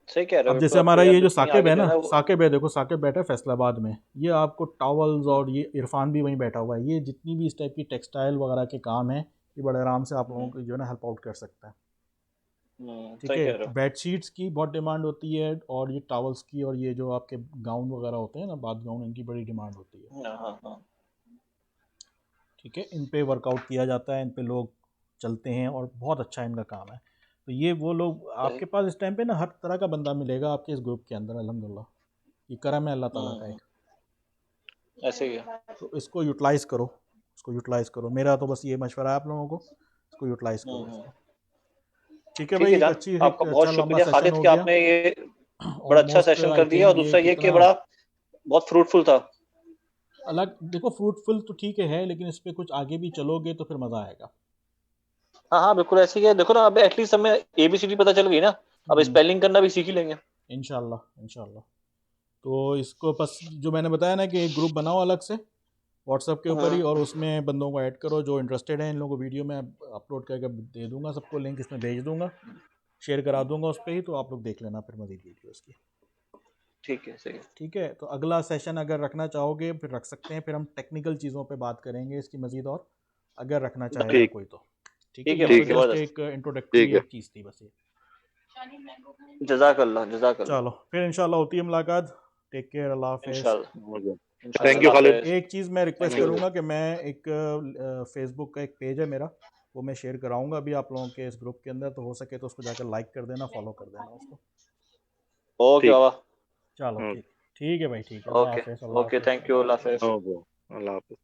सही कह रहे हो अब बिल्कुल, जैसे अब तो हमारा यार ये जो दुनिया साकिब आगे है जो है ना, ना वो। साकिब है, देखो साकिब बैठा है फैसलाबाद में, ये आपको टॉवल्स, और ये इरफान भी वहीं बैठा हुआ है, ये जितनी भी इस टाइप की टेक्सटाइल वगैरह के काम है, ये बड़े आराम से आप लोगों को जो है ना हेल्प आउट कर सकता है। ठीक सही है, कह रहे हो। बेडशीट्स की बहुत डिमांड होती है, और ये टॉवल्स की, और ये जो आपके गाउन वगैरह होते हैं ना, बाथ गाउन, इनकी बड़ी डिमांड होती है। हाँ हाँ हाँ। ठीक है, इन पे वर्कआउट किया जाता है, इन पे लोग चलते हैं और बहुत अच्छा इनका काम है। तो ये वो लोग, सही। आपके पास इस टाइम पे ना हर तरह का बंदा मिलेगा आपके इस ग्रुप के अंदर, अल्हम्दुलिल्लाह। ये करम है अल्लाह ताला का एक। ऐसे ही है। तो इसको यूटिलाइज़ करो, इसको यूटिलाइज़ करो। मेरा तो बस ये मशवरा है आप लोगों को, इसको यूटिलाइज़ करो इसको। ठीक है ठीक भाई, है एक जान, अच्छी, एक आपका बहुत अच्छा लंबा शुक्रिया सेशन खालिद हो कि गया। आपने ये बड़ा अच्छा ऑलमोस्ट सेशन आई कर दिया, और थिंक ये दूसरा ये कि कितना बड़ा बहुत फ्रूटफुल था। अलग, देखो फ्रूटफुल तो ठीक है, लेकिन इस पे कुछ आगे भी चलोगे तो फिर मज़ा आएगा। हाँ हाँ बिल्कुल ऐसे ही है। देखो ना, अब एटलीस्ट हमें ABCD पता चल गई ना, अब स्पेलिंग करना भी सीख ही लेंगे। इंशाल्लाह इंशाल्लाह। तो इसको बस जो मैंने बताया ना कि एक ग्रुप बनाओ अलग से व्हाट्सएप के ऊपर ही, और उसमें बंदों को ऐड करो जो इंटरेस्टेड हैं। इन लोगों को वीडियो में अपलोड करके दे दूंगा, सबको लिंक इसमें भेज दूंगा, शेयर करा दूंगा उस पर ही, तो आप लोग देख लेना फिर मज़ीद वीडियोस की। ठीक है, सही है। ठीक है, तो अगला सेशन अगर रखना चाहोगे फिर रख सकते हैं, फिर हम टेक्निकल चीज़ों पे बात करेंगे इसकी मज़ीद, और अगर रखना चाहेगा ठीक कोई तो। ठीक है, ठीक है ये भाई, तो ठीक है जस्ट जबरदस्त। एक इंट्रोडक्टरी ठीक है। एक चीज़ थी बस ये। जजाकल्लाह, जजाकल्लाह। चलो फिर इंशाल्लाह होती है मुलाकात। टेक केयर, अल्लाह हाफिज़। इंशाल्लाह, थैंक इंशाल्लाह। यू अल्लाह खालिद। हाफ़िज़। एक चीज़ मैं रिक्वेस्ट थैंक यू। करूँगा कि मैं एक फेसबुक का एक पेज है मेरा, वो मैं शेयर कराऊँगा अभी आप लोगों के इस ग्रुप के अंदर, तो हो सके तो उसको जाकर लाइक कर देना, फॉलो कर देना उसको। ओके ठीक। बाबा। चलो ओके ठीक, ठीक है भाई, ठीक है, अल्लाह ओके, हाफिज़, अल्लाह ओके, हाफिज़। थैंक यू, अल्लाह हाफ़िज़। ओके, अल्लाह हाफिज।